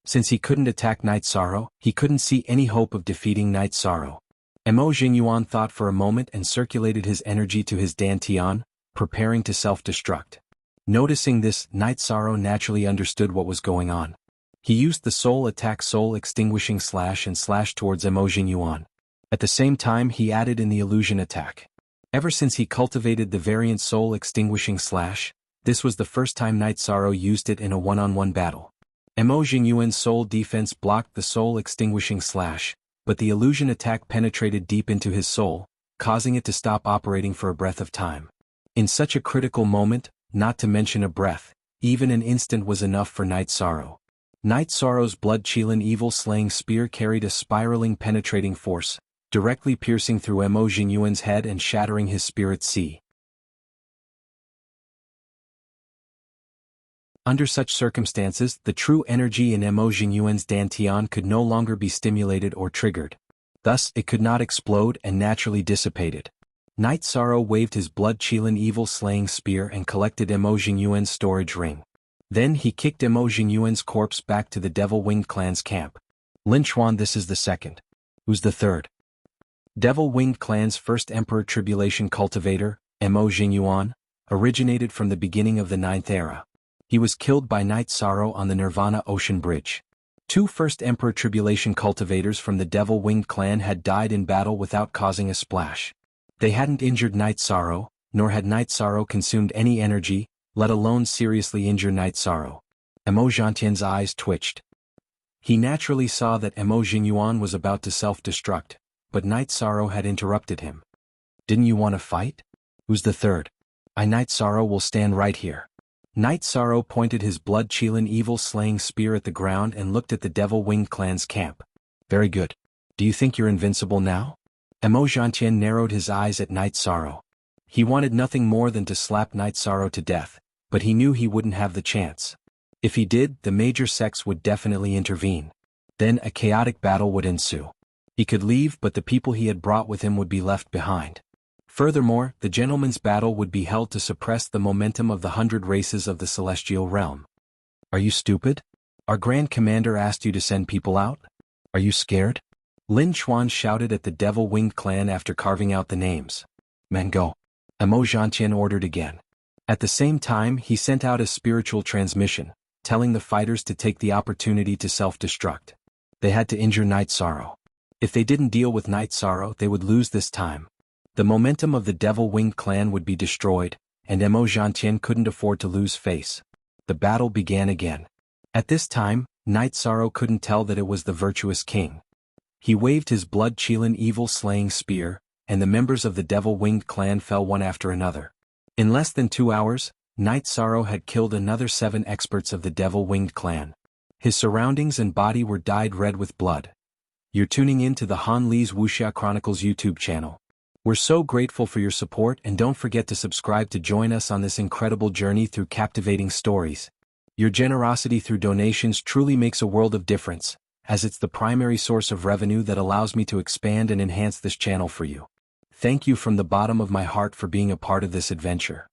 Since he couldn't attack Night Sorrow, he couldn't see any hope of defeating Night Sorrow. Mo Jingyuan thought for a moment and circulated his energy to his dantian, preparing to self-destruct. Noticing this, Night Sorrow naturally understood what was going on. He used the soul attack soul extinguishing slash and slashed towards Mo Jingyuan. At the same time he added in the illusion attack. Ever since he cultivated the variant soul extinguishing slash, this was the first time Night Sorrow used it in a one-on-one battle. Mo Jingyuan's soul defense blocked the soul extinguishing slash, but the illusion attack penetrated deep into his soul, causing it to stop operating for a breath of time. In such a critical moment, not to mention a breath, even an instant was enough for Night Sorrow. Night Sorrow's blood-chilling evil-slaying spear carried a spiraling penetrating force, directly piercing through Mo Jingyuan's head and shattering his spirit sea. Under such circumstances, the true energy in Mo Jingyuan's dantian could no longer be stimulated or triggered. Thus, it could not explode and naturally dissipated. Night Sorrow waved his blood-chilling evil-slaying spear and collected Mo Jingyuan's storage ring. Then he kicked Mo Jingyuan's corpse back to the Devil-Winged Clan's camp. Lin Chuan, this is the second. Who's the third? Devil-Winged Clan's first Emperor Tribulation cultivator, Mo Jingyuan, originated from the beginning of the Ninth Era. He was killed by Night Sorrow on the Nirvana Ocean Bridge. Two first Emperor Tribulation cultivators from the Devil-Winged Clan had died in battle without causing a splash. They hadn't injured Night Sorrow, nor had Night Sorrow consumed any energy, let alone seriously injure Night Sorrow. Mo Zhantian's eyes twitched. He naturally saw that Mo Jingyuan was about to self-destruct, but Night Sorrow had interrupted him. Didn't you want to fight? Who's the third? Night Sorrow will stand right here. Night Sorrow pointed his blood-chilling evil-slaying spear at the ground and looked at the Devil-Winged Clan's camp. Very good. Do you think you're invincible now? Mo Zhantian narrowed his eyes at Night Sorrow. He wanted nothing more than to slap Night Sorrow to death, but he knew he wouldn't have the chance. If he did, the major sects would definitely intervene. Then a chaotic battle would ensue. He could leave, but the people he had brought with him would be left behind. Furthermore, the gentleman's battle would be held to suppress the momentum of the 100 races of the celestial realm. Are you stupid? Our Grand Commander asked you to send people out? Are you scared? Lin Chuan shouted at the Devil-Winged Clan after carving out the names. Men go. Mo Zhantian ordered again. At the same time, he sent out a spiritual transmission, telling the fighters to take the opportunity to self-destruct. They had to injure Night Sorrow. If they didn't deal with Night Sorrow, they would lose this time. The momentum of the Devil-Winged Clan would be destroyed, and Mo Zhantian couldn't afford to lose face. The battle began again. At this time, Night Sorrow couldn't tell that it was the virtuous king. He waved his blood-chilling evil-slaying spear, and the members of the Devil-Winged Clan fell one after another. In less than 2 hours, Night Sorrow had killed another 7 experts of the Devil-Winged Clan. His surroundings and body were dyed red with blood. You're tuning in to the Han Li's Wuxia Chronicles YouTube channel. We're so grateful for your support, and don't forget to subscribe to join us on this incredible journey through captivating stories. Your generosity through donations truly makes a world of difference, as it's the primary source of revenue that allows me to expand and enhance this channel for you. Thank you from the bottom of my heart for being a part of this adventure.